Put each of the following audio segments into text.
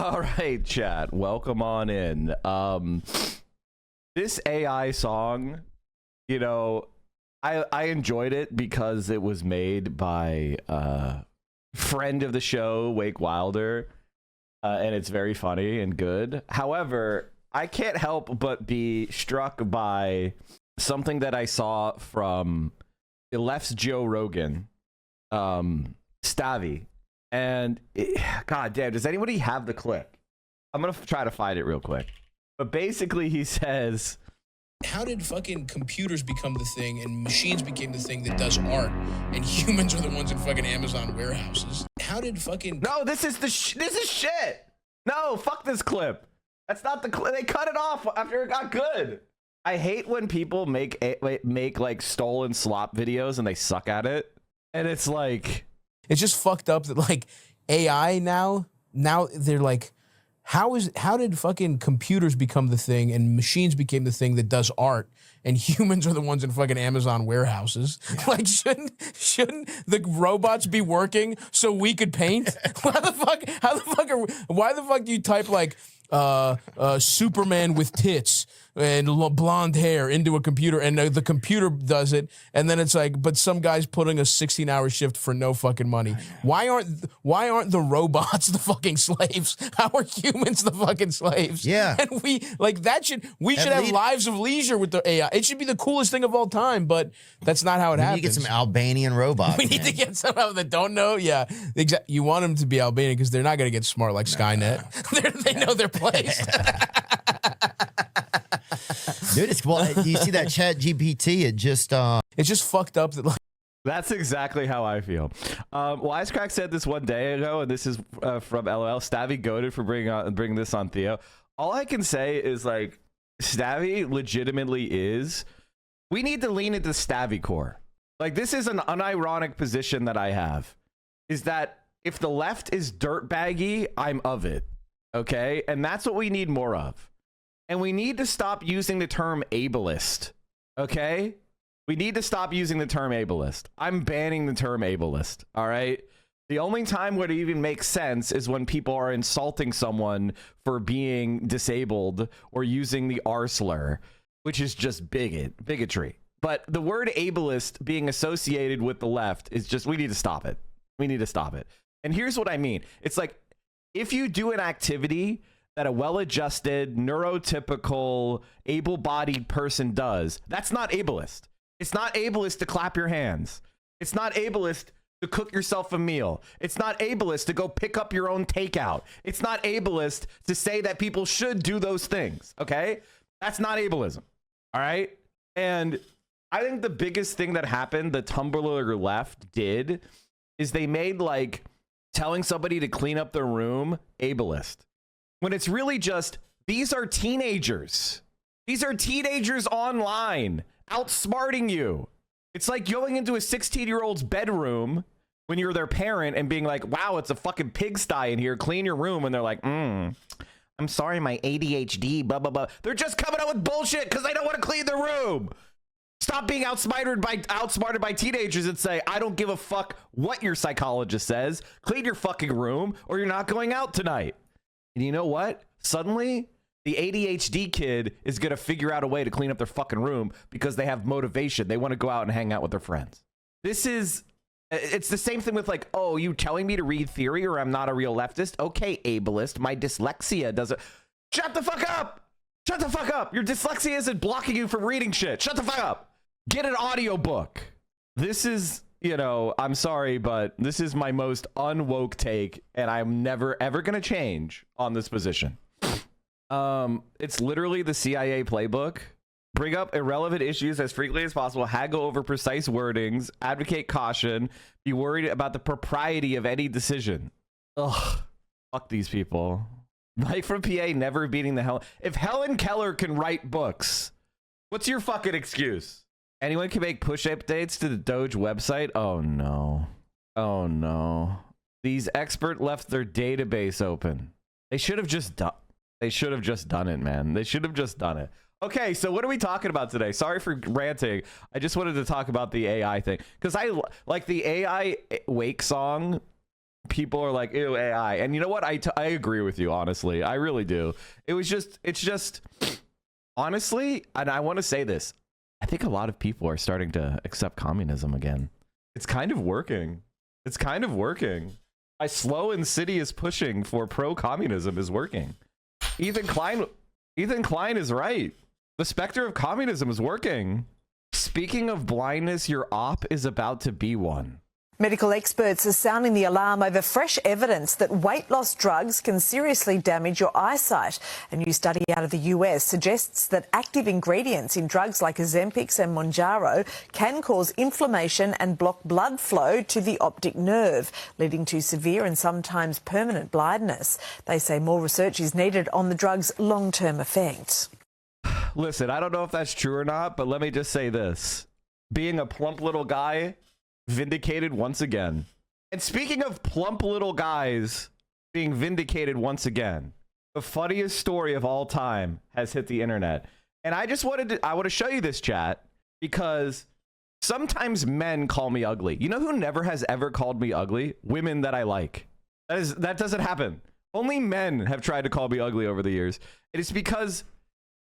All right, chat. Welcome on in. This AI song, you know, I enjoyed it because it was made by friend of the show, Wake Wilder, and it's very funny and good. However, I can't help but be struck by something that I saw from the left's Joe Rogan, Stavi. And god damn, does anybody have the clip? I'm gonna try to find it real quick. But basically he says, how did fucking computers become the thing and machines became the thing that does art and humans are the ones in fucking Amazon warehouses? How did fucking... No, this is this is shit. No, fuck this clip. That's not the clip. They cut it off after it got good. I hate when people make like stolen slop videos and they suck at it. And it's like... It's just fucked up that like AI now they're like, how did fucking computers become the thing and machines became the thing that does art and humans are the ones in fucking Amazon warehouses? Yeah. Like shouldn't the robots be working so we could paint? Why the fuck do you type like Superman with tits and blonde hair into a computer and the computer does it, and then it's like, but some guy's putting a 16-hour shift for no fucking money. Why aren't the robots the fucking slaves? How are humans the fucking slaves? Yeah. And we should have lives of leisure with the AI. It should be the coolest thing of all time, but that's not how it happens. We need to get some Albanian robots. We need to get some that don't know. Yeah, exactly. You want them to be Albanian because they're not going to get smart like Skynet. They know their place. Dude, you see that Chat GPT? It's just fucked up that like. That's exactly how I feel. Wisecrack said this one day ago, and this is from LOL. Stavi goated for bringing this on Theo. All I can say is like, Stavi legitimately is. We need to lean into Stavi core. Like, this is an unironic position that I have. Is that if the left is dirtbaggy, I'm of it. Okay, and that's what we need more of. And we need to stop using the term ableist, okay? We need to stop using the term ableist. I'm banning the term ableist, all right? The only time where it even makes sense is when people are insulting someone for being disabled or using the R slur, which is just bigotry. But the word ableist being associated with the left is just, we need to stop it. We need to stop it. And here's what I mean. It's like, if you do an activity that a well-adjusted, neurotypical, able-bodied person does, that's not ableist. It's not ableist to clap your hands. It's not ableist to cook yourself a meal. It's not ableist to go pick up your own takeout. It's not ableist to say that people should do those things, okay? That's not ableism, all right? And I think the biggest thing that happened, the Tumblr left did, is they made, like, telling somebody to clean up their room ableist. When it's really just, these are teenagers. These are teenagers online, outsmarting you. It's like going into a 16-year-old's bedroom when you're their parent and being like, wow, it's a fucking pigsty in here, clean your room. And they're like, I'm sorry, my ADHD, blah, blah, blah. They're just coming out with bullshit because they don't want to clean their room. Stop being outsmarted by teenagers and say, I don't give a fuck what your psychologist says. Clean your fucking room or you're not going out tonight. And you know what? Suddenly, the ADHD kid is going to figure out a way to clean up their fucking room because they have motivation. They want to go out and hang out with their friends. It's the same thing with like, oh, you telling me to read theory or I'm not a real leftist? Okay, ableist. My dyslexia doesn't. Shut the fuck up. Shut the fuck up. Your dyslexia isn't blocking you from reading shit. Shut the fuck up. Get an audiobook. This is... You know, I'm sorry, but this is my most unwoke take, and I'm never, ever going to change on this position. It's literally the CIA playbook. Bring up irrelevant issues as frequently as possible, haggle over precise wordings, advocate caution, be worried about the propriety of any decision. Ugh, fuck these people. Mike from PA never beating the hell. If Helen Keller can write books, what's your fucking excuse? Anyone can make push updates to the Doge website? Oh no. Oh no. These expert left their database open. They should have just done it, man. They should have just done it. Okay, so what are we talking about today? Sorry for ranting. I just wanted to talk about the AI thing. Because I like the AI Wake song. people are like, ew, AI. And you know what? I agree with you, honestly. I really do. It's just, honestly, and I want to say this, I think a lot of people are starting to accept communism again. It's kind of working. It's kind of working. My slow insidious pushing for pro-communism is working. Ethan Klein is right. The specter of communism is working. Speaking of blindness, your op is about to be one. Medical experts are sounding the alarm over fresh evidence that weight loss drugs can seriously damage your eyesight. A new study out of the US suggests that active ingredients in drugs like Ozempic and Mounjaro can cause inflammation and block blood flow to the optic nerve, leading to severe and sometimes permanent blindness. They say more research is needed on the drug's long-term effect. Listen, I don't know if that's true or not, but let me just say this. Being a plump little guy, vindicated once again. And speaking of plump little guys being vindicated once again, the funniest story of all time has hit the internet. And I want to show you this, chat, because sometimes men call me ugly. You know who never has ever called me ugly? Women that I like. That doesn't happen. Only men have tried to call me ugly over the years. It is because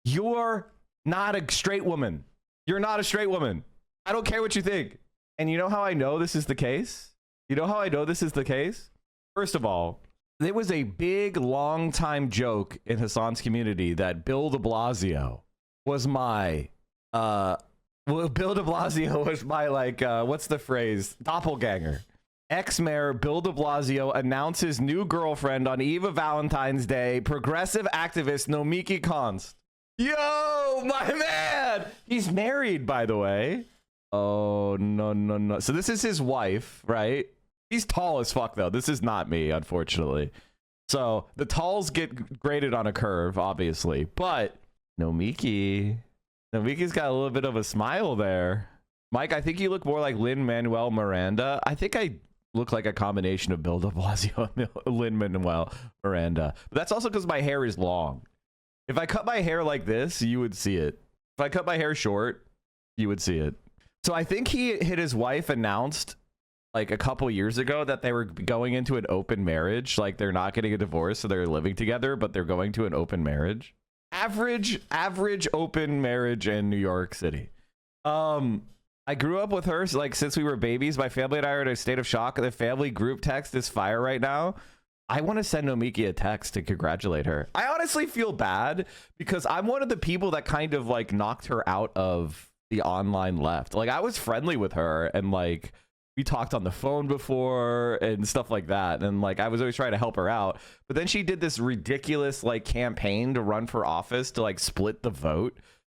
you're not a straight woman. You're not a straight woman. I don't care what you think. And you know how I know this is the case? You know how I know this is the case? First of all, there was a big, long time joke in Hassan's community that Bill de Blasio was my, Bill de Blasio was my, like, what's the phrase? Doppelganger. Ex-mayor Bill de Blasio announced his new girlfriend on eve of Valentine's Day, progressive activist Nomiki Konst. Yo, my man! He's married, by the way. Oh, no. So this is his wife, right? He's tall as fuck, though. This is not me, unfortunately. So the talls get graded on a curve, obviously. But Nomiki's got a little bit of a smile there. Mike, I think you look more like Lin-Manuel Miranda. I think I look like a combination of Bill de Blasio and Lin-Manuel Miranda. But that's also because my hair is long. If I cut my hair like this, you would see it. If I cut my hair short, you would see it. So I think his wife announced like a couple years ago that they were going into an open marriage. Like they're not getting a divorce, so they're living together, but they're going to an open marriage. Average open marriage in New York City. I grew up with her like since we were babies. My family and I are in a state of shock. The family group text is fire right now. I want to send Nomiki a text to congratulate her. I honestly feel bad because I'm one of the people that kind of like knocked her out of the online left. Like I was friendly with her and like we talked on the phone before and stuff like that, and like I was always trying to help her out, but then she did this ridiculous like campaign to run for office to like split the vote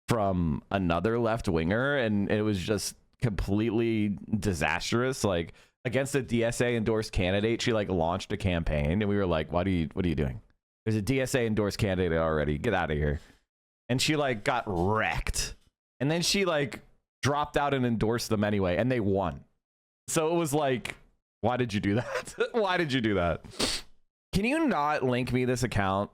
from another left winger, and it was just completely disastrous. Like against a DSA endorsed candidate, she like launched a campaign and we were like, what are you doing? There's a DSA endorsed candidate already, get out of here. And she like got wrecked. And then she like dropped out and endorsed them anyway, and they won. So it was like, why did you do that? Why did you do that? Can you not link me this account?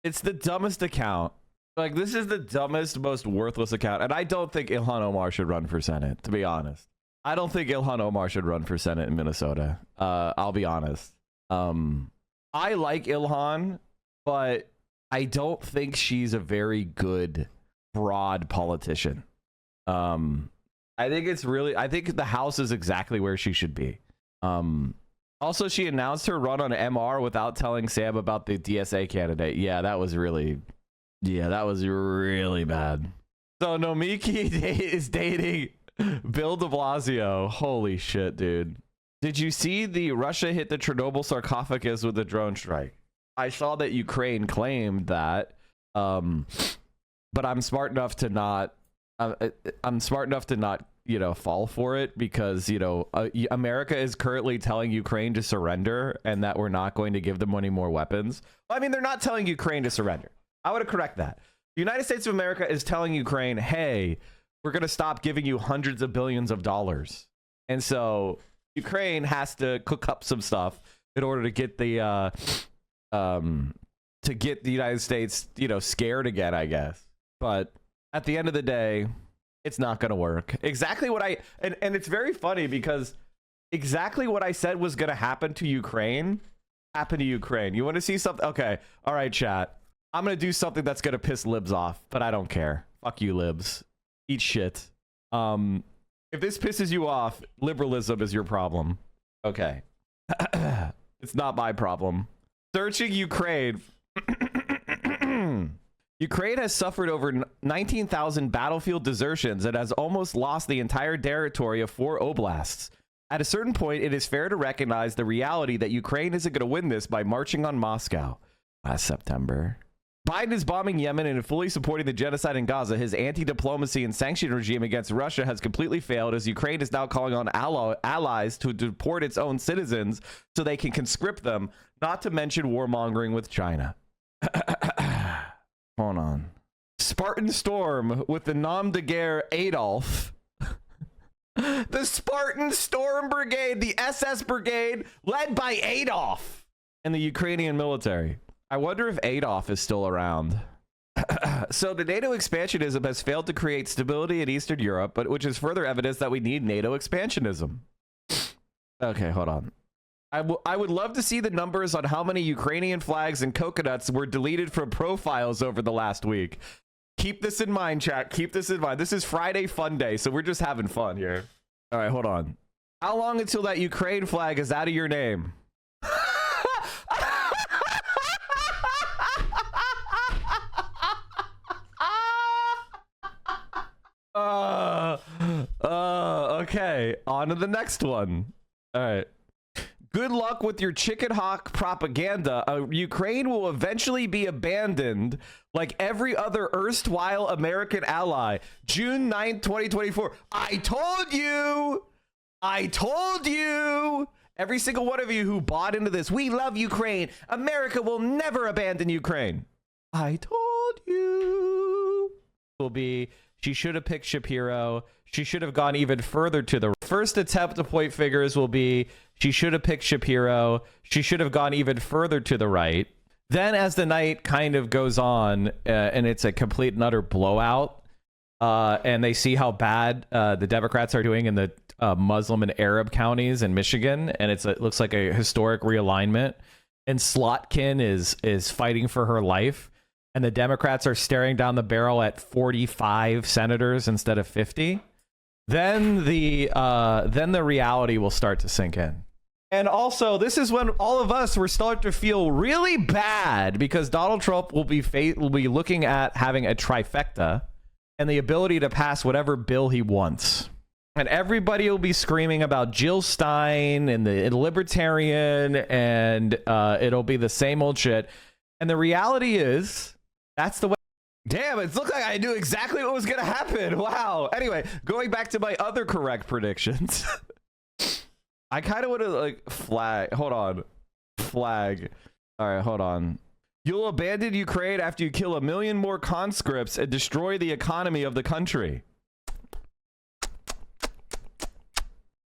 It's the dumbest account. Like this is the dumbest, most worthless account. And I don't think Ilhan Omar should run for Senate, to be honest. I don't think Ilhan Omar should run for Senate in Minnesota. I'll be honest. I like Ilhan, but I don't think she's a very good broad politician. I think the House is exactly where she should be. Also, she announced her run on MR without telling Sam about the DSA candidate. Yeah, that was really bad. So Nomiki is dating Bill de Blasio. Holy shit, dude. Did you see the Russia hit the Chernobyl sarcophagus with a drone strike? I saw that Ukraine claimed that, but I'm smart enough to not fall for it because, America is currently telling Ukraine to surrender and that we're not going to give them any more weapons. Well, I mean, they're not telling Ukraine to surrender. I want to correct that. The United States of America is telling Ukraine, hey, we're going to stop giving you hundreds of billions of dollars. And so Ukraine has to cook up some stuff in order to get the United States, scared again, I guess. But at the end of the day, it's not going to work. Exactly what and it's very funny because exactly what I said was going to happen to Ukraine happened to Ukraine. You want to see something? Okay. All right, chat. I'm going to do something that's going to piss libs off, but I don't care. Fuck you, libs. Eat shit. If this pisses you off, liberalism is your problem. Okay. It's not my problem. Searching Ukraine. Ukraine has suffered over 19,000 battlefield desertions and has almost lost the entire territory of 4 oblasts. At a certain point, it is fair to recognize the reality that Ukraine isn't going to win this by marching on Moscow. Last September. Biden is bombing Yemen and fully supporting the genocide in Gaza. His anti-diplomacy and sanction regime against Russia has completely failed, as Ukraine is now calling on allies to deport its own citizens so they can conscript them, not to mention warmongering with China. Hold on. Spartan Storm with the nom de guerre Adolf. The Spartan Storm Brigade, the SS Brigade, led by Adolf and the Ukrainian military. I wonder if Adolf is still around. So the NATO expansionism has failed to create stability in Eastern Europe, but which is further evidence that we need NATO expansionism. Okay, hold on. I would love to see the numbers on how many Ukrainian flags and coconuts were deleted from profiles over the last week. Keep this in mind, chat. Keep this in mind. This is Friday Fun Day, so we're just having fun here. All right, hold on. How long until that Ukraine flag is out of your name? Okay, on to the next one. All right. Good luck with your chicken hawk propaganda. Ukraine will eventually be abandoned like every other erstwhile American ally. June 9th, 2024. I told you. I told you. Every single one of you who bought into this. We love Ukraine. America will never abandon Ukraine. I told you. Will be, she should have picked Shapiro. She should have gone even further to the first attempt to point figures will be she should have picked Shapiro. She should have gone even further to the right. Then as the night kind of goes on and it's a complete and utter blowout and they see how bad the Democrats are doing in the Muslim and Arab counties in Michigan, and it looks like a historic realignment, and Slotkin is fighting for her life, and the Democrats are staring down the barrel at 45 senators instead of 50. Then the reality will start to sink in. And also, this is when all of us will start to feel really bad because Donald Trump will be looking at having a trifecta and the ability to pass whatever bill he wants. And everybody will be screaming about Jill Stein and the libertarian, and it'll be the same old shit. And the reality is, that's the way. Damn, it looked like I knew exactly what was going to happen. Wow. Anyway, going back to my other correct predictions. I kind of want to like flag. Hold on. Flag. All right, hold on. You'll abandon Ukraine after you kill 1 million more conscripts and destroy the economy of the country.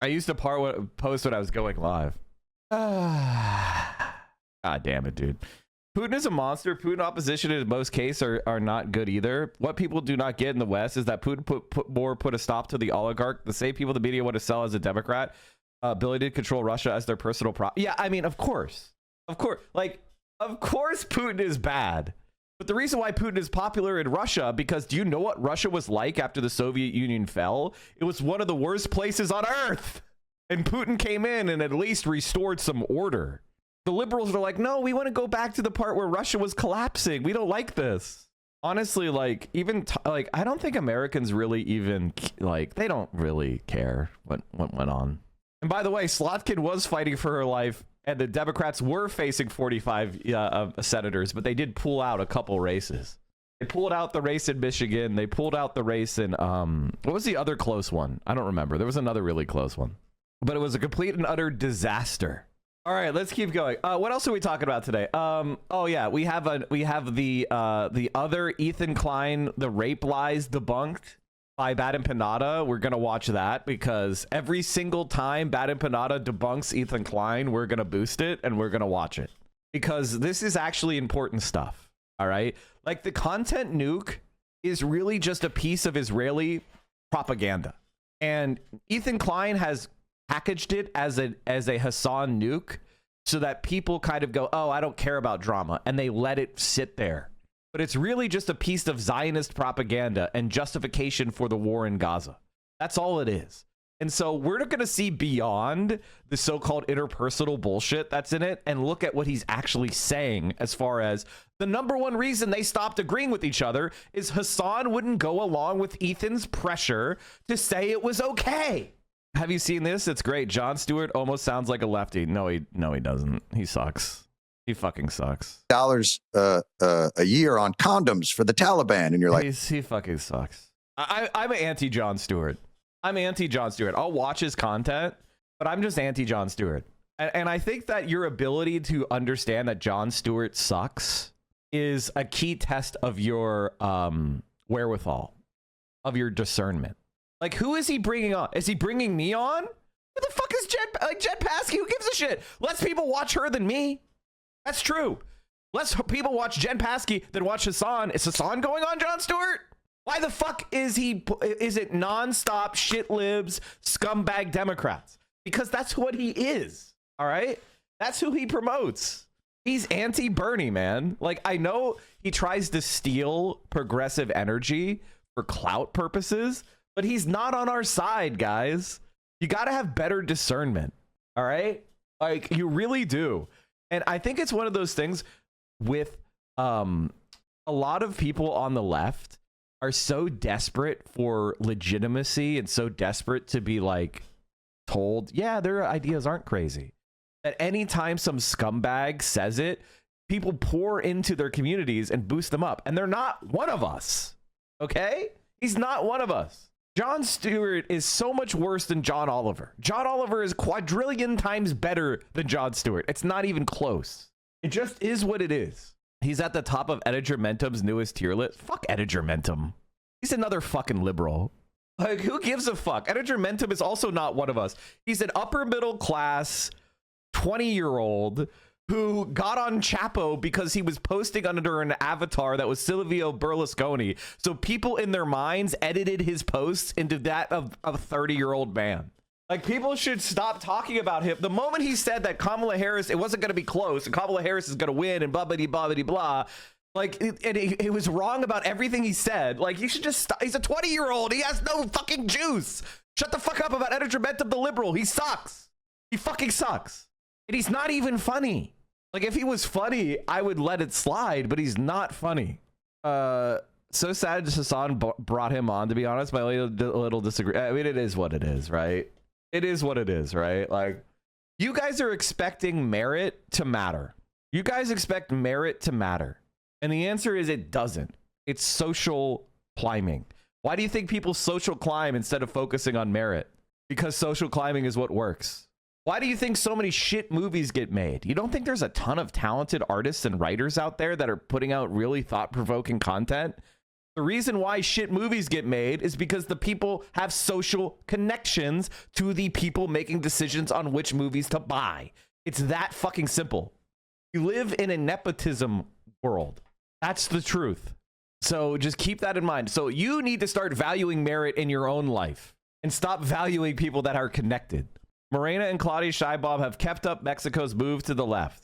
I used to post when I was going live. God damn it, dude. Putin is a monster. Putin opposition in most cases are not good either. What people do not get in the West is that Putin put a stop to the oligarch. The same people the media want to sell as a Democrat. Ability to control Russia as their personal property. Yeah, I mean, of course. Of course Putin is bad. But the reason why Putin is popular in Russia, because do you know what Russia was like after the Soviet Union fell? It was one of the worst places on earth. And Putin came in and at least restored some order. The liberals are like, no, we want to go back to the part where Russia was collapsing. We don't like this. Honestly, like, even I don't think Americans really even like, they don't really care what went on. And by the way, Slotkin was fighting for her life, and the Democrats were facing 45 senators, but they did pull out a couple races. They pulled out the race in Michigan. They pulled out the race in what was the other close one? I don't remember. There was another really close one, but it was a complete and utter disaster. All right, let's keep going. What else are we talking about today? Oh yeah, we have the other Ethan Klein, the rape lies debunked by Bad Empanada. We're gonna watch that because every single time Bad Empanada debunks Ethan Klein, we're gonna boost it and we're gonna watch it because this is actually important stuff. All right, like the content nuke is really just a piece of Israeli propaganda, and Ethan Klein has packaged it as a Hassan nuke so that people kind of go, oh, I don't care about drama, and they let it sit there. But it's really just a piece of Zionist propaganda and justification for the war in Gaza. That's all it is. And so we're going to see beyond the so-called interpersonal bullshit that's in it and look at what he's actually saying as far as the number one reason they stopped agreeing with each other is Hassan wouldn't go along with Ethan's pressure to say it was okay. Have you seen this? It's great. Jon Stewart almost sounds like a lefty. No, he doesn't. He sucks. He fucking sucks. Dollars a year on condoms for the Taliban, and you're like, he fucking sucks. I'm anti Jon Stewart. I'm anti Jon Stewart. I'll watch his content, but I'm just anti Jon Stewart. And I think that your ability to understand that Jon Stewart sucks is a key test of your wherewithal, of your discernment. Like, who is he bringing on? Is he bringing me on? Who the fuck is Jen Psaki? Who gives a shit? Less people watch her than me. That's true. Less people watch Jen Psaki than watch Hassan. Is Hassan going on Jon Stewart? Why the fuck is it nonstop shit libs, scumbag Democrats? Because that's what he is. All right. That's who he promotes. He's anti-Bernie, man. Like, I know he tries to steal progressive energy for clout purposes, but he's not on our side, guys. You got to have better discernment. All right. Like, you really do. And I think it's one of those things with a lot of people on the left are so desperate for legitimacy and so desperate to be like told, yeah, their ideas aren't crazy, that anytime some scumbag says it, people pour into their communities and boost them up. And they're not one of us. Okay? He's not one of us. Jon Stewart is so much worse than John Oliver. John Oliver is quadrillion times better than Jon Stewart. It's not even close. It just is what it is. He's at the top of Edgermentum's newest tier list. Fuck Edgermentum. He's another fucking liberal. Like, who gives a fuck? Edgermentum is also not one of us. He's an upper middle class 20-year-old who got on Chapo because he was posting under an avatar that was Silvio Berlusconi. So people in their minds edited his posts into that of a 30-year-old man. Like, people should stop talking about him. The moment he said that Kamala Harris, it wasn't going to be close, and Kamala Harris is going to win, and blah, blah, blah, blah, blah. Like, it was wrong about everything he said. Like, you should just stop. He's a 20-year-old. He has no fucking juice. Shut the fuck up about Edgermentum the liberal. He sucks. He fucking sucks. And he's not even funny. Like, if he was funny, I would let it slide, but he's not funny. So sad Hassan brought him on, to be honest. My little disagree. I mean, it is what it is, right? It is what it is, right? Like, you guys are expecting merit to matter. You guys expect merit to matter. And the answer is it doesn't. It's social climbing. Why do you think people social climb instead of focusing on merit? Because social climbing is what works. Why do you think so many shit movies get made? You don't think there's a ton of talented artists and writers out there that are putting out really thought-provoking content? The reason why shit movies get made is because the people have social connections to the people making decisions on which movies to buy. It's that fucking simple. You live in a nepotism world. That's the truth. So just keep that in mind. So you need to start valuing merit in your own life and stop valuing people that are connected. Morena and Claudia Sheinbaum have kept up Mexico's move to the left.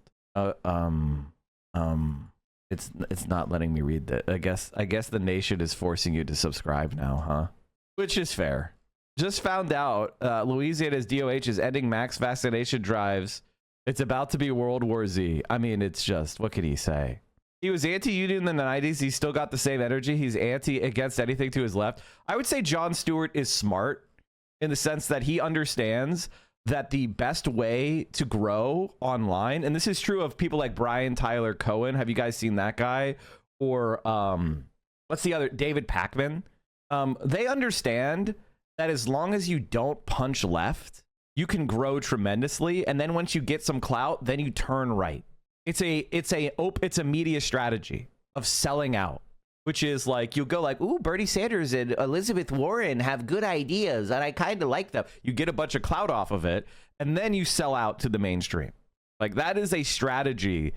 It's not letting me read that. I guess the nation is forcing you to subscribe now, huh? Which is fair. Just found out Louisiana's DOH is ending max vaccination drives. It's about to be World War Z. I mean, it's just, what can he say? He was anti-union in the 90s. He's still got the same energy. He's anti against anything to his left. I would say Jon Stewart is smart in the sense that he understands that the best way to grow online, and this is true of people like Brian Tyler Cohen. Have you guys seen that guy? Or what's the other? David Pakman. They understand that as long as you don't punch left, you can grow tremendously. And then once you get some clout, then you turn right. It's a media strategy of selling out, which is like, you'll go like, ooh, Bernie Sanders and Elizabeth Warren have good ideas, and I kind of like them. You get a bunch of clout off of it, and then you sell out to the mainstream. Like, that is a strategy.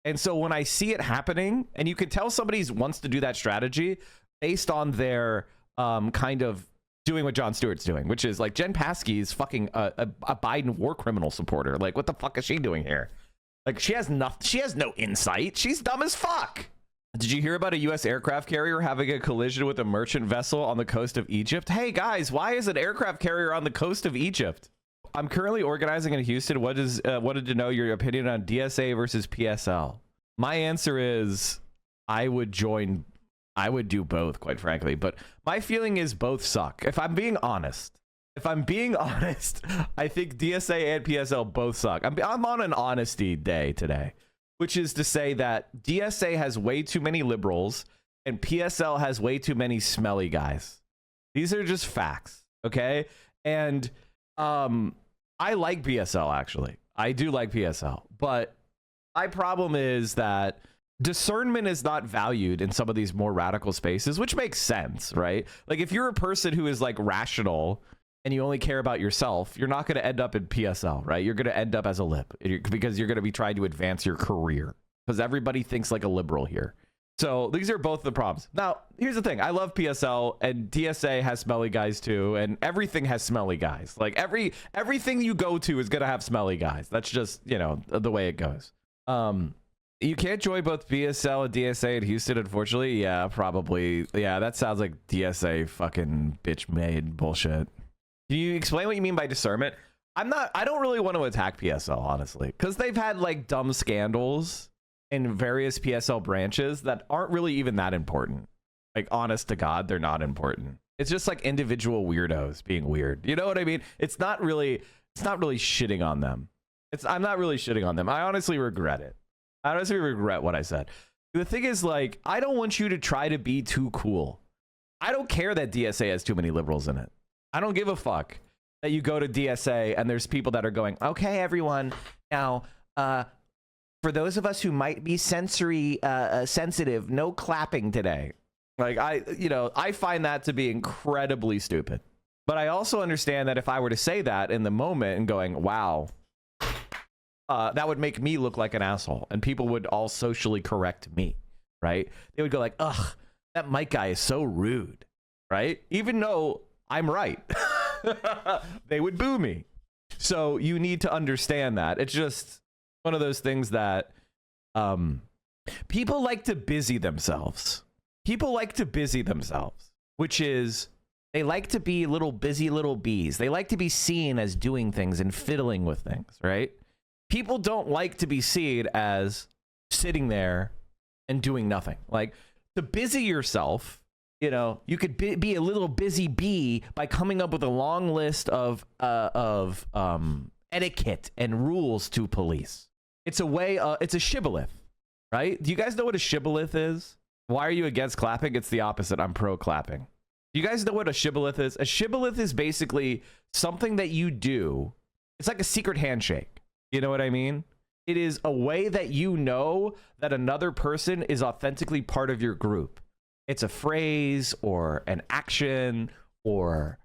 And so when I see it happening, and you can tell somebody wants to do that strategy based on their kind of doing what Jon Stewart's doing, which is like Jen Psaki is fucking a Biden war criminal supporter. Like, what the fuck is she doing here? Like, she has nothing. She has no insight. She's dumb as fuck. Did you hear about a U.S. aircraft carrier having a collision with a merchant vessel on the coast of Egypt? Hey guys, why is an aircraft carrier on the coast of Egypt? I'm currently organizing in Houston. Wanted to know your opinion on DSA versus PSL. My answer is I would do both, quite frankly. But my feeling is both suck. If I'm being honest, I think DSA and PSL both suck. I'm on an honesty day today, which is to say that DSA has way too many liberals and PSL has way too many smelly guys. These are just facts, okay? And I like PSL, actually. I do like PSL, but my problem is that discernment is not valued in some of these more radical spaces, which makes sense, right? Like, if you're a person who is like rational and you only care about yourself, you're not going to end up in PSL, right? You're going to end up as a lib because you're going to be trying to advance your career because everybody thinks like a liberal here. So these are both the problems. Now, here's the thing. I love PSL, and DSA has smelly guys too, and everything has smelly guys. Like, everything you go to is going to have smelly guys. That's just, you know, the way it goes. You can't join both PSL and DSA in Houston, unfortunately. Yeah, probably. Yeah, that sounds like DSA fucking bitch made bullshit. Can you explain what you mean by discernment? I don't really want to attack PSL, honestly, because they've had like dumb scandals in various PSL branches that aren't really even that important. Like, honest to God, they're not important. It's just like individual weirdos being weird. You know what I mean? It's not really shitting on them. I'm not really shitting on them. I honestly regret it. I honestly regret what I said. The thing is, like, I don't want you to try to be too cool. I don't care that DSA has too many liberals in it. I don't give a fuck that you go to DSA and there's people that are going, okay, everyone, now, for those of us who might be sensory sensitive, no clapping today. Like, I find that to be incredibly stupid. But I also understand that if I were to say that in the moment and going, wow, that would make me look like an asshole, and people would all socially correct me, right? They would go like, ugh, that Mike guy is so rude, right? Even though I'm right. They would boo me. So you need to understand that. It's just one of those things that people like to busy themselves. People like to busy themselves, which is they like to be busy little bees. They like to be seen as doing things and fiddling with things, right? People don't like to be seen as sitting there and doing nothing. Like, to busy yourself, you know, you could be a little busy bee by coming up with a long list of etiquette and rules to police. It's a way, it's a shibboleth, right? Do you guys know what a shibboleth is? Why are you against clapping? It's the opposite. I'm pro clapping. Do you guys know what a shibboleth is? A shibboleth is basically something that you do. It's like a secret handshake. You know what I mean? It is a way that you know that another person is authentically part of your group. It's a phrase or an action or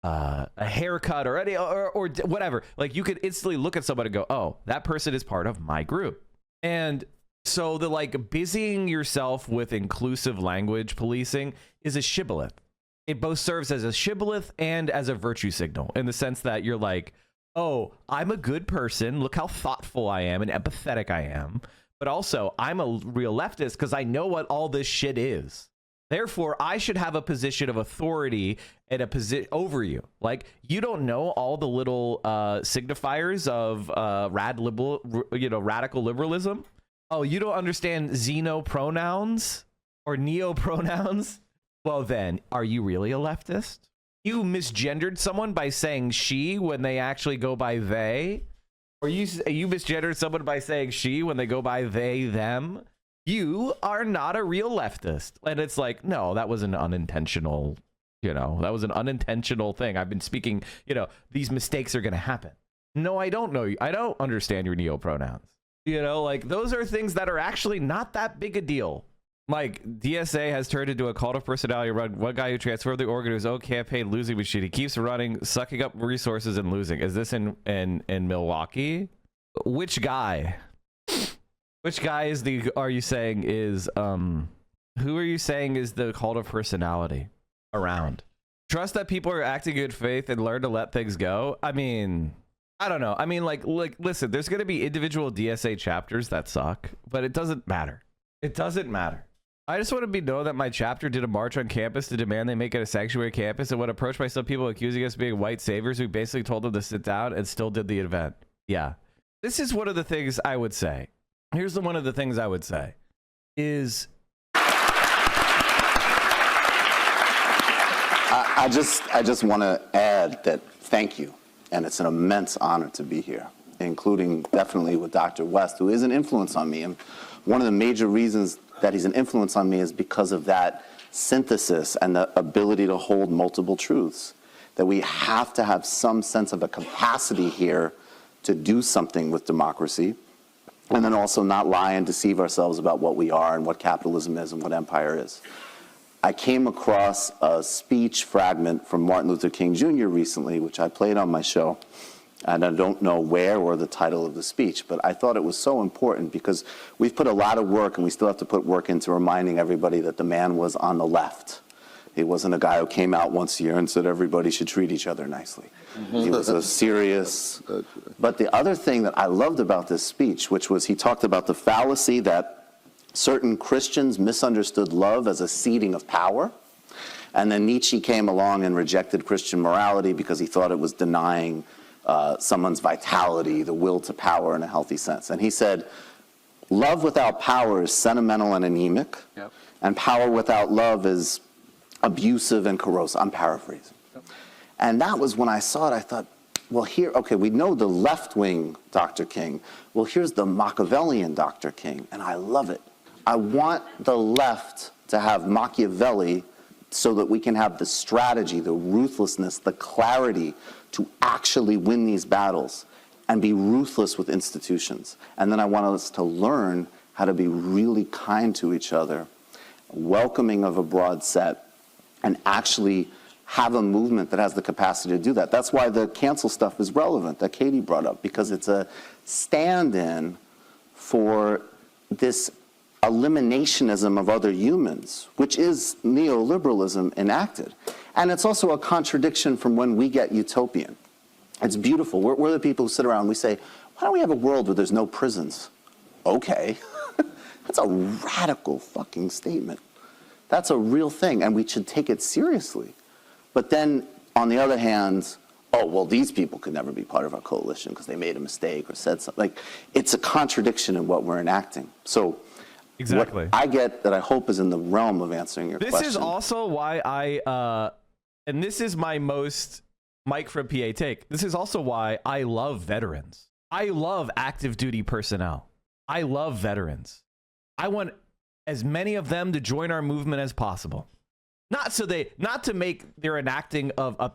a haircut or whatever. Like, you could instantly look at somebody and go, oh, that person is part of my group. And so the like busying yourself with inclusive language policing is a shibboleth. It both serves as a shibboleth and as a virtue signal, in the sense that you're like, oh, I'm a good person. Look how thoughtful I am and empathetic I am. But also, I'm a real leftist because I know what all this shit is. Therefore, I should have a position of authority and a position over you. Like, you don't know all the little signifiers of radical liberalism. Oh, you don't understand xeno pronouns or neo pronouns? Well, then, are you really a leftist? You misgendered someone by saying she when they actually go by they? Or you misgendered someone by saying she when they go by they, them? You are not a real leftist. And it's like, no, that was an unintentional, that was an unintentional thing. I've been speaking, these mistakes are going to happen. No, I don't know you. I don't understand your neo-pronouns. Like, those are things that are actually not that big a deal. Like, DSA has turned into a cult of personality run. One guy who transformed the organ to his own campaign losing machine. He keeps running, sucking up resources and losing. Is this in Milwaukee? Which guy? Which guy are you saying is, who are you saying is the cult of personality around? trust that people are acting in good faith and learn to let things go. I mean, I don't know. I mean, like listen, there's going to be individual DSA chapters that suck, but it doesn't matter. It doesn't matter. I just want to be know that my chapter did a march on campus to demand they make it a sanctuary campus, and when approached by some people accusing us of being white saviors, we basically told them to sit down and still did the event. Yeah. This is one of the things I would say. Here's one of the things I would say is I just want to add that thank you, and it's an immense honor to be here, including definitely with Dr. West, who is an influence on me. And one of the major reasons that he's an influence on me is because of that synthesis and the ability to hold multiple truths, that we have to have some sense of a capacity here to do something with democracy, and then also not lie and deceive ourselves about what we are and what capitalism is and what empire is. I came across a speech fragment from Martin Luther King Jr. recently, which I played on my show, and I don't know where or the title of the speech, but I thought it was so important because we've put a lot of work, and we still have to put work into reminding everybody that the man was on the left. He wasn't a guy who came out once a year and said everybody should treat each other nicely. He was a serious... But the other thing that I loved about this speech, which was he talked about the fallacy that certain Christians misunderstood love as a ceding of power, and then Nietzsche came along and rejected Christian morality because he thought it was denying someone's vitality, the will to power in a healthy sense. And he said, love without power is sentimental and anemic, and power without love is abusive and corrosive. I'm paraphrasing. And that was when I saw it, I thought, well, here, okay, we know the left-wing Dr. King. Well, here's the Machiavellian Dr. King, and I love it. I want the left to have Machiavelli so that we can have the strategy, the ruthlessness, the clarity to actually win these battles and be ruthless with institutions. And then I want us to learn how to be really kind to each other, welcoming of a broad set, and actually have a movement that has the capacity to do that. That's why the cancel stuff is relevant, that Katie brought up, because it's a stand-in for this eliminationism of other humans, which is neoliberalism enacted. And it's also a contradiction from when we get utopian. It's beautiful. We're the people who sit around and we say, why don't we have a world where there's no prisons? Okay. That's a radical fucking statement. That's a real thing, and we should take it seriously. But then, on the other hand, oh, well, these people could never be part of our coalition because they made a mistake or said something. Like, it's a contradiction in what we're enacting. So, exactly. What I get that I hope is in the realm of answering your question. This is also why I, and this is my most Mike from PA take. This is also why I love veterans. I love active duty personnel. I love veterans. I want as many of them to join our movement as possible. Not to make their enacting of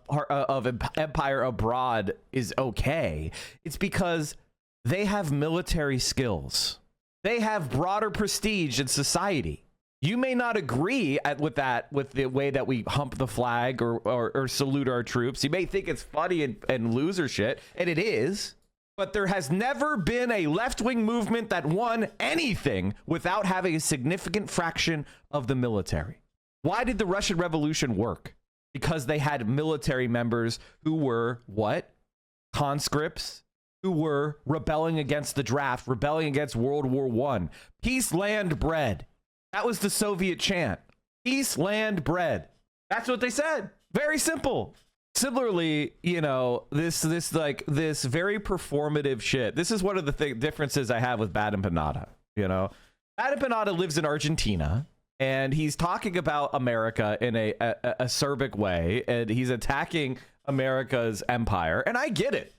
empire abroad is okay. It's because they have military skills. They have broader prestige in society. You may not agree with the way that we hump the flag or salute our troops. You may think it's funny and loser shit, and it is. But there has never been a left-wing movement that won anything without having a significant fraction of the military. Why did the Russian Revolution work? Because they had military members who were what? Conscripts, who were rebelling against the draft, rebelling against World War I. Peace, land, bread. That was the Soviet chant. Peace, land, bread. That's what they said. Very simple. Similarly, you know, this very performative shit. This is one of the differences I have with Bad Empanada. You know, Bad Empanada lives in Argentina, and he's talking about America in a acerbic way, and he's attacking America's empire. And I get it.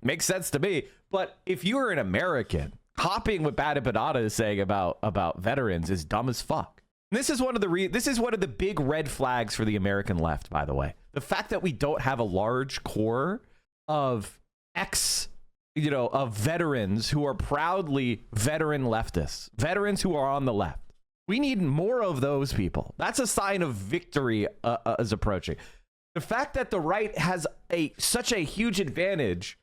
Makes sense to me. But if you're an American, copying what Bad Empanada is saying about veterans is dumb as fuck. And this is one of the big red flags for the American left, by the way. The fact that we don't have a large core of veterans who are proudly veteran leftists, veterans who are on the left. We need more of those people. That's a sign of victory is approaching. The fact that the right has such a huge advantage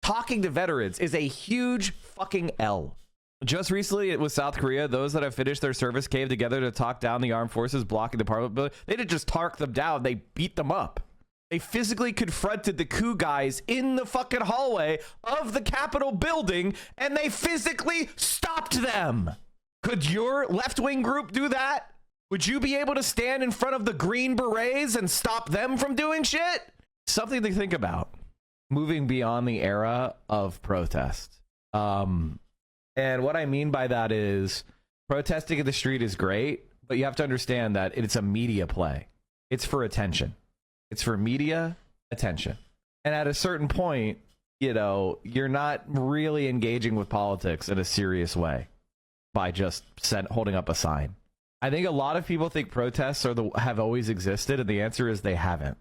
talking to veterans is a huge fucking L. Just recently, it was South Korea. Those that have finished their service came together to talk down the armed forces blocking the parliament building. They didn't just talk them down. They beat them up. They physically confronted the coup guys in the fucking hallway of the Capitol building, and they physically stopped them. Could your left-wing group do that? Would you be able to stand in front of the Green Berets and stop them from doing shit? Something to think about. Moving beyond the era of protest. And what I mean by that is protesting in the street is great, but you have to understand that it's a media play. It's for attention. It's for media attention. And at a certain point, you know, you're not really engaging with politics in a serious way by just holding up a sign. I think a lot of people think protests have always existed, and the answer is they haven't.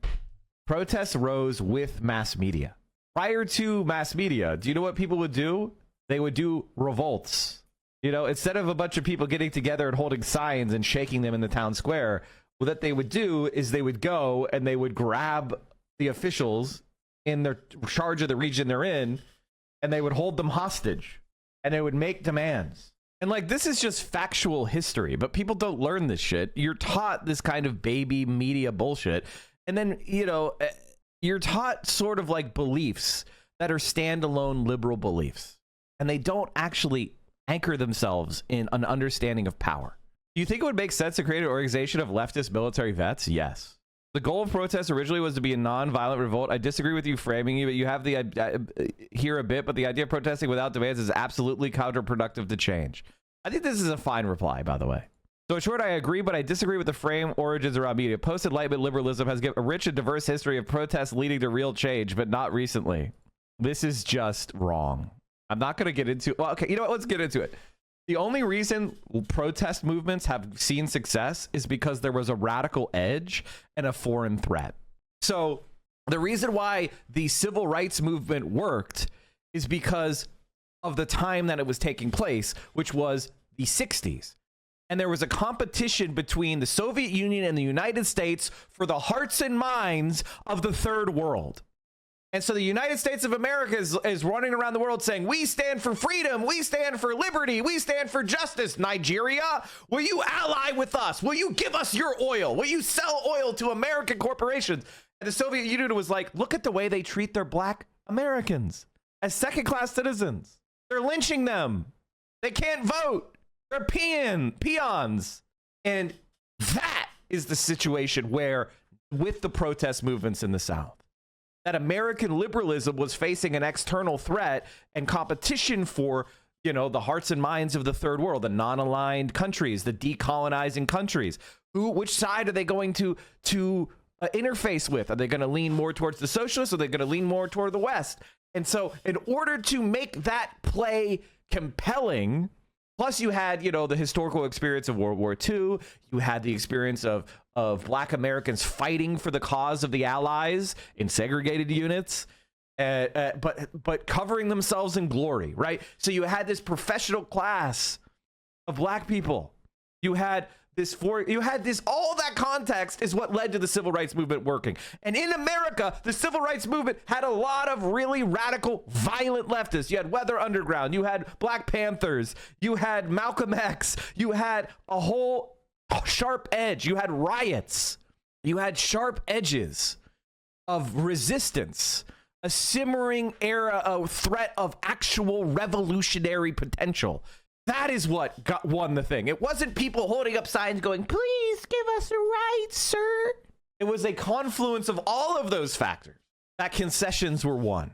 Protests rose with mass media. Prior to mass media, do you know what people would do? They would do revolts. You know, instead of a bunch of people getting together and holding signs and shaking them in the town square, what they would do is they would go and they would grab the officials in their charge of the region they're in, and they would hold them hostage, and they would make demands. And like, this is just factual history, but people don't learn this shit. You're taught this kind of baby media bullshit. And then, you know, you're taught sort of like beliefs that are standalone liberal beliefs. And they don't actually anchor themselves in an understanding of power. Do you think it would make sense to create an organization of leftist military vets? Yes. The goal of protests originally was to be a non-violent revolt. I disagree with you framing it, but you have the here a bit, but the idea of protesting without demands is absolutely counterproductive to change. I think this is a fine reply, by the way. So in short, I agree, but I disagree with the frame origins around media. Post-Enlightenment liberalism has given a rich and diverse history of protests leading to real change, but not recently. This is just wrong. I'm not going to get into... Well, okay, you know what? Let's get into it. The only reason protest movements have seen success is because there was a radical edge and a foreign threat. So the reason why the civil rights movement worked is because of the time that it was taking place, which was the 60s. And there was a competition between the Soviet Union and the United States for the hearts and minds of the third world. And so the United States of America is running around the world saying, we stand for freedom, we stand for liberty, we stand for justice. Nigeria, will you ally with us? Will you give us your oil? Will you sell oil to American corporations? And the Soviet Union was like, look at the way they treat their black Americans as second-class citizens. They're lynching them. They can't vote. They're peons. And that is the situation where, with the protest movements in the South, that American liberalism was facing an external threat and competition for, you know, the hearts and minds of the third world, the non-aligned countries, the decolonizing countries. Which side are they going to interface with? Are they going to lean more towards the socialists? Or are they going to lean more toward the West? And so in order to make that play compelling, plus you had, you know, the historical experience of World War II, you had the experience of black Americans fighting for the cause of the Allies in segregated units, but covering themselves in glory, right? So you had this professional class of black people. You had all that context is what led to the civil rights movement working. And in America, the civil rights movement had a lot of really radical, violent leftists. You had Weather Underground, you had Black Panthers, you had Malcolm X, you had a whole sharp edge, you had riots, you had sharp edges of resistance, a simmering era of threat of actual revolutionary potential. That is what won the thing. It wasn't people holding up signs going, please give us a right, sir. It was a confluence of all of those factors that concessions were won.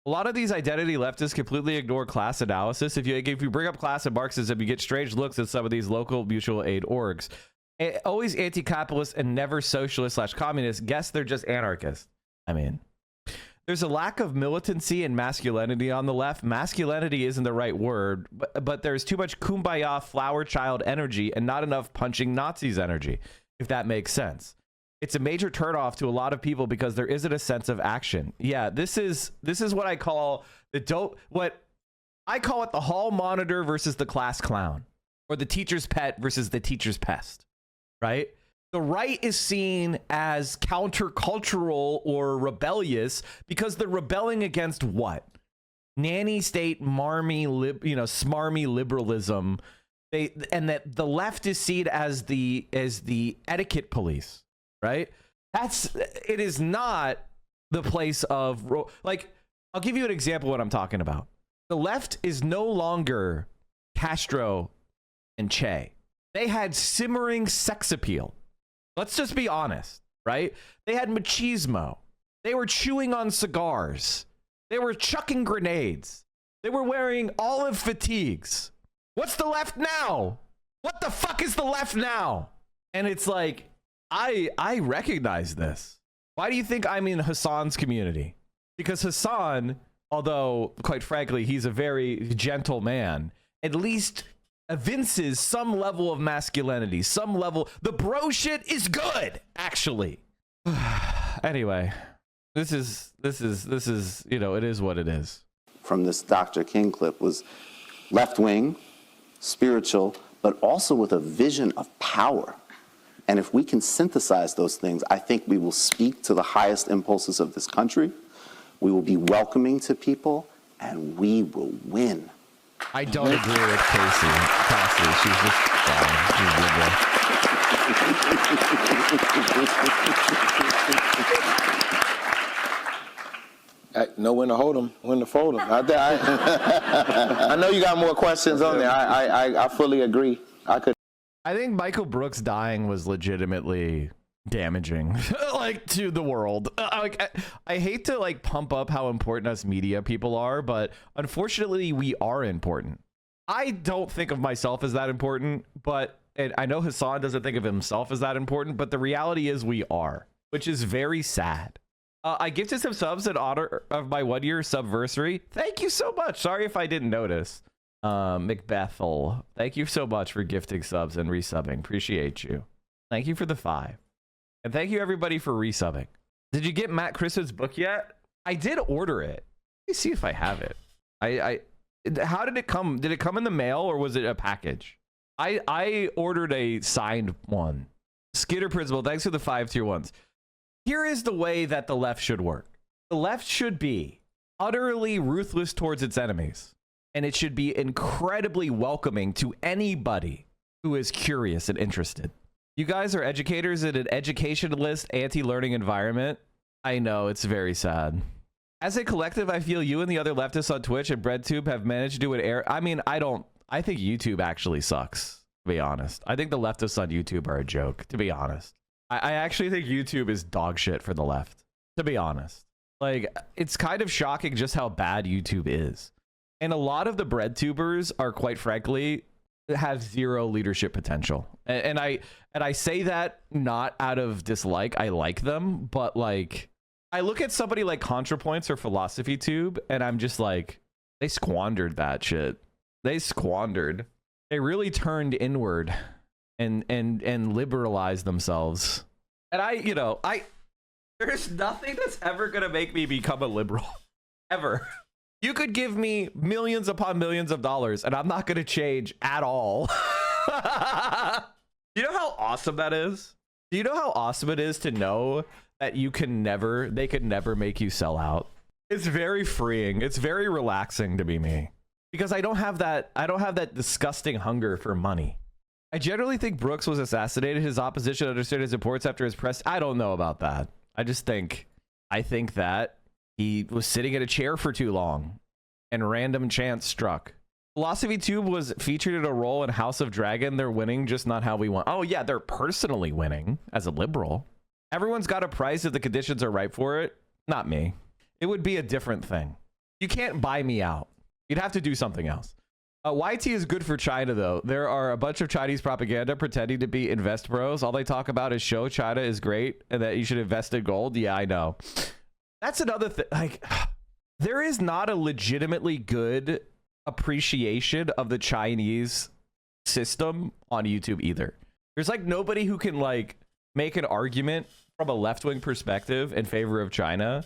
A lot of these identity leftists completely ignore class analysis. If you bring up class and Marxism, you get strange looks at some of these local mutual aid orgs. Always anti-capitalist and never socialist/communist. Guess they're just anarchists. I mean, there's a lack of militancy and masculinity on the left. Masculinity isn't the right word, but there's too much kumbaya flower child energy and not enough punching Nazis energy, if that makes sense. It's a major turnoff to a lot of people because there isn't a sense of action. Yeah, this is what I call what I call it the hall monitor versus the class clown, or the teacher's pet versus the teacher's pest, right? The right is seen as countercultural or rebellious because they're rebelling against what? nanny state, smarmy liberalism. And that the left is seen as the etiquette police, right? It is not the place of, like, I'll give you an example of what I'm talking about. The left is no longer Castro and Che. They had simmering sex appeal. Let's just be honest, right? They had machismo. They were chewing on cigars. They were chucking grenades. They were wearing olive fatigues. What's the left now? What the fuck is the left now? And it's like, I recognize this. Why do you think I'm in Hassan's community? Because Hassan, although quite frankly, he's a very gentle man, at least evinces some level of masculinity, some level. The bro shit is good, actually. Anyway, this is, it is what it is. From this Dr. King clip was left-wing, spiritual, but also with a vision of power. And if we can synthesize those things, I think we will speak to the highest impulses of this country. We will be welcoming to people, and we will win. I don't agree with Cassie. She's just Know when to hold them, when to fold them. I know you got more questions on there. I fully agree. I think Michael Brooks dying was legitimately damaging, like, to the world. I hate to like pump up how important us media people are, but unfortunately we are important. I don't think of myself as that important, and I know Hassan doesn't think of himself as that important, but the reality is we are, which is very sad. I gifted some subs in honor of my 1 year subversary. Thank you so much. Sorry if I didn't notice. Macbethel, thank you so much for gifting subs and resubbing. Appreciate you. Thank you for the 5. And thank you everybody for resubbing. Did you get Matt Christman's book yet? I did order it. Let me see if I have it. How did it come? Did it come in the mail or was it a package? I ordered a signed one. Skitter Principle, thanks for the 5 tier 1s. Here is the way that the left should work. The left should be utterly ruthless towards its enemies. And it should be incredibly welcoming to anybody who is curious and interested. You guys are educators in an educationalist, anti-learning environment. I know, it's very sad. As a collective, I feel you and the other leftists on Twitch and BreadTube have managed to do it. I think YouTube actually sucks, to be honest. I think the leftists on YouTube are a joke, to be honest. I actually think YouTube is dog shit for the left, to be honest. Like, it's kind of shocking just how bad YouTube is. And a lot of the BreadTubers are, quite frankly, have zero leadership potential. And I say that not out of dislike. I like them, but like, I look at somebody like ContraPoints or PhilosophyTube, and I'm just like, they squandered that shit. They really turned inward and liberalized themselves. And there's nothing that's ever gonna make me become a liberal. Ever. You could give me millions upon millions of dollars and I'm not gonna change at all. You know how awesome that is? Do you know how awesome it is to know that they could never make you sell out? It's very freeing. It's very relaxing to be me. Because I don't have that disgusting hunger for money. I generally think Brooks was assassinated. His opposition understood his reports after his press. I don't know about that. I think that he was sitting in a chair for too long and random chance struck. PhilosophyTube was featured in a role in House of Dragon. They're winning, just not how we want. Oh yeah, they're personally winning as a liberal. Everyone's got a price if the conditions are right for it. Not me. It would be a different thing. You can't buy me out. You'd have to do something else. YT is good for China, though. There are a bunch of Chinese propaganda pretending to be invest bros. All they talk about is show China is great and that you should invest in gold. Yeah, I know. That's another thing. Like, there is not a legitimately good appreciation of the Chinese system on YouTube either. There's like nobody who can like make an argument from a left-wing perspective in favor of China,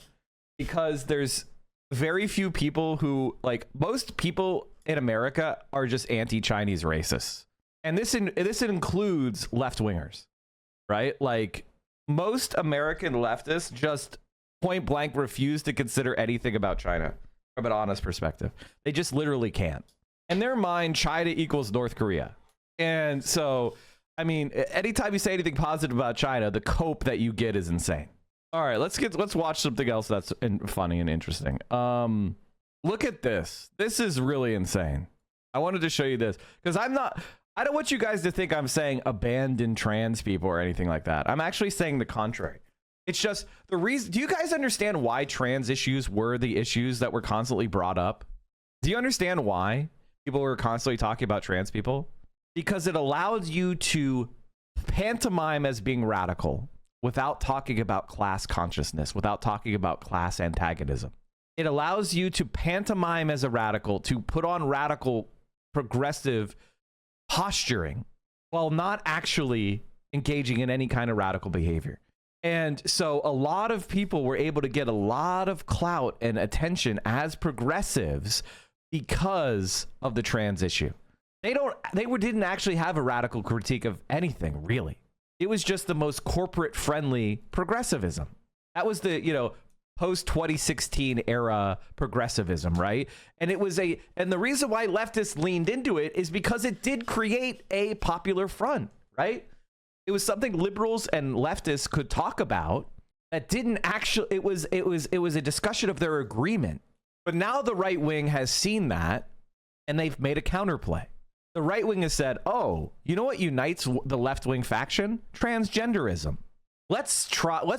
because there's very few people who, like, most people in America are just anti-Chinese racists. And this includes left-wingers, right? Like, most American leftists just point blank refuse to consider anything about China. from an honest perspective. They just literally can't. In their mind, China equals North Korea. And so, I mean, anytime you say anything positive about China, the cope that you get is insane. All right, let's watch something else that's funny and interesting. Look at this. This is really insane. I wanted to show you this because I don't want you guys to think I'm saying abandon trans people or anything like that. I'm actually saying the contrary. It's just the reason. Do you guys understand why trans issues were the issues that were constantly brought up? Do you understand why people were constantly talking about trans people? Because it allowed you to pantomime as being radical without talking about class consciousness, without talking about class antagonism. It allows you to pantomime as a radical, to put on radical progressive posturing while not actually engaging in any kind of radical behavior. And so a lot of people were able to get a lot of clout and attention as progressives because of the trans issue. They didn't actually have a radical critique of anything, really. It was just the most corporate friendly progressivism. That was the, post 2016 era progressivism, right? And and the reason why leftists leaned into it is because it did create a popular front, right? It was something liberals and leftists could talk about that didn't actually, it was a discussion of their agreement. But now the right wing has seen that and they've made a counterplay. The right wing has said, oh, you know what unites the left wing faction? Transgenderism. Let's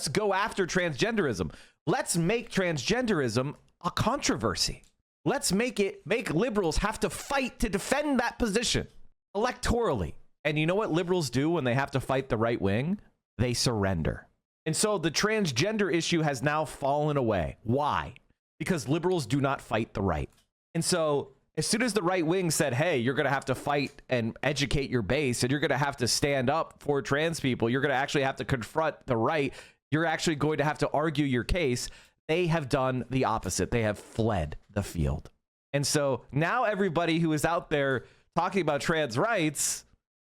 go after transgenderism. Let's make transgenderism a controversy. Let's make liberals have to fight to defend that position electorally. And you know what liberals do when they have to fight the right wing? They surrender. And so the transgender issue has now fallen away. Why? Because liberals do not fight the right. And so as soon as the right wing said, hey, you're going to have to fight and educate your base, and you're going to have to stand up for trans people, you're going to actually have to confront the right, you're actually going to have to argue your case, they have done the opposite. They have fled the field. And so now everybody who is out there talking about trans rights,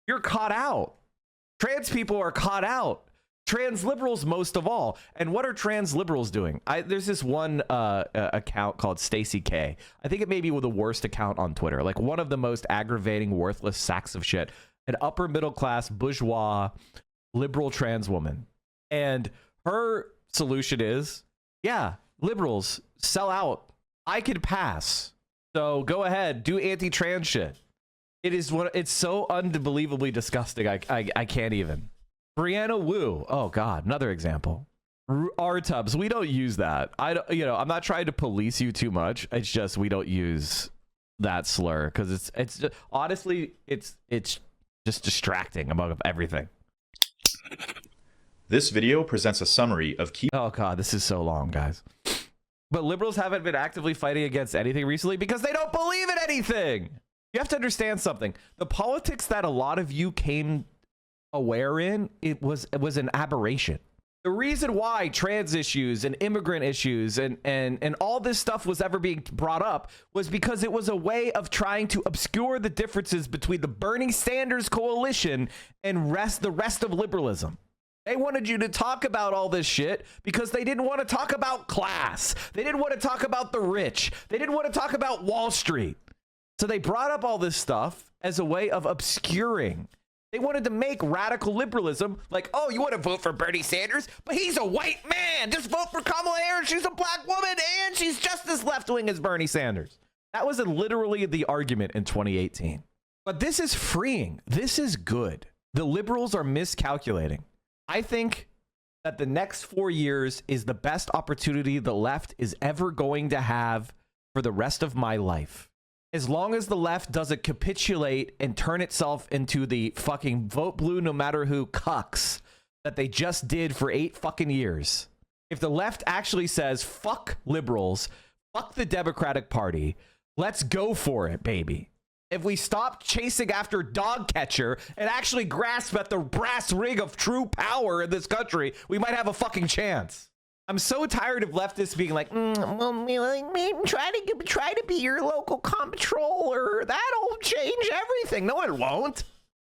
you're caught out. Trans people are caught out. Trans liberals most of all. And what are trans liberals doing? There's this one account called Stacy K. I think it may be the worst account on Twitter, like one of the most aggravating, worthless sacks of shit. An upper middle class bourgeois liberal trans woman. And her solution is, yeah, liberals sell out. I could pass. So go ahead, do anti-trans shit. It's so unbelievably disgusting. I can't even. Brianna Wu. Oh God, another example. R-tubs. We don't use that. I'm not trying to police you too much. It's just we don't use that slur because it's just, honestly it's just distracting among everything. This video presents a summary of key. Oh God, this is so long, guys. But liberals haven't been actively fighting against anything recently because they don't believe in anything. You have to understand something. The politics that a lot of you came aware in, it was an aberration. The reason why trans issues and immigrant issues and all this stuff was ever being brought up was because it was a way of trying to obscure the differences between the Bernie Sanders coalition and the rest of liberalism. They wanted you to talk about all this shit because they didn't want to talk about class. They didn't want to talk about the rich. They didn't want to talk about Wall Street. So they brought up all this stuff as a way of obscuring. They wanted to make radical liberalism like, oh, you want to vote for Bernie Sanders, but he's a white man. Just vote for Kamala Harris. She's a black woman and she's just as left-wing as Bernie Sanders. That was literally the argument in 2018. But this is freeing. This is good. The liberals are miscalculating. I think that the next 4 years is the best opportunity the left is ever going to have for the rest of my life. As long as the left doesn't capitulate and turn itself into the fucking vote blue no matter who cucks that they just did for 8 fucking years. If the left actually says, fuck liberals, fuck the Democratic Party, let's go for it, baby. If we stop chasing after dog catcher and actually grasp at the brass ring of true power in this country, we might have a fucking chance. I'm so tired of leftists being like, try to be your local comptroller. That'll change everything. No, it won't.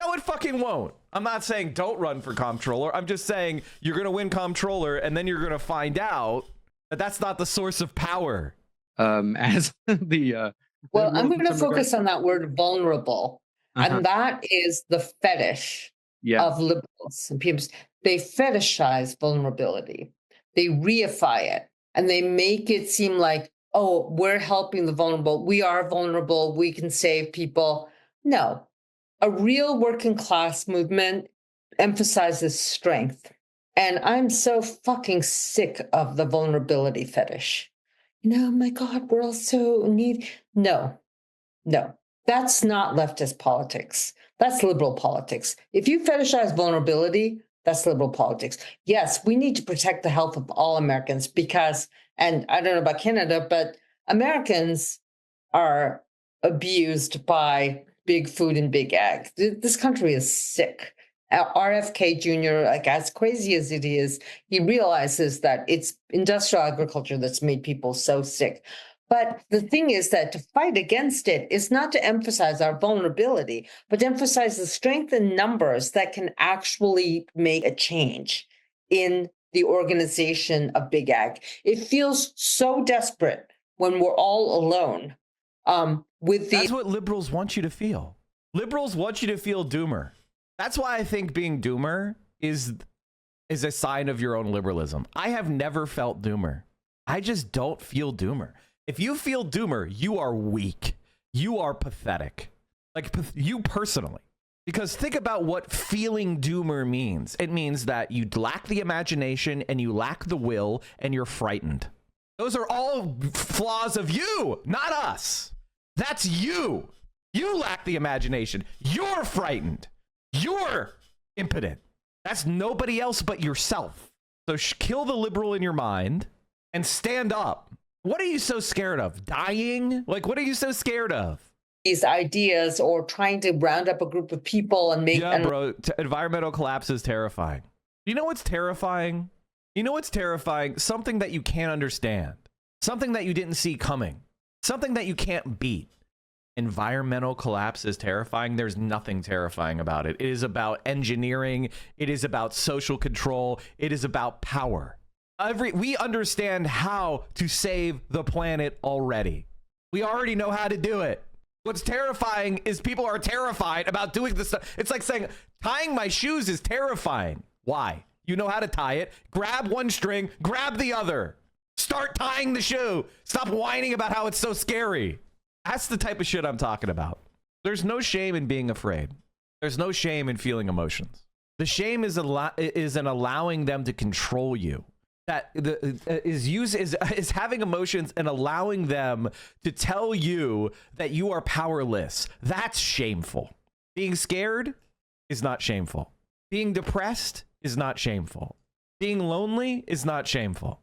No, it fucking won't. I'm not saying don't run for comptroller. I'm just saying you're going to win comptroller and then you're going to find out that that's not the source of power. as the. Well, I'm going to focus on that word vulnerable. And that is the fetish of liberals and people. They fetishize vulnerability. They reify it and they make it seem like, oh, we're helping the vulnerable. We are vulnerable. We can save people. No, a real working class movement emphasizes strength. And I'm so fucking sick of the vulnerability fetish. Oh my God, we're all so need. No, that's not leftist politics. That's liberal politics. If you fetishize vulnerability, that's liberal politics. Yes, we need to protect the health of all Americans because, and I don't know about Canada, but Americans are abused by big food and big ag. This country is sick. RFK Jr., like as crazy as it is, he realizes that it's industrial agriculture that's made people so sick. But the thing is that to fight against it is not to emphasize our vulnerability, but to emphasize the strength in numbers that can actually make a change in the organization of big ag. It feels so desperate when we're all alone. That's what liberals want you to feel. Liberals want you to feel doomer. That's why I think being doomer is a sign of your own liberalism. I have never felt doomer. I just don't feel doomer. If you feel doomer, you are weak. You are pathetic. Like you personally. Because think about what feeling doomer means. It means that you lack the imagination and you lack the will and you're frightened. Those are all flaws of you, not us. That's you. You lack the imagination. You're frightened. You're impotent. That's nobody else but yourself. So kill the liberal in your mind and stand up. What are you so scared of? Dying? Like, what are you so scared of? These ideas or trying to round up a group of people and make... Yeah, bro, environmental collapse is terrifying. You know what's terrifying? You know what's terrifying? Something that you can't understand. Something that you didn't see coming. Something that you can't beat. Environmental collapse is terrifying. There's nothing terrifying about it. It is about engineering. It is about social control. It is about power. We understand how to save the planet already. We already know how to do it. What's terrifying is people are terrified about doing this stuff. It's like saying tying my shoes is terrifying. Why? You know how to tie it. Grab one string, grab the other. Start tying the shoe. Stop whining about how it's so scary. That's the type of shit I'm talking about. There's no shame in being afraid. There's no shame in feeling emotions. The shame is in allowing them to control you. That is having emotions and allowing them to tell you that you are powerless. That's shameful. Being scared is not shameful. Being depressed is not shameful. Being lonely is not shameful.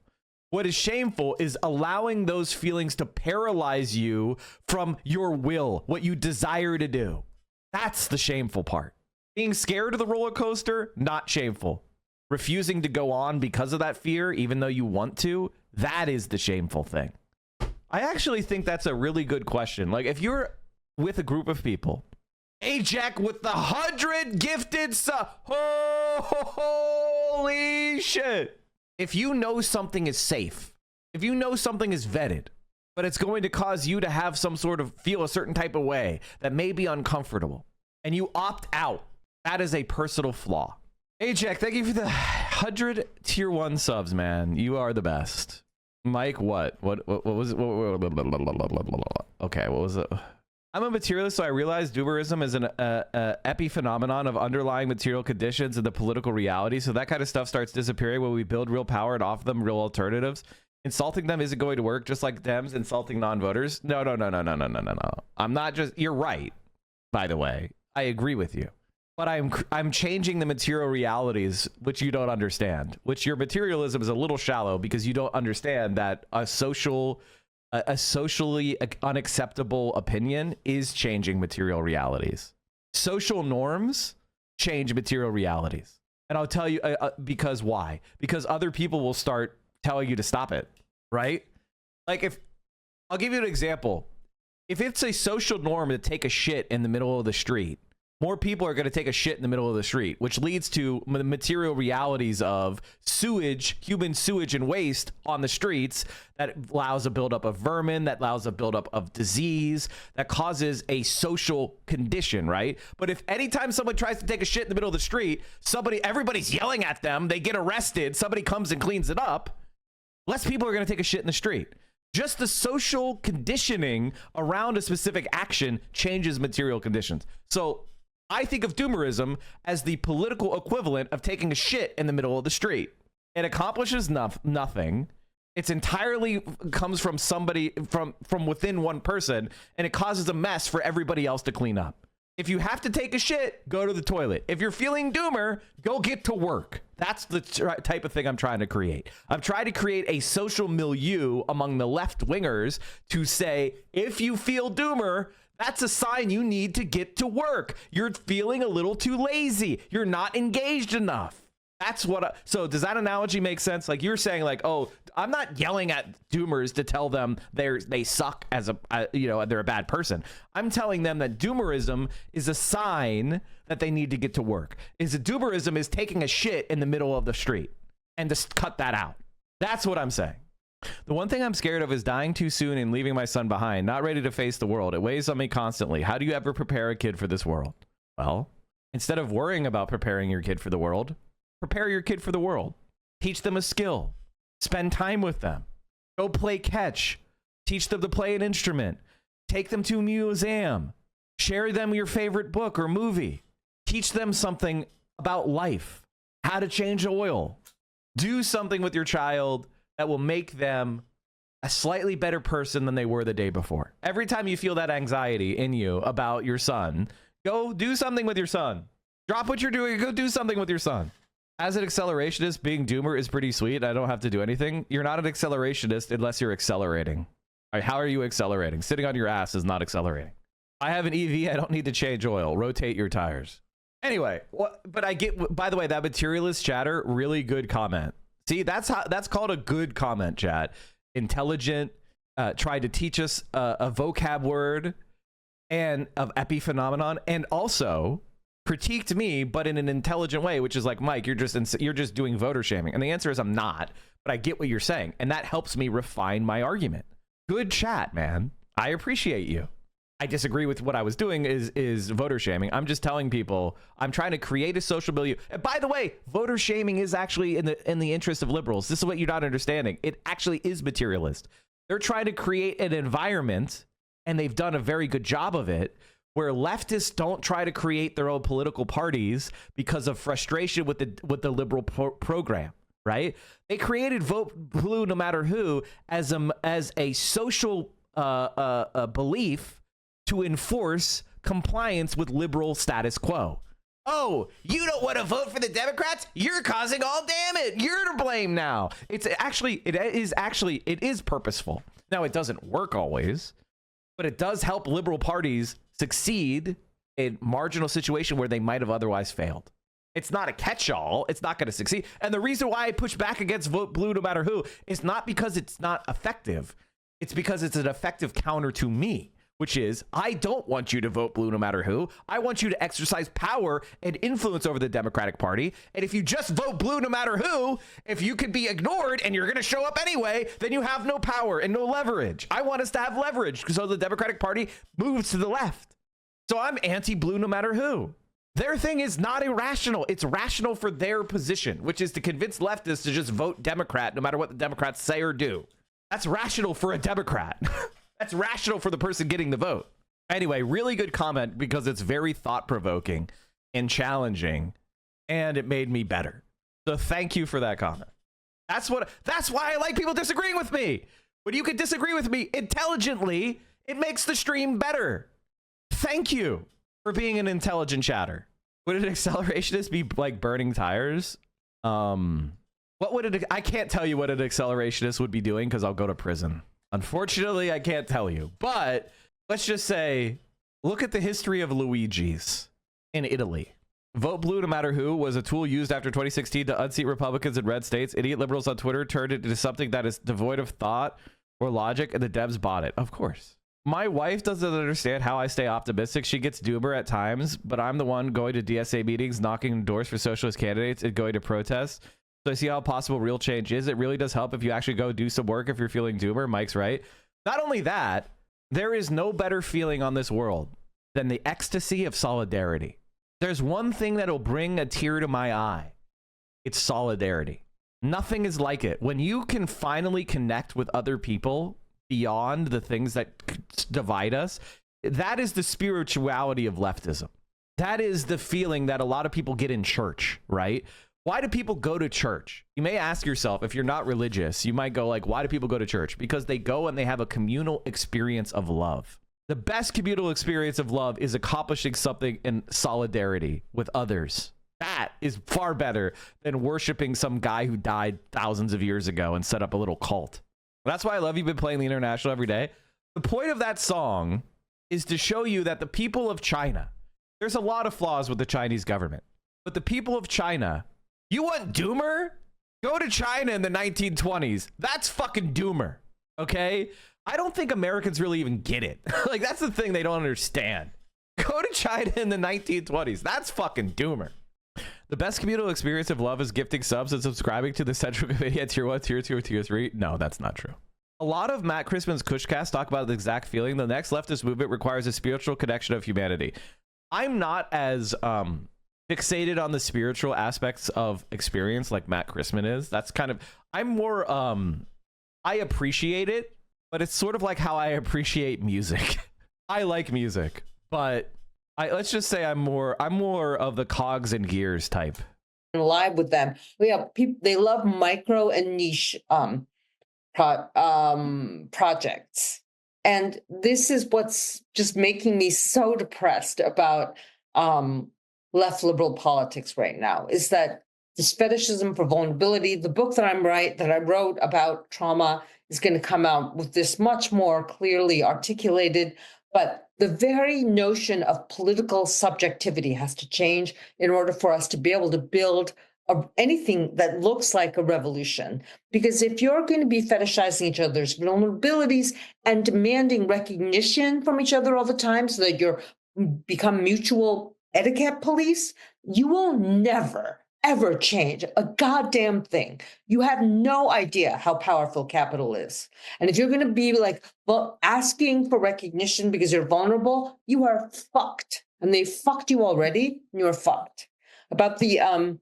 What is shameful is allowing those feelings to paralyze you from your will, what you desire to do. That's the shameful part. Being scared of the roller coaster, not shameful. Refusing to go on because of that fear, even though you want to, that is the shameful thing. I actually think that's a really good question. Like, if you're with a group of people, Ajak with the 100 gifted holy shit. If you know something is safe, if you know something is vetted, but it's going to cause you to have some sort of feel a certain type of way that may be uncomfortable, and you opt out, that is a personal flaw. Hey, Jack, thank you for the 100 tier 1 subs, man. You are the best. Mike, what was it? Okay, what was it? I'm a materialist, so I realize doomerism is an epiphenomenon of underlying material conditions and the political reality. So that kind of stuff starts disappearing when we build real power and offer them real alternatives. Insulting them isn't going to work, just like Dems insulting non-voters. No. I'm not just... You're right, by the way. I agree with you. But I'm changing the material realities, which you don't understand. Which your materialism is a little shallow because you don't understand that a socially unacceptable opinion is changing material realities. Social norms change material realities. And I'll tell you because why? Because other people will start telling you to stop it, right? Like I'll give you an example. If it's a social norm to take a shit in the middle of the street, more people are going to take a shit in the middle of the street, which leads to the material realities of sewage, human sewage and waste on the streets that allows a buildup of vermin, that allows a buildup of disease, that causes a social condition, right? But if anytime someone tries to take a shit in the middle of the street, everybody's yelling at them, they get arrested, somebody comes and cleans it up, less people are going to take a shit in the street. Just the social conditioning around a specific action changes material conditions. So I think of doomerism as the political equivalent of taking a shit in the middle of the street. It accomplishes nothing. It's entirely comes from somebody from within one person, and it causes a mess for everybody else to clean up. If you have to take a shit, go to the toilet. If you're feeling doomer, go get to work. That's the type of thing I'm trying to create. I'm trying to create a social milieu among the left wingers to say, if you feel doomer, that's a sign you need to get to work. You're feeling a little too lazy. You're not engaged enough. That's what. So does that analogy make sense? Like you're saying, like, oh, I'm not yelling at doomers to tell them they suck as they're a bad person. I'm telling them that doomerism is a sign that they need to get to work. Doomerism is taking a shit in the middle of the street, and just cut that out. That's what I'm saying. The one thing I'm scared of is dying too soon and leaving my son behind, not ready to face the world. It weighs on me constantly. How do you ever prepare a kid for this world? Well, instead of worrying about preparing your kid for the world, prepare your kid for the world. Teach them a skill. Spend time with them. Go play catch. Teach them to play an instrument. Take them to a museum. Share them your favorite book or movie. Teach them something about life. How to change oil. Do something with your child that will make them a slightly better person than they were the day before. Every time you feel that anxiety in you about your son, go do something with your son. Drop what you're doing and go do something with your son. As an accelerationist, being doomer is pretty sweet. I don't have to do anything. You're not an accelerationist unless you're accelerating. All right, how are you accelerating? Sitting on your ass is not accelerating. I have an EV. I don't need to change oil. Rotate your tires. Anyway, but I get, by the way, that materialist chatter, really good comment. See, that's called a good comment, chat. Intelligent, tried to teach us a vocab word and of epiphenomenon, and also critiqued me, but in an intelligent way, which is like, Mike, you're just doing voter shaming. And the answer is I'm not, but I get what you're saying, and that helps me refine my argument. Good chat, man. I appreciate you. I disagree with what I was doing is voter shaming. I'm just telling people I'm trying to create a social milieu. And by the way, voter shaming is actually in the interest of liberals. This is what you're not understanding. It actually is materialist. They're trying to create an environment, and they've done a very good job of it, where leftists don't try to create their own political parties because of frustration with the liberal program, right? They created Vote Blue No Matter Who as a social belief to enforce compliance with liberal status quo. Oh, you don't want to vote for the Democrats? You're causing all damage. You're to blame now. It is purposeful. Now, it doesn't work always, but it does help liberal parties succeed in marginal situation where they might have otherwise failed. It's not a catch-all. It's not going to succeed. And the reason why I push back against Vote Blue No Matter Who is not because it's not effective. It's because it's an effective counter to me, which is, I don't want you to vote blue no matter who. I want you to exercise power and influence over the Democratic Party. And if you just vote blue no matter who, if you can be ignored and you're going to show up anyway, then you have no power and no leverage. I want us to have leverage so the Democratic Party moves to the left. So I'm anti-blue no matter who. Their thing is not irrational. It's rational for their position, which is to convince leftists to just vote Democrat no matter what the Democrats say or do. That's rational for a Democrat. That's rational for the person getting the vote. Anyway, really good comment because it's very thought-provoking and challenging, and it made me better. So thank you for that comment. That's why I like people disagreeing with me. When you can disagree with me intelligently, it makes the stream better. Thank you for being an intelligent chatter. Would an accelerationist be like burning tires? I can't tell you what an accelerationist would be doing because I'll go to prison. Unfortunately, I can't tell you, but let's just say, look at the history of Luigi's in Italy. Vote blue no matter who was a tool used after 2016 to unseat Republicans in red states. Idiot liberals on Twitter turned it into something that is devoid of thought or logic, and the Dems bought it. Of course. My wife doesn't understand how I stay optimistic. She gets doomer at times, but I'm the one going to DSA meetings, knocking on doors for socialist candidates, and going to protests. So I see how possible real change is. It really does help if you actually go do some work if you're feeling doomer. Mike's right. Not only that, there is no better feeling on this world than the ecstasy of solidarity. There's one thing that'll bring a tear to my eye. It's solidarity. Nothing is like it. When you can finally connect with other people beyond the things that divide us, that is the spirituality of leftism. That is the feeling that a lot of people get in church, right? Why do people go to church? You may ask yourself, if you're not religious, you might go like, why do people go to church? Because they go and they have a communal experience of love. The best communal experience of love is accomplishing something in solidarity with others. That is far better than worshiping some guy who died thousands of years ago and set up a little cult. That's why I love you've been playing the International every day. The point of that song is to show you that the people of China, there's a lot of flaws with the Chinese government, but the people of China, you want doomer? Go to China in the 1920s. That's fucking doomer, okay? I don't think Americans really even get it. Like, that's the thing they don't understand. Go to China in the 1920s. That's fucking doomer. The best communal experience of love is gifting subs and subscribing to the Central Committee at Tier 1, Tier 2, or Tier 3. No, that's not true. A lot of Matt Crispin's Cushcast talk about the exact feeling. The next leftist movement requires a spiritual connection of humanity. I'm not as fixated on the spiritual aspects of experience like Matt Crispin is. That's kind of, I'm more, I appreciate it, but it's sort of like how I appreciate music. I like music, but let's just say I'm more of the cogs and gears type. Live with them. We have people, they love micro and niche projects. And this is what's just making me so depressed about left liberal politics right now, is that this fetishism for vulnerability. The book that I wrote about trauma is going to come out with this much more clearly articulated, but the very notion of political subjectivity has to change in order for us to be able to build anything that looks like a revolution. Because if you're going to be fetishizing each other's vulnerabilities and demanding recognition from each other all the time so that you become mutual etiquette police, you will never, ever change a goddamn thing. You have no idea how powerful capital is. And if you're going to be like, well, asking for recognition because you're vulnerable, you are fucked. And they fucked you already, and you're fucked. About the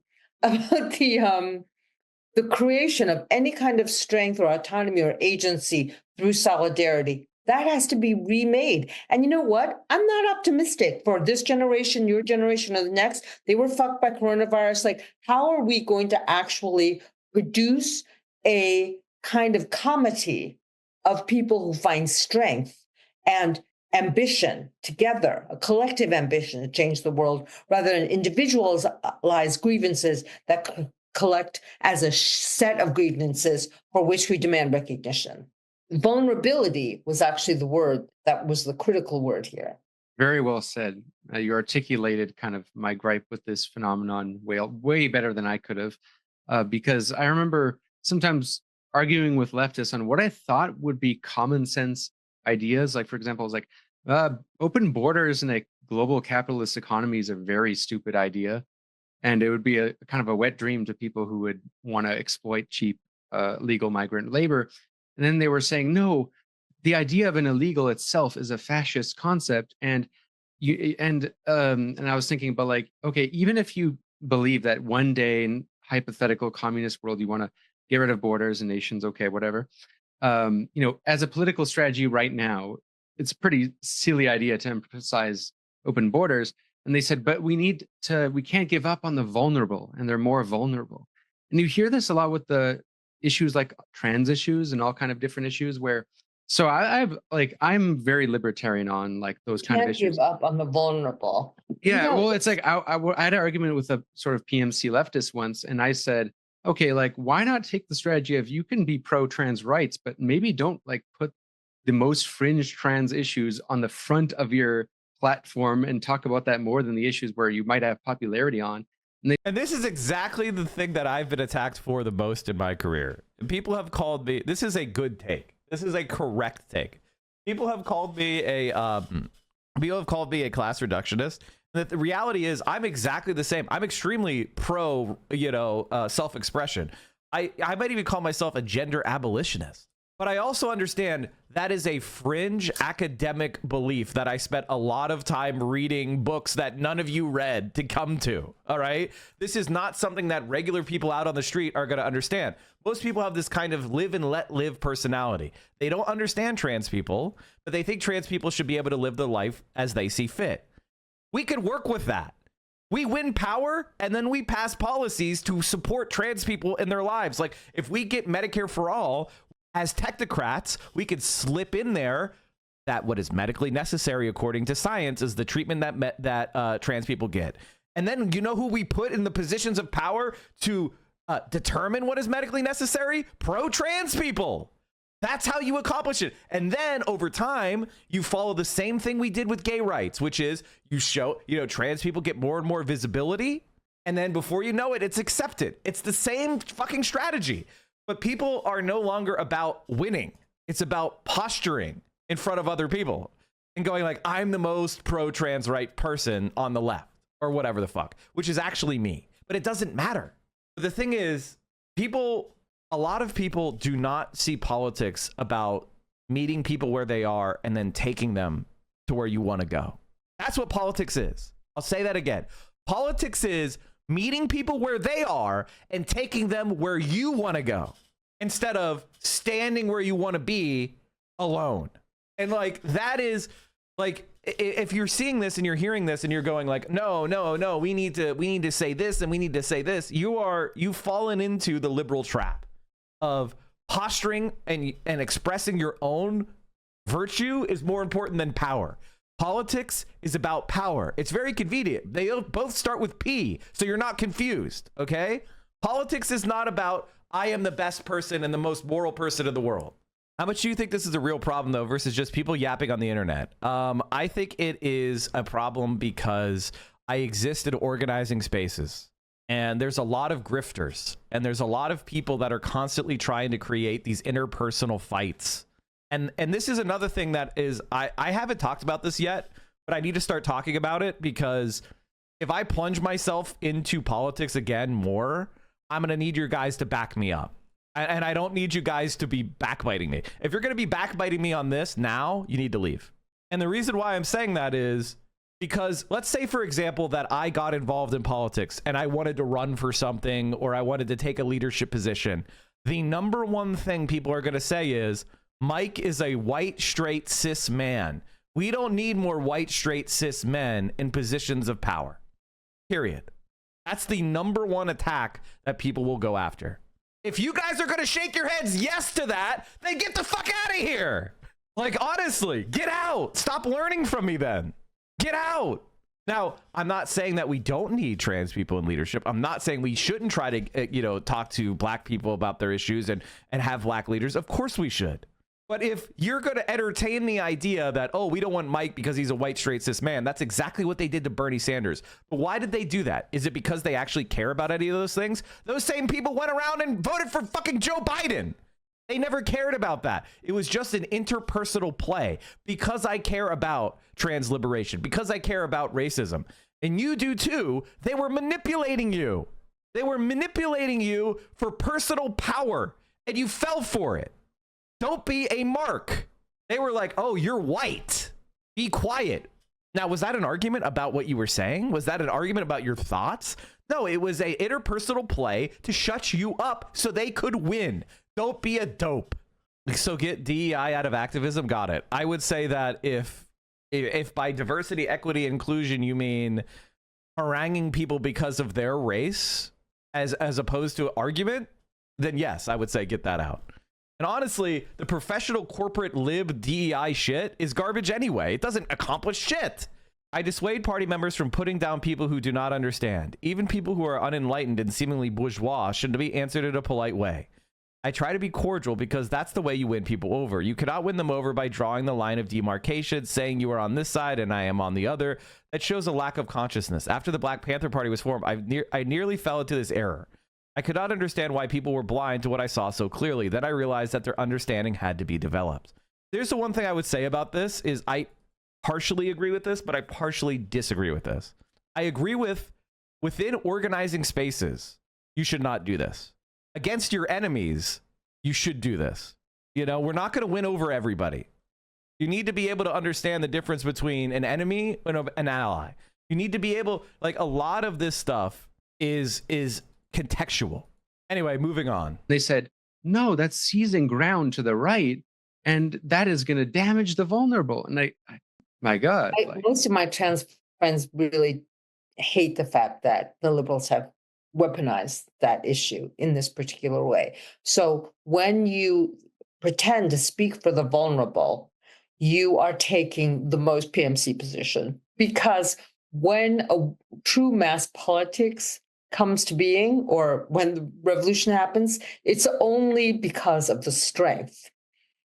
creation of any kind of strength or autonomy or agency through solidarity, that has to be remade. And you know what? I'm not optimistic for this generation, your generation, or the next. They were fucked by coronavirus. Like, how are we going to actually produce a kind of comity of people who find strength and ambition together, a collective ambition to change the world, rather than individualized grievances that collect as a set of grievances for which we demand recognition? Vulnerability was actually the word that was the critical word here. Very well said. You articulated kind of my gripe with this phenomenon way better than I could have, because I remember sometimes arguing with leftists on what I thought would be common sense ideas. Like, for example, it's like open borders in a global capitalist economy is a very stupid idea. And it would be a kind of a wet dream to people who would want to exploit cheap legal migrant labor. And then they were saying, no, the idea of an illegal itself is a fascist concept. And I was thinking about, like, okay, even if you believe that one day in hypothetical communist world, you want to get rid of borders and nations, okay, whatever. As a political strategy right now, it's a pretty silly idea to emphasize open borders. And they said, but we can't give up on the vulnerable, and they're more vulnerable. And you hear this a lot with the issues like trans issues and all kind of different issues where, so I'm very libertarian on like those kind of issues. Can't give up on the vulnerable. Yeah, well, it's like I had an argument with a sort of PMC leftist once, and I said, okay, like, why not take the strategy of you can be pro-trans rights, but maybe don't like put the most fringe trans issues on the front of your platform and talk about that more than the issues where you might have popularity on. And this is exactly the thing that I've been attacked for the most in my career. People have called me, this is a good take. This is a correct take. People have called me a class reductionist. And the reality is I'm exactly the same. I'm extremely pro, self-expression. I might even call myself a gender abolitionist. But I also understand that is a fringe academic belief that I spent a lot of time reading books that none of you read to come to. All right. This is not something that regular people out on the street are going to understand. Most people have this kind of live and let live personality. They don't understand trans people, but they think trans people should be able to live their life as they see fit. We could work with that. We win power and then we pass policies to support trans people in their lives. Like if we get Medicare for all, as technocrats, we could slip in there that what is medically necessary according to science is the treatment that trans people get. And then you know who we put in the positions of power to determine what is medically necessary? Pro-trans people. That's how you accomplish it. And then over time, you follow the same thing we did with gay rights, which is you show, trans people get more and more visibility. And then before you know it, it's accepted. It's the same fucking strategy. But people are no longer about winning. It's about posturing in front of other people and going like, I'm the most pro-trans right person on the left or whatever the fuck, which is actually me. But it doesn't matter. But the thing is, a lot of people do not see politics about meeting people where they are and then taking them to where you want to go. That's what politics is. I'll say that again. Politics is meeting people where they are and taking them where you want to go instead of standing where you want to be alone. And like, that is like, if you're seeing this and you're hearing this and you're going like, no, we need to say this and we need to say this. You've fallen into the liberal trap of posturing and expressing your own virtue is more important than power. Politics is about power. It's very convenient. They both start with P, so you're not confused, okay? Politics is not about, I am the best person and the most moral person in the world. How much do you think this is a real problem, though, versus just people yapping on the internet? I think it is a problem because I exist in organizing spaces, and there's a lot of grifters, and there's a lot of people that are constantly trying to create these interpersonal fights. And this is another thing that is, I haven't talked about this yet, but I need to start talking about it because if I plunge myself into politics again more, I'm going to need your guys to back me up. And I don't need you guys to be backbiting me. If you're going to be backbiting me on this now, you need to leave. And the reason why I'm saying that is because let's say, for example, that I got involved in politics and I wanted to run for something or I wanted to take a leadership position. The number one thing people are going to say is, Mike is a white, straight, cis man. We don't need more white, straight, cis men in positions of power. Period. That's the number one attack that people will go after. If you guys are going to shake your heads yes to that, then get the fuck out of here. Like, honestly, get out. Stop learning from me then. Get out. Now, I'm not saying that we don't need trans people in leadership. I'm not saying we shouldn't try to, talk to black people about their issues and have black leaders. Of course we should. But if you're going to entertain the idea that, oh, we don't want Mike because he's a white, straight, cis man, that's exactly what they did to Bernie Sanders. But why did they do that? Is it because they actually care about any of those things? Those same people went around and voted for fucking Joe Biden. They never cared about that. It was just an interpersonal play because I care about trans liberation, because I care about racism. And you do too. They were manipulating you. They were manipulating you for personal power, and you fell for it. Don't be a mark. They were like, oh, you're white. Be quiet. Now, was that an argument about what you were saying? Was that an argument about your thoughts? No, it was an interpersonal play to shut you up so they could win. Don't be a dope. So get DEI out of activism. Got it. I would say that if by diversity, equity, inclusion, you mean haranguing people because of their race as opposed to argument, then yes, I would say get that out. And honestly, the professional corporate lib DEI shit is garbage anyway. It doesn't accomplish shit. I dissuade party members from putting down people who do not understand. Even people who are unenlightened and seemingly bourgeois should be answered in a polite way. I try to be cordial because that's the way you win people over. You cannot win them over by drawing the line of demarcation, saying you are on this side and I am on the other. That shows a lack of consciousness. After the Black Panther Party was formed, I nearly fell into this error. I could not understand why people were blind to what I saw so clearly. Then I realized that their understanding had to be developed. There's the one thing I would say about this is I partially agree with this, but I partially disagree with this. I agree with within organizing spaces, you should not do this. Against your enemies, you should do this. You know, we're not going to win over everybody. You need to be able to understand the difference between an enemy and an ally. You need to be able, like, a lot of this stuff is contextual. Anyway, moving on. They said, no, that's seizing ground to the right, and that is going to damage the vulnerable. And my God. Most of my trans friends really hate the fact that the liberals have weaponized that issue in this particular way. So when you pretend to speak for the vulnerable, you are taking the most PMC position, because when a true mass politics comes to being, or when the revolution happens, it's only because of the strength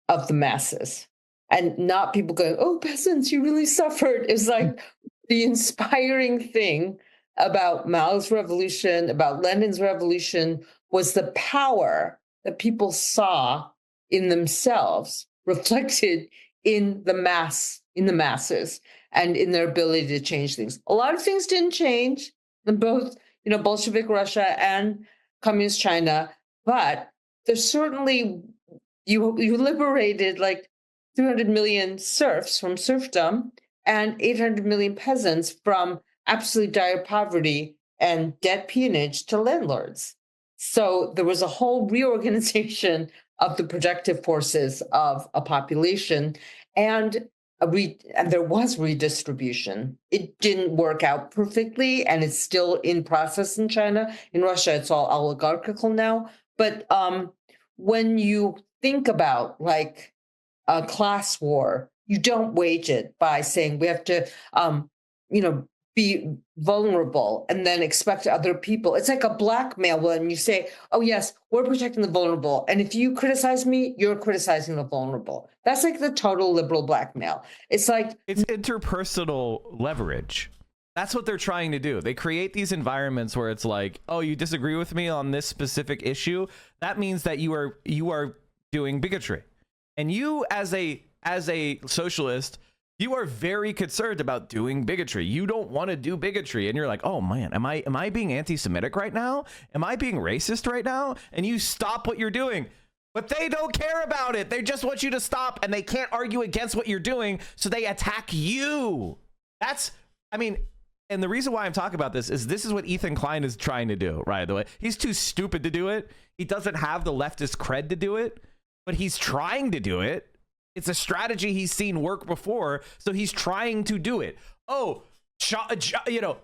of the masses, and not people going, oh, peasants, you really suffered. It's like the inspiring thing about Mao's revolution, about Lenin's revolution, was the power that people saw in themselves reflected in the masses, and in their ability to change things. A lot of things didn't change in both, Bolshevik Russia and communist China, but there's certainly, you liberated like 300 million serfs from serfdom and 800 million peasants from absolutely dire poverty and debt peonage to landlords. So there was a whole reorganization of the productive forces of a population, and there was redistribution. It didn't work out perfectly, and it's still in process in China. In Russia, it's all oligarchical now. But when you think about like a class war, you don't wage it by saying we have to, be vulnerable and then expect other people. It's like a blackmail when you say, oh, yes, we're protecting the vulnerable. And if you criticize me, you're criticizing the vulnerable. That's like the total liberal blackmail. It's like it's interpersonal leverage. That's what they're trying to do. They create these environments where it's like, oh, you disagree with me on this specific issue. That means that you are doing bigotry. And you as a socialist, you are very concerned about doing bigotry. You don't want to do bigotry. And you're like, oh man, am I being anti-Semitic right now? Am I being racist right now? And you stop what you're doing. But they don't care about it. They just want you to stop, and they can't argue against what you're doing, so they attack you. And the reason why I'm talking about this is what Ethan Klein is trying to do, right? The way he's too stupid to do it. He doesn't have the leftist cred to do it, but he's trying to do it. It's a strategy he's seen work before, so he's trying to do it. Oh,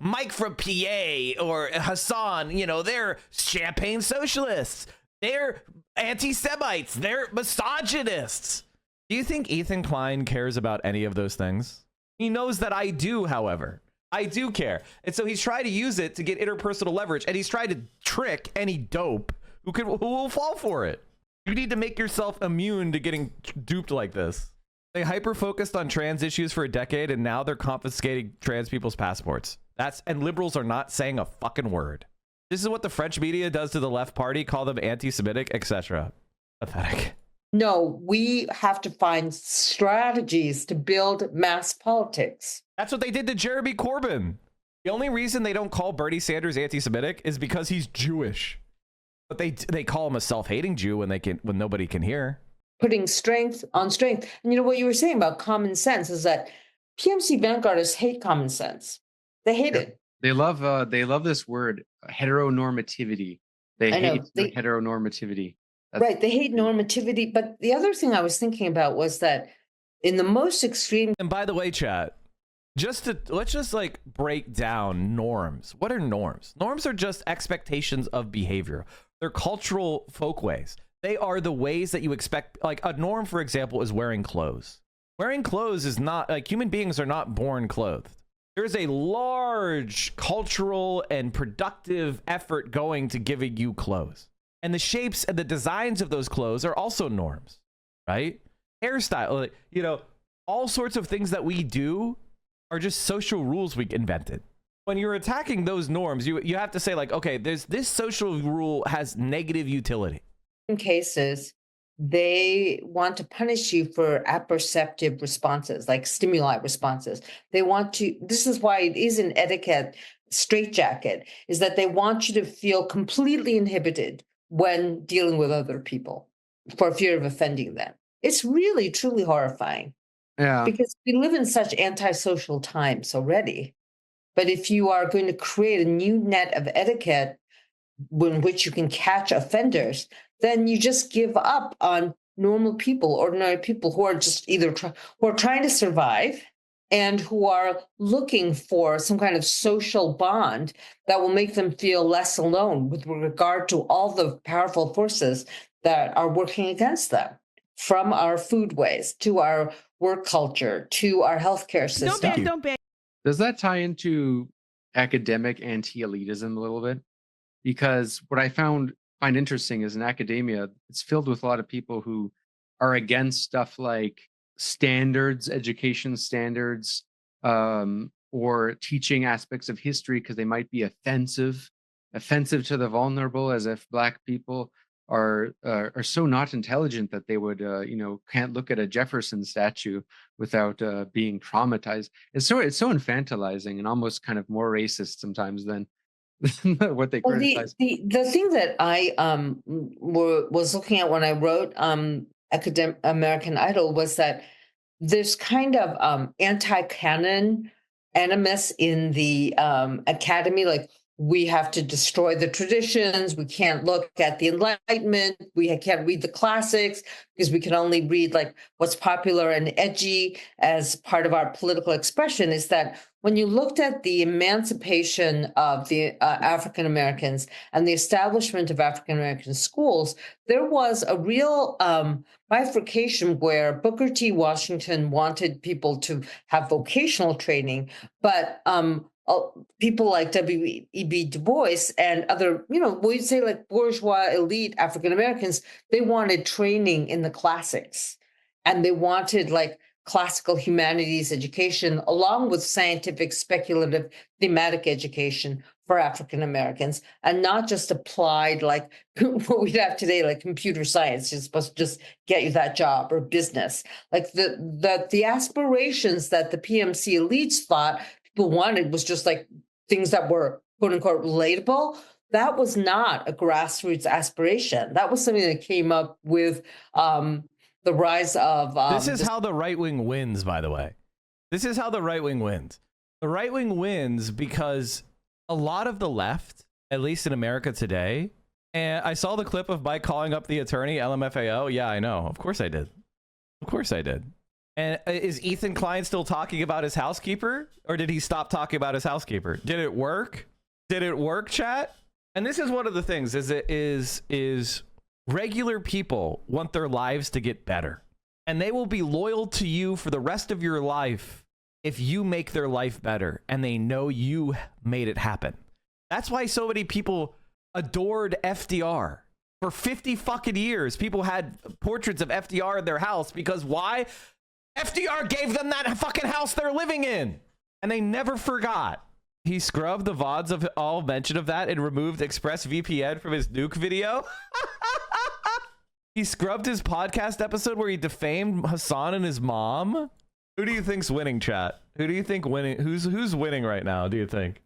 Mike from PA or Hassan, they're champagne socialists. They're anti-Semites. They're misogynists. Do you think Ethan Klein cares about any of those things? He knows that I do, however. I do care. And so he's trying to use it to get interpersonal leverage, and he's trying to trick any dope who will fall for it. You need to make yourself immune to getting duped like this. They hyper-focused on trans issues for a decade, and now they're confiscating trans people's passports. And liberals are not saying a fucking word. This is what the French media does to the left party, call them anti-Semitic, etc. Pathetic. No, we have to find strategies to build mass politics. That's what they did to Jeremy Corbyn. The only reason they don't call Bernie Sanders anti-Semitic is because he's Jewish. But they call him a self-hating Jew when nobody can hear. Putting strength on strength. And what you were saying about common sense is that PMC vanguardists hate common sense. They hate it. They love this word, heteronormativity. They hate heteronormativity. Right. They hate normativity. But the other thing I was thinking about was that in the most extreme. And by the way, chat, let's just like break down norms. What are norms? Norms are just expectations of behavior. They're cultural folkways. They are the ways that you expect. Like a norm, for example, is wearing clothes. Wearing clothes is not like human beings are not born clothed. There's a large cultural and productive effort going to giving you clothes. And the shapes and the designs of those clothes are also norms, right? Hairstyle, all sorts of things that we do are just social rules we invented. When you're attacking those norms, you have to say like, okay, this social rule has negative utility. In cases, they want to punish you for apperceptive responses, like stimuli responses. They want to, this is why it is an etiquette straitjacket, is that they want you to feel completely inhibited when dealing with other people for fear of offending them. It's really, truly horrifying. Yeah. Because we live in such antisocial times already. But if you are going to create a new net of etiquette in which you can catch offenders, then you just give up on normal people, ordinary people who are just either who are trying to survive and who are looking for some kind of social bond that will make them feel less alone with regard to all the powerful forces that are working against them, from our foodways to our work culture to our healthcare system. Does that tie into academic anti-elitism a little bit? Because what I find interesting is in academia, it's filled with a lot of people who are against stuff like standards, education standards, or teaching aspects of history because they might be offensive to the vulnerable, as if Black people are so not intelligent that they would can't look at a Jefferson statue without being traumatized. It's so infantilizing and almost kind of more racist sometimes than what they criticize. The thing that I was looking at when I wrote American Idol was that there's kind of anti-canon animus in the academy, like we have to destroy the traditions, we can't look at the Enlightenment, we can't read the classics because we can only read like what's popular and edgy as part of our political expression. Is that when you looked at the emancipation of the African Americans and the establishment of African American schools, there was a real bifurcation where Booker T. Washington wanted people to have vocational training, but people like W.E.B. Du Bois and other, we'd say like bourgeois elite African Americans, they wanted training in the classics, and they wanted like classical humanities education along with scientific, speculative, thematic education for African Americans, and not just applied like what we'd have today, like computer science is supposed to just get you that job, or business. Like the aspirations that the PMC elites thought people wanted was just like things that were quote unquote relatable. That was not a grassroots aspiration. That was something that came up with the rise of this is how the right wing wins, by the way. This is how the right wing wins. The right wing wins because a lot of the left, at least in America today, and I saw the clip of Mike calling up the attorney, LMFAO. Yeah, I know. Of course I did. Of course I did. And is Ethan Klein still talking about his housekeeper, or did he stop talking about his housekeeper? Did it work? Did it work, chat? And this is one of the things is regular people want their lives to get better, and they will be loyal to you for the rest of your life if you make their life better and they know you made it happen. That's why so many people adored FDR. For 50 fucking years, people had portraits of FDR in their house because why? FDR gave them that fucking house they're living in, and they never forgot. He scrubbed the VODs of all mention of that and removed ExpressVPN from his nuke video. He scrubbed his podcast episode where he defamed Hassan and his mom. Who do you think's winning, chat? Who do you think winning? Who's winning right now, do you think?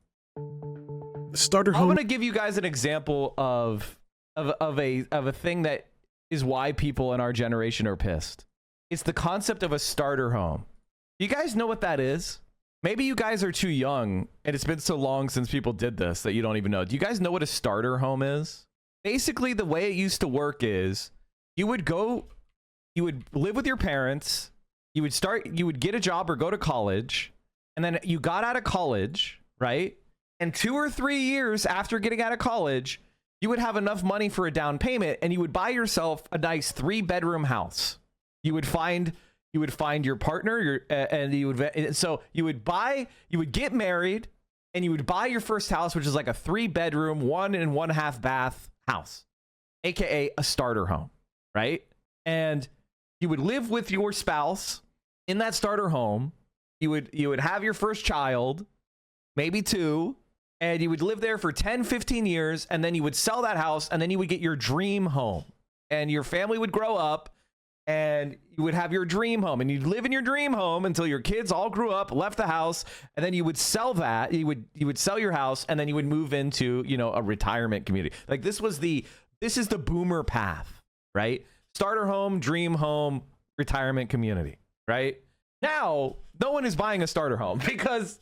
Starter home. I'm gonna give you guys an example of a thing that is why people in our generation are pissed. It's the concept of a starter home. You guys know what that is? Maybe you guys are too young and it's been so long since people did this that you don't even know. Do you guys know what a starter home is? Basically, the way it used to work is you would live with your parents, you would get a job or go to college, and then you got out of college, right? And 2 or 3 years after getting out of college, you would have enough money for a down payment and you would buy yourself a nice 3-bedroom house. You would find your partner, and you would get married, and you would buy your first house, which is like a 3-bedroom, 1 and 1/2 bath house, aka a starter home, right? And you would live with your spouse in that starter home. You would have your first child, maybe 2, and you would live there for 10, 15 years, and then you would sell that house, and then you would get your dream home. and your family would grow up, and you would have your dream home, and you'd live in your dream home until your kids all grew up, left the house, and then you would sell that. You would sell your house, and then you would move into, you know, a retirement community. Like this is the boomer path, right? Starter home, dream home, retirement community, right? Now, no one is buying a starter home because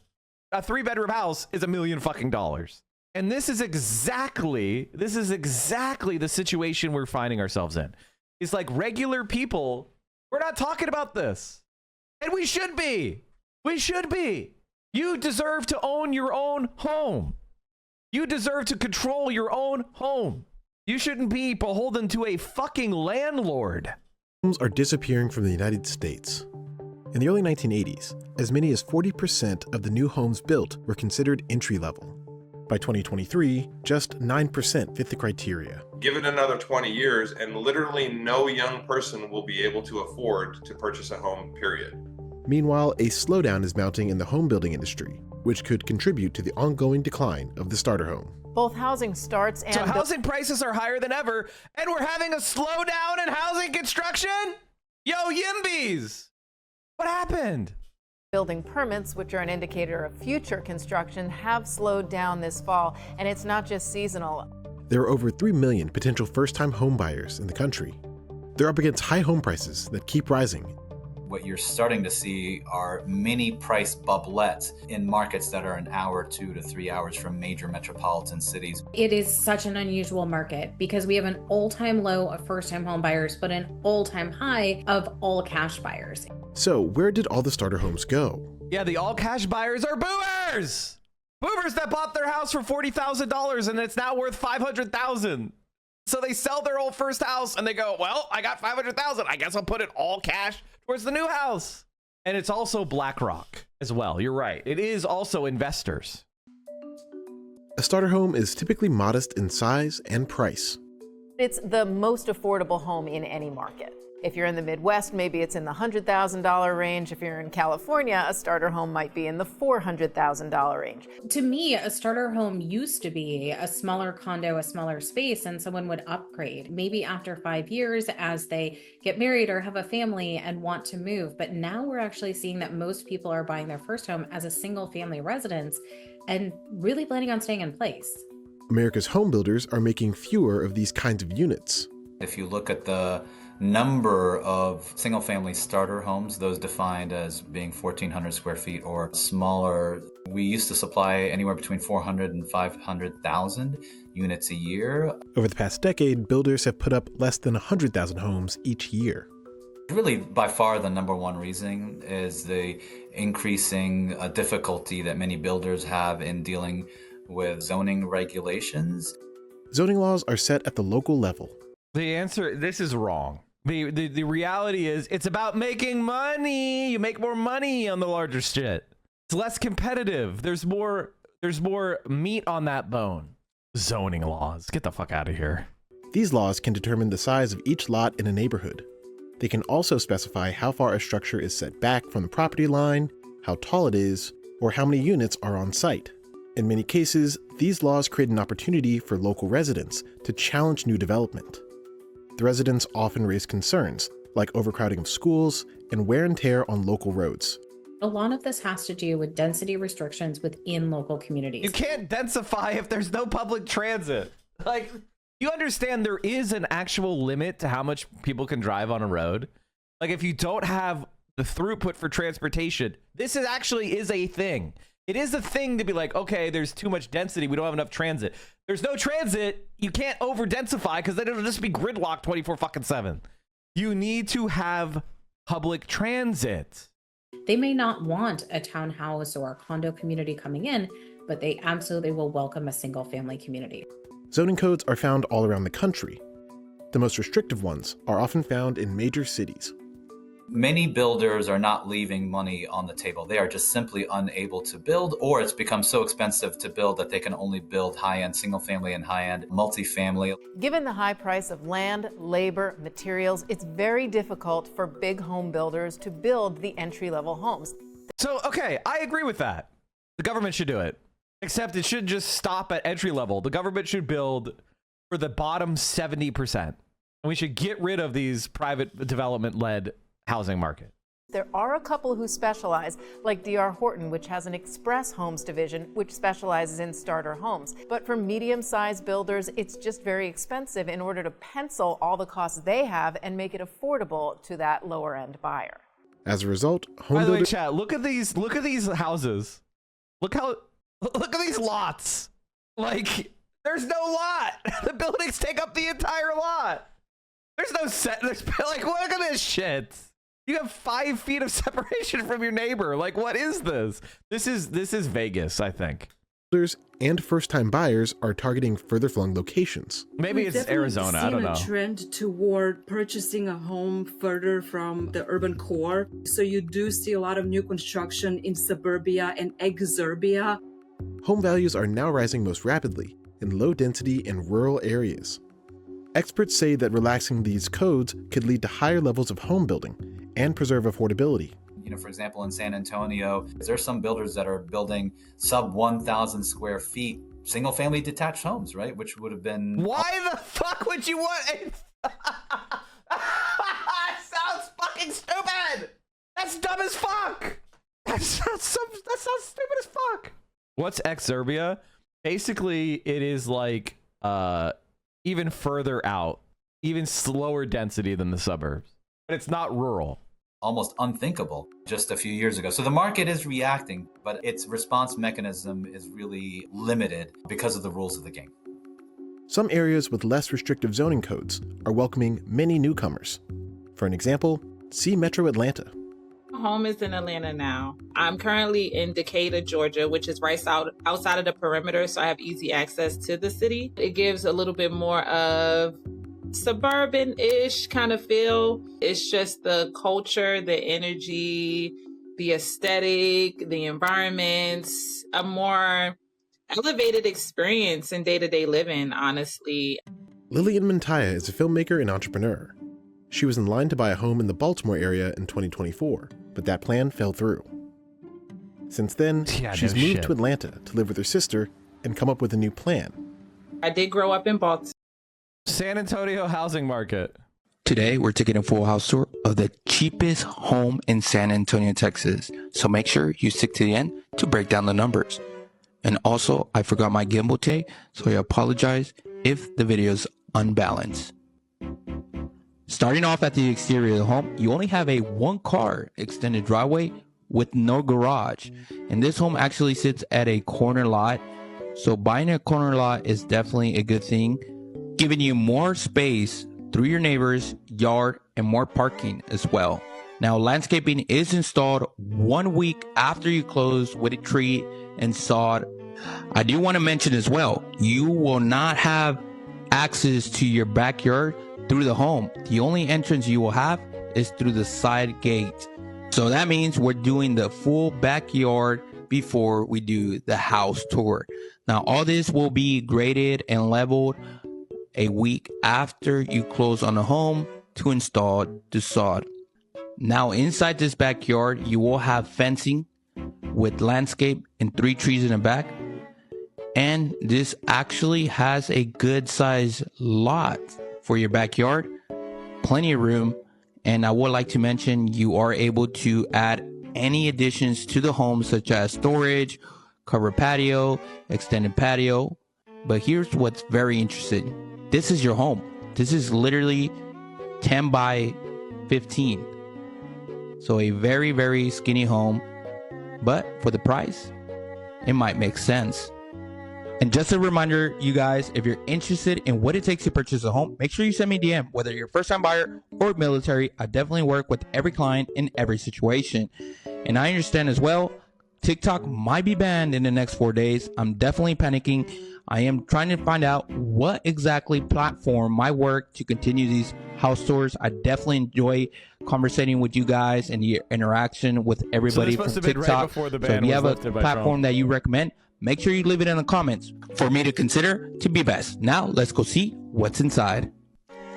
a 3-bedroom house is $1 million fucking dollars. And this is exactly the situation we're finding ourselves in. It's like regular people, we're not talking about this. And we should be. We should be. You deserve to own your own home. You deserve to control your own home. You shouldn't be beholden to a fucking landlord. Homes are disappearing from the United States. In the early 1980s, as many as 40% of the new homes built were considered entry-level. By 2023, just 9% fit the criteria. Give it another 20 years and literally no young person will be able to afford to purchase a home, period. Meanwhile, a slowdown is mounting in the home building industry, which could contribute to the ongoing decline of the starter home. Both housing starts and... So housing prices are higher than ever, and we're having a slowdown in housing construction? Yo, Yimbies! What happened? Building permits, which are an indicator of future construction, have slowed down this fall, and it's not just seasonal. There are over 3 million potential first-time home buyers in the country. They're up against high home prices that keep rising. What you're starting to see are mini price bubblets in markets that are an hour, 2 to 3 hours from major metropolitan cities. It is such an unusual market because we have an all-time low of first-time home buyers, but an all-time high of all cash buyers. So where did all the starter homes go? Yeah, the all cash buyers are boomers! Boomers that bought their house for $40,000 and it's now worth $500,000. So they sell their old first house and they go, well, I got $500,000. I guess I'll put it all cash towards the new house. And it's also BlackRock as well. You're right. It is also investors. A starter home is typically modest in size and price. It's the most affordable home in any market. If you're in the Midwest, maybe it's in the $100,000 range. If you're in California, a starter home might be in the $400,000 range. To me, a starter home used to be a smaller condo, a smaller space, and someone would upgrade. Maybe after 5 years as they get married or have a family and want to move. But now we're actually seeing that most people are buying their first home as a single family residence and really planning on staying in place. America's home builders are making fewer of these kinds of units. If you look at the number of single-family starter homes, those defined as being 1,400 square feet or smaller, we used to supply anywhere between 400 and 500,000 units a year. Over the past decade, builders have put up less than 100,000 homes each year. Really, by far, the number one reason is the increasing difficulty that many builders have in dealing with zoning regulations. Zoning laws are set at the local level. The answer, this is wrong. The reality is it's about making money. You make more money on the larger shit. It's less competitive. There's more meat on that bone. Zoning laws. Get the fuck out of here. These laws can determine the size of each lot in a neighborhood. They can also specify how far a structure is set back from the property line, how tall it is, or how many units are on site. In many cases, these laws create an opportunity for local residents to challenge new development. The residents often raise concerns, like overcrowding of schools and wear and tear on local roads. A lot of this has to do with density restrictions within local communities. You can't densify if there's no public transit. Like, you understand there is an actual limit to how much people can drive on a road? Like, if you don't have the throughput for transportation, this is actually a thing. It is a thing to be like, okay, there's too much density. We don't have enough transit. There's no transit. You can't over-densify because then it'll just be gridlocked 24/7. You need to have public transit. They may not want a townhouse or a condo community coming in, but they absolutely will welcome a single family community. Zoning codes are found all around the country. The most restrictive ones are often found in major cities. Many builders are not leaving money on the table. They are just simply unable to build, or it's become so expensive to build that they can only build high-end single-family and high-end multifamily. Given the high price of land, labor, materials, it's very difficult for big home builders to build the entry-level homes. So, okay, I agree with that. The government should do it. Except it should just stop at entry level. The government should build for the bottom 70%. And we should get rid of these private development-led housing market. There are a couple who specialize, like D.R. Horton, which has an express homes division, which specializes in starter homes. But for medium-sized builders, it's just very expensive in order to pencil all the costs they have and make it affordable to that lower-end buyer. As a result, home By the way, builders... chat, look at these houses. Look at these lots. Like, there's no lot. The buildings take up the entire lot. There's no set. Like, look at this shit. You have 5 feet of separation from your neighbor. Like, what is this? This is Vegas, I think. Builders and first-time buyers are targeting further flung locations. Maybe it's Arizona. I don't know. We've definitely seen a trend toward purchasing a home further from the urban core. So you do see a lot of new construction in suburbia and exurbia. Home values are now rising most rapidly in low-density and rural areas. Experts say that relaxing these codes could lead to higher levels of home building and preserve affordability. You know, for example, in San Antonio, there's some builders that are building sub 1,000 square feet, single family detached homes, right? Which would have been... Why the fuck would you want it? Sounds fucking stupid. That's dumb as fuck. That sounds stupid as fuck. What's exurbia? Basically, it is like even further out, even slower density than the suburbs. But it's not rural. Almost unthinkable just a few years ago. So the market is reacting, but its response mechanism is really limited because of the rules of the game. Some areas with less restrictive zoning codes are welcoming many newcomers. For an example, see Metro Atlanta. Home is in Atlanta now. I'm currently in Decatur, Georgia, which is right outside of the perimeter, so I have easy access to the city. It gives a little bit more of suburban-ish kind of feel. It's just the culture, the energy, the aesthetic, the environments, a more elevated experience in day-to-day living, honestly. Lillian Mantaya is a filmmaker and entrepreneur. She was in line to buy a home in the Baltimore area in 2024, but that plan fell through. Since then, she's moved to Atlanta to live with her sister and come up with a new plan. I did grow up in Baltimore. San Antonio housing market. Today, we're taking a full house tour of the cheapest home in San Antonio, Texas. So make sure you stick to the end to break down the numbers. And also, I forgot my gimbal today, so I apologize if the video's unbalanced. Starting off at the exterior of the home, you only have a 1-car extended driveway with no garage. And this home actually sits at a corner lot. So buying a corner lot is definitely a good thing, giving you more space through your neighbor's yard and more parking as well. Now, landscaping is installed 1 week after you close with a tree and sod. I do want to mention as well, you will not have access to your backyard through the home. The only entrance you will have is through the side gate. So that means we're doing the full backyard before we do the house tour. Now, all this will be graded and leveled a week after you close on the home to install the sod. Now, inside this backyard, you will have fencing with landscape and 3 trees in the back. And this actually has a good size lot for your backyard, plenty of room. And I would like to mention you are able to add any additions to the home, such as storage, covered patio, extended patio. But here's what's very interesting. This is your home. This is literally 10 by 15. So a very, very skinny home, but for the price, it might make sense. And just a reminder, you guys, if you're interested in what it takes to purchase a home, make sure you send me a DM, whether you're a first-time buyer or military. I definitely work with every client in every situation. And I understand as well, TikTok might be banned in the next 4 days. I'm definitely panicking. I am trying to find out what exactly platform might work to continue these house tours. I definitely enjoy conversating with you guys and the interaction with everybody from TikTok. Right before the ban so if you have a lifted by platform that you recommend, make sure you leave it in the comments for me to consider to be best. Now, let's go see what's inside.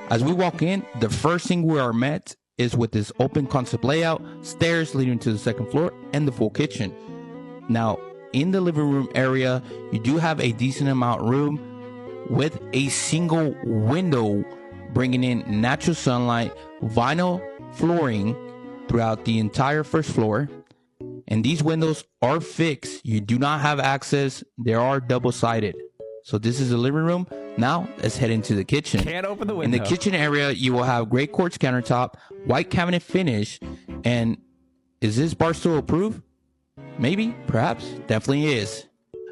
As we walk in, the first thing we are met is with this open concept layout, stairs leading to the second floor, and the full kitchen. Now, in the living room area, you do have a decent amount of room with a single window bringing in natural sunlight, vinyl flooring throughout the entire first floor. And these windows are fixed. You do not have access. They are double-sided. So this is the living room. Now let's head into the kitchen. Can't open the window. In the kitchen area, you will have gray quartz countertop, white cabinet finish, and is this Barstool approved? Maybe, perhaps, definitely is.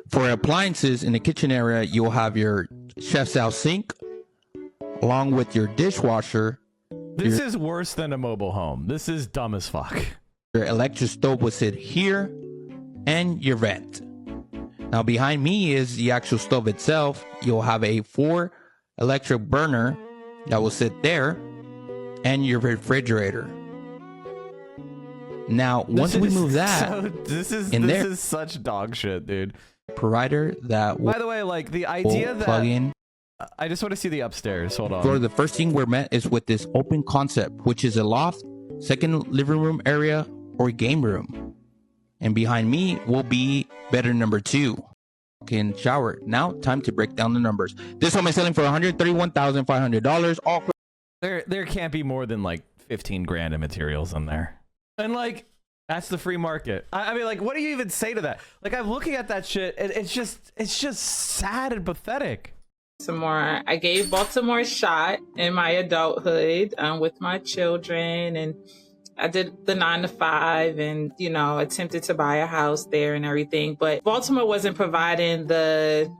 For appliances in the kitchen area, you will have your chef's out sink, along with your dishwasher. This is worse than a mobile home. This is dumb as fuck. Your electric stove will sit here, and your vent. Now behind me is the actual stove itself. You'll have a 4 electric burner that will sit there, and your refrigerator. Now once we move that, this is such dog shit, dude. Provider that will, by the way, like the idea that plug in. I just want to see the upstairs. Hold on. For the first thing we're met is with this open concept, which is a loft, second living room area, or game room. And behind me will be better number 2. Can shower. Now time to break down the numbers. This home is selling for $131,500. All there can't be more than like 15 grand in materials in there. And like that's the free market. I mean, like, what do you even say to that? Like, I'm looking at that shit, and it's just sad and pathetic. Some more. I gave Baltimore a shot in my adulthood with my children, and I did the 9 to 5 and, you know, attempted to buy a house there and everything. But Baltimore wasn't providing the,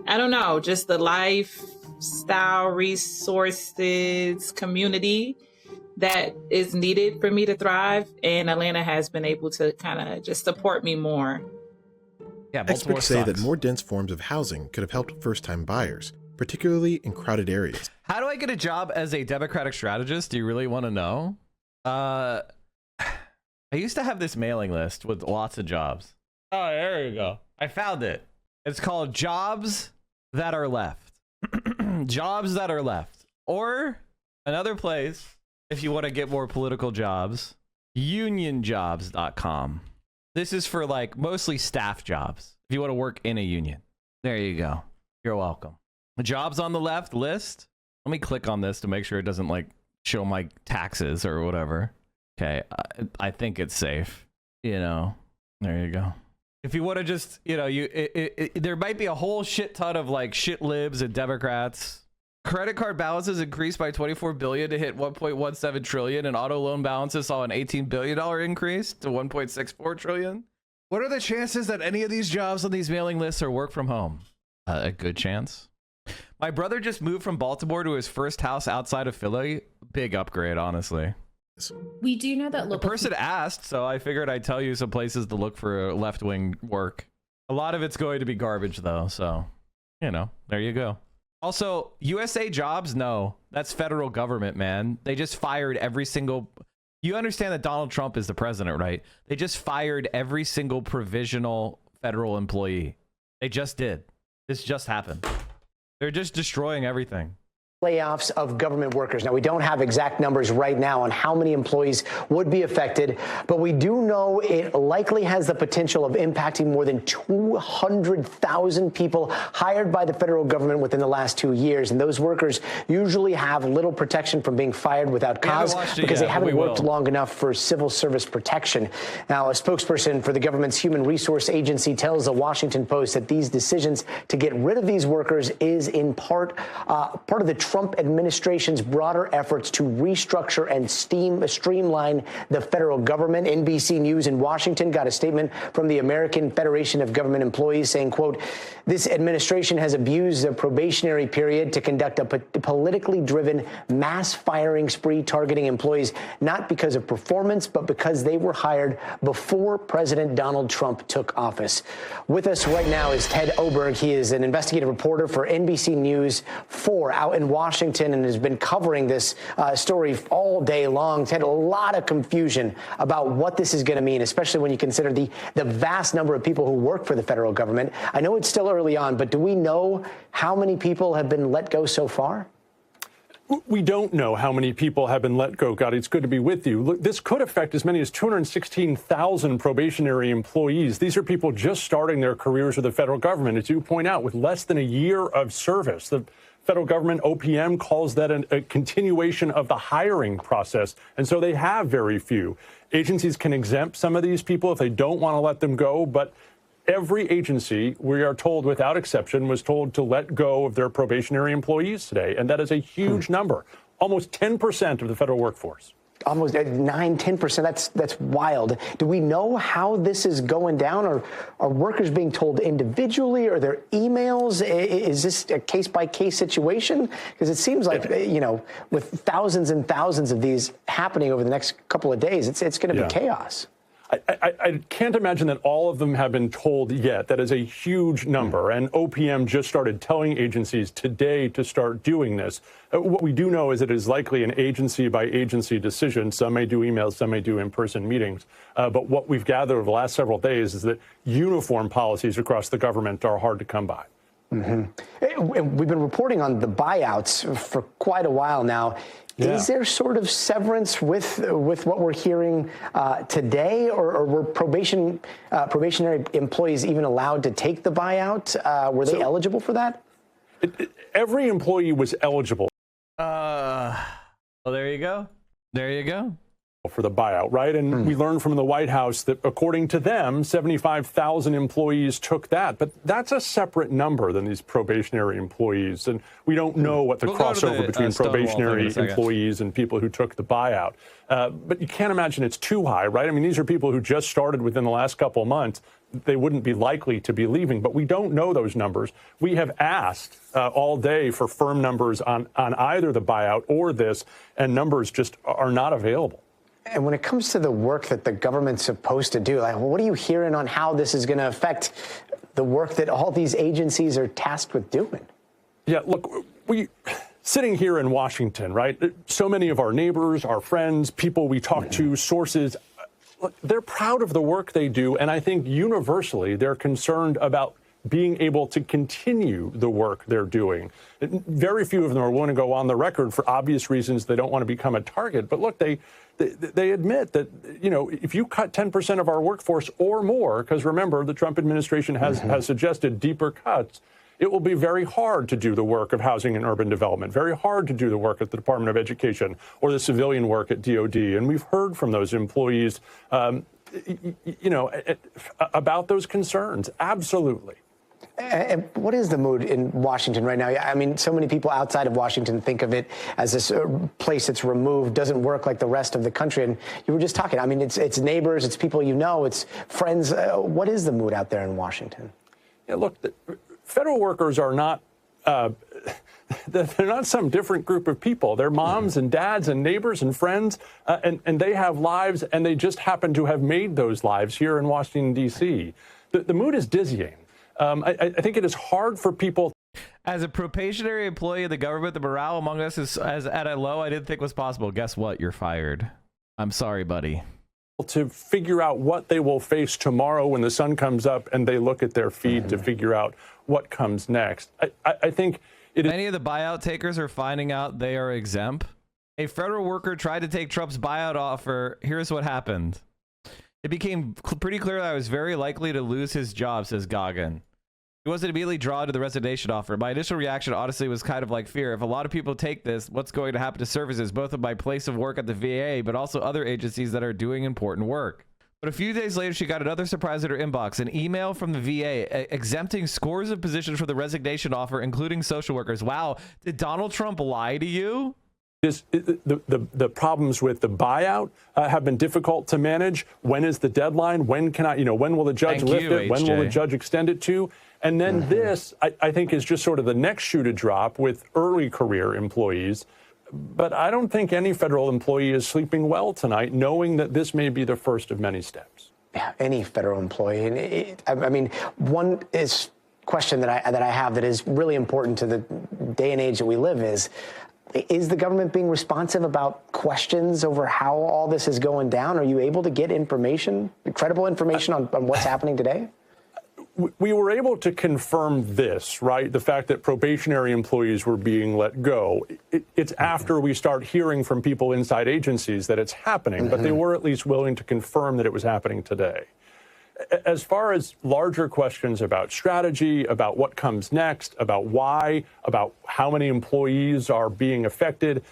I don't know, just the lifestyle, resources, community that is needed for me to thrive. And Atlanta has been able to kind of just support me more. Yeah, experts say that more dense forms of housing could have helped first-time buyers, particularly in crowded areas. How do I get a job as a Democratic strategist? Do you really want to know? I used to have this mailing list with lots of jobs. Oh, there you go. I found it. It's called Jobs That Are Left. Jobs That Are Left. Or another place, if you want to get more political jobs, unionjobs.com. This is for like mostly staff jobs. If you want to work in a union. There you go. You're welcome. The jobs on the left list. Let me click on this to make sure it doesn't like show my taxes or whatever. Okay, I think it's safe. You know, there you go. If you want to just, you know, there might be a whole shit ton of like shit libs and Democrats. Credit card balances increased by 24 billion to hit 1.17 trillion, and auto loan balances saw an $18 billion increase to 1.64 trillion. What are the chances that any of these jobs on these mailing lists are work from home? A good chance. My brother just moved from Baltimore to his first house outside of Philly. Big upgrade, honestly. We do know that the person asked, so I figured I'd tell you some places to look for left-wing work. A lot of it's going to be garbage, though, so, you know, there you go. Also, USA Jobs, no. That's federal government, man. They just fired every single... You understand that Donald Trump is the president, right? They just fired every single provisional federal employee. They just did. This just happened. They're just destroying everything. Layoffs of government workers. Now, we don't have exact numbers right now on how many employees would be affected, but we do know it likely has the potential of impacting more than 200,000 people hired by the federal government within the last 2 years. And those workers usually have little protection from being fired without cause because they haven't worked long enough for civil service protection. Now, a spokesperson for the government's Human Resource Agency tells the Washington Post that these decisions to get rid of these workers is in part of the Trump administration's broader efforts to restructure and streamline the federal government. NBC News in Washington got a statement from the American Federation of Government Employees saying, quote, this administration has abused the probationary period to conduct a politically driven mass firing spree targeting employees, not because of performance, but because they were hired before President Donald Trump took office. With us right now is Ted Oberg. He is an investigative reporter for NBC News 4 out in Washington and has been covering this story all day long. Ted, a lot of confusion about what this is going to mean, especially when you consider the vast number of people who work for the federal government. I know it's still early on, but do we know how many people have been let go so far? We don't know how many people have been let go, Gotti. It's good to be with you. Look, this could affect as many as 216,000 probationary employees. These are people just starting their careers with the federal government, as you point out, with less than a year of service. The federal government, OPM, calls that a continuation of the hiring process. And so they have very few. Agencies can exempt some of these people if they don't want to let them go, but every agency, we are told without exception, was told to let go of their probationary employees today. And that is a huge number, almost 10% of the federal workforce. Almost 9-10%. That's wild. Do we know how this is going down? Or are workers being told individually? Are there emails? Is this a case-by-case situation? Because it seems like, you know, with thousands and thousands of these happening over the next couple of days, it's going to be chaos. I can't imagine that all of them have been told yet. That is a huge number. And OPM just started telling agencies today to start doing this. What we do know is it is likely an agency-by-agency decision. Some may do emails, some may do in-person meetings. But what we've gathered over the last several days is that uniform policies across the government are hard to come by. Mm-hmm. We've been reporting on the buyouts for quite a while now. Yeah. Is there sort of severance with what we're hearing today, or were probationary employees even allowed to take the buyout? Were they eligible for that? Every employee was eligible. Well, there you go. There you go. For the buyout, right? And we learned from the White House that according to them, 75,000 employees took that. But that's a separate number than these probationary employees. And we don't know what the crossover between probationary employees and people who took the buyout. But you can't imagine it's too high, right? I mean, these are people who just started within the last couple of months. They wouldn't be likely to be leaving, but we don't know those numbers. We have asked all day for firm numbers on either the buyout or this, and numbers just are not available. And when it comes to the work that the government's supposed to do, like, what are you hearing on how this is going to affect the work that all these agencies are tasked with doing? Yeah, look, we sitting here in Washington, right? So many of our neighbors, our friends, people we talk to, sources, look, they're proud of the work they do. And I think universally they're concerned about being able to continue the work they're doing. Very few of them are willing to go on the record for obvious reasons. They don't want to become a target. But look, they admit that, you know, if you cut 10% of our workforce or more, because remember, the Trump administration has suggested deeper cuts, it will be very hard to do the work of housing and urban development, very hard to do the work at the Department of Education or the civilian work at DOD. And we've heard from those employees, you know, about those concerns. Absolutely. And what is the mood in Washington right now? I mean, so many people outside of Washington think of it as this place that's removed, doesn't work like the rest of the country. And you were just talking, I mean, it's neighbors, it's people you know, it's friends. What is the mood out there in Washington? Yeah, look, federal workers are not, they're not some different group of people. They're moms and dads and neighbors and friends, and they have lives, and they just happen to have made those lives here in Washington, D.C. The mood is dizzying. I think it is hard for people. As a probationary employee of the government, the morale among us is at a low I didn't think was possible. Guess what? You're fired. I'm sorry, buddy. To figure out what they will face tomorrow when the sun comes up and they look at their feed to figure out what comes next. I think many of the buyout takers are finding out they are exempt. A federal worker tried to take Trump's buyout offer. Here's what happened. It became pretty clear that I was very likely to lose his job, says Goggin. He wasn't immediately drawn to the resignation offer. My initial reaction, honestly, was kind of like fear. If a lot of people take this, what's going to happen to services, both of my place of work at the VA, but also other agencies that are doing important work? But a few days later, she got another surprise in her inbox, an email from the VA exempting scores of positions for the resignation offer, including social workers. Wow. Did Donald Trump lie to you? The problems with the buyout have been difficult to manage. When is the deadline? When can I, when will the judge lift it? When will the judge extend it to? And then this, I think, is just sort of the next shoe to drop with early career employees. But I don't think any federal employee is sleeping well tonight, knowing that this may be the first of many steps. Yeah, any federal employee. And I mean, one question that I have that is really important to the day and age that we live is the government being responsive about questions over how all this is going down? Are you able to get information, credible information on what's happening today? We were able to confirm this, right? The fact that probationary employees were being let go. It's after we start hearing from people inside agencies that it's happening, but they were at least willing to confirm that it was happening today. as far as larger questions about strategy, about what comes next, about why, about how many employees are being affected,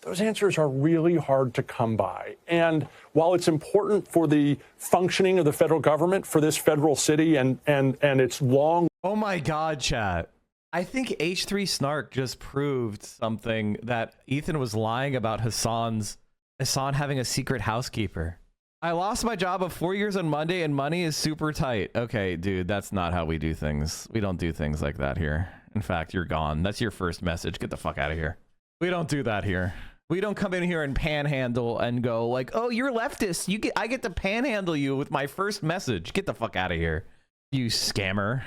those answers are really hard to come by. And while it's important for the functioning of the federal government, for this federal city and its long... Oh my God, chat. I think H3 Snark just proved something that Ethan was lying about Hassan having a secret housekeeper. I lost my job of 4 years on Monday and money is super tight. Okay, dude, that's not how we do things. We don't do things like that here. In fact, you're gone. That's your first message. Get the fuck out of here. We don't do that here. We don't come in here and panhandle and go like, oh, you're leftist. I get to panhandle you with my first message. Get the fuck out of here, you scammer.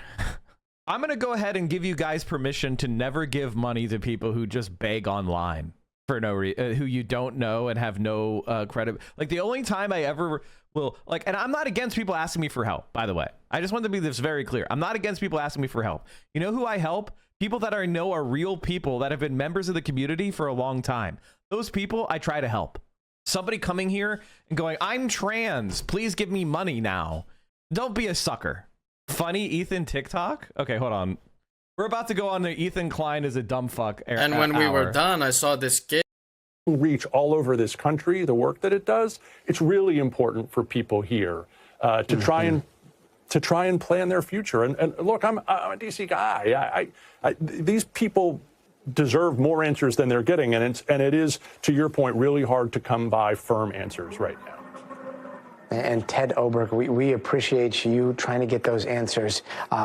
I'm going to go ahead and give you guys permission to never give money to people who just beg online for no reason, who you don't know and have no credit. Like the only time I ever will like, and I'm not against people asking me for help, by the way. I just want to be this very clear. I'm not against people asking me for help. You know who I help? People that I know are real people that have been members of the community for a long time. Those people I try to help. Somebody coming here and going, I'm trans, please give me money now. Don't be a sucker. Funny Ethan TikTok? Okay, hold on. We're about to go on the Ethan Klein is a dumb fuck. And when we were done, I saw this kid reach all over this country, the work that it does. It's really important for people here to try and plan their future. And look, I'm a DC guy. These people deserve more answers than they're getting, and it is, to your point, really hard to come by firm answers right now. And Ted Oberg, we appreciate you trying to get those answers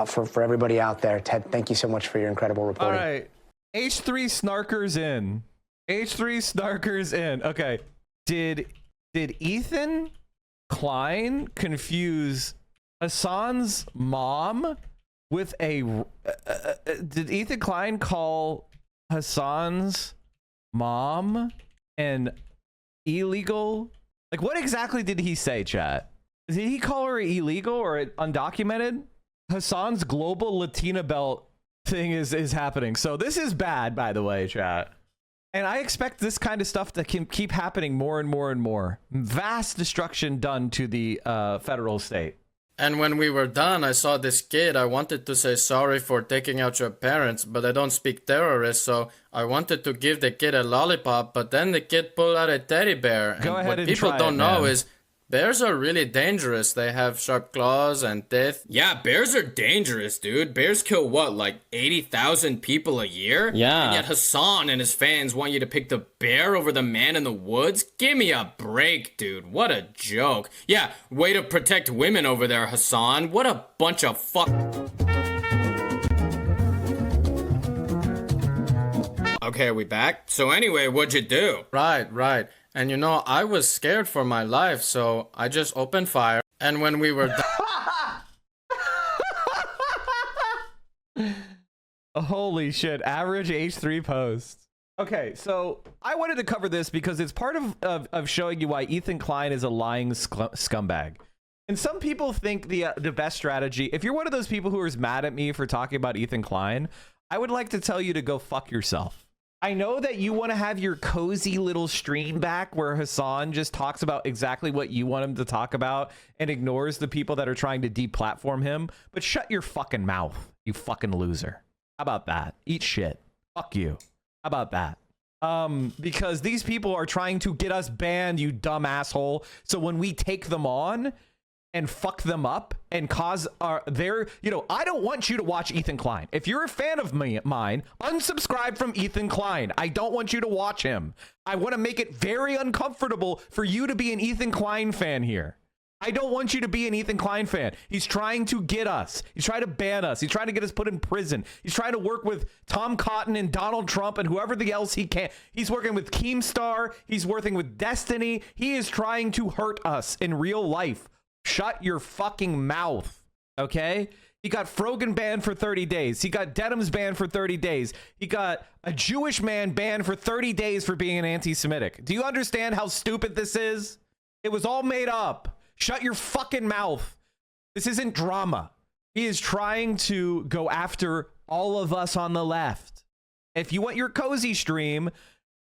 for everybody out there. Ted, thank you so much for your incredible reporting. All right. H3 Snarkers in. H3 Snarkers in. Okay. Did Ethan Klein confuse Hassan's mom with a... did Ethan Klein call Hassan's mom an illegal... Like, what exactly did he say, chat? Did he call her illegal or undocumented? Hassan's global Latina belt thing is happening. So this is bad, by the way, chat. And I expect this kind of stuff to keep happening more and more and more. Vast destruction done to the federal state. And when we were done, I saw this kid. I wanted to say sorry for taking out your parents, but I don't speak terrorist, so I wanted to give the kid a lollipop, but then the kid pulled out a teddy bear. Go ahead and people try don't it, know man. is bears are really dangerous. They have sharp claws and teeth. Yeah, bears are dangerous, dude. Bears kill what, like 80,000 people a year? Yeah. And yet Hassan and his fans want you to pick the bear over the man in the woods? Give me a break, dude. What a joke. Yeah, way to protect women over there, Hassan. What a bunch of fuck... Okay, are we back? So anyway, what'd you do? Right. And you know, I was scared for my life, so I just opened fire. And when we were Holy shit, average H3 post. Okay, so I wanted to cover this because it's part of showing you why Ethan Klein is a lying scumbag. And some people think the best strategy, if you're one of those people who is mad at me for talking about Ethan Klein, I would like to tell you to go fuck yourself. I know that you want to have your cozy little stream back where Hassan just talks about exactly what you want him to talk about and ignores the people that are trying to deplatform him, but shut your fucking mouth, you fucking loser. How about that? Eat shit. Fuck you. How about that? Because these people are trying to get us banned, you dumb asshole. So when we take them on and fuck them up and cause their, you know, I don't want you to watch Ethan Klein. If you're a fan of mine, unsubscribe from Ethan Klein. I don't want you to watch him. I want to make it very uncomfortable for you to be an Ethan Klein fan here. I don't want you to be an Ethan Klein fan. He's trying to get us. He's trying to ban us. He's trying to get us put in prison. He's trying to work with Tom Cotton and Donald Trump and whoever the else he can. He's working with Keemstar. He's working with Destiny. He is trying to hurt us in real life. Shut your fucking mouth, okay? He got Frogan banned for 30 days. He got Dems banned for 30 days. He got a Jewish man banned for 30 days for being an anti-Semitic. Do you understand how stupid this is? It was all made up. Shut your fucking mouth. This isn't drama. He is trying to go after all of us on the left. If you want your cozy stream,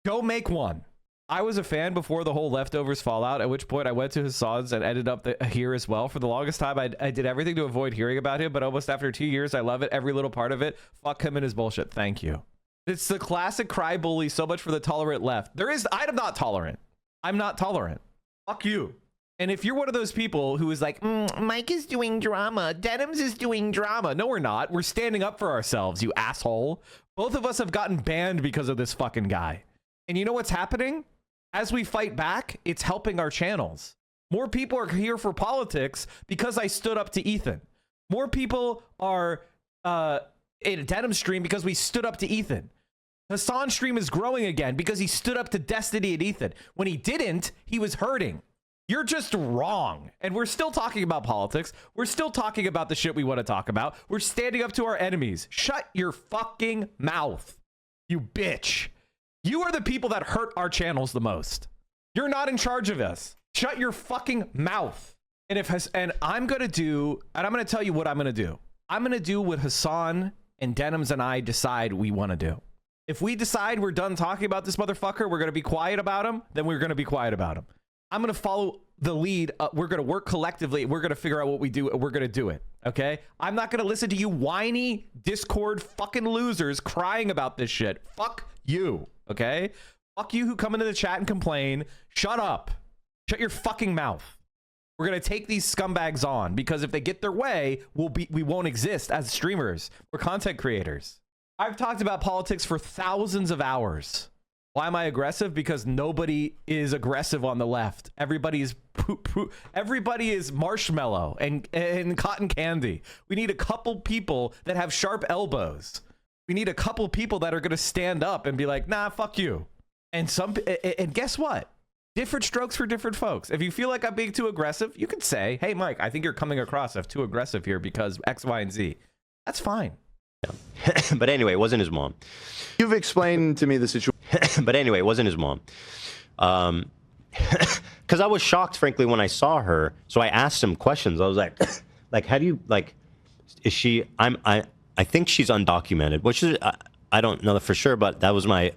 go make one. I was a fan before the whole leftovers fallout, at which point I went to Hassan's and ended up here as well. For the longest time, I did everything to avoid hearing about him, but almost after 2 years, I love it. Every little part of it. Fuck him and his bullshit. Thank you. It's the classic cry bully. So much for the tolerant left. I'm not tolerant. I'm not tolerant. Fuck you. And if you're one of those people who is like, Mike is doing drama, Dems is doing drama. No, we're not. We're standing up for ourselves, you asshole. Both of us have gotten banned because of this fucking guy. And you know what's happening? As we fight back, it's helping our channels. More people are here for politics because I stood up to Ethan. More people are in a Denim stream because we stood up to Ethan. Hassan's stream is growing again because he stood up to Destiny and Ethan. When he didn't, he was hurting. You're just wrong. And we're still talking about politics. We're still talking about the shit we want to talk about. We're standing up to our enemies. Shut your fucking mouth, you bitch. You are the people that hurt our channels the most. You're not in charge of us. Shut your fucking mouth. And I'm going to tell you what I'm going to do. I'm going to do what Hassan and Dems and I decide we want to do. If we decide we're done talking about this motherfucker, we're going to be quiet about him, then we're going to be quiet about him. I'm going to follow the lead. We're going to work collectively. We're going to figure out what we do. We're going to do it. Okay. I'm not going to listen to you whiny Discord fucking losers crying about this shit. Fuck you. Okay. Fuck you who come into the chat and complain. Shut up. Shut your fucking mouth. We're going to take these scumbags on because if they get their way, we won't exist as streamers. We're content creators. I've talked about politics for thousands of hours. Why am I aggressive? Because nobody is aggressive on the left. Everybody is marshmallow and cotton candy. We need a couple people that have sharp elbows. We need a couple people that are going to stand up and be like, nah, fuck you. And guess what? Different strokes for different folks. If you feel like I'm being too aggressive, you can say, hey, Mike, I think you're coming across as too aggressive here because X, Y, and Z. That's fine. But anyway, it wasn't his mom. You've explained to me the situation. But anyway, it wasn't his mom. Because I was shocked, frankly, when I saw her. So I asked him questions. I was like, how do you, like, is she, I think she's undocumented, which is, I don't know for sure, but that was my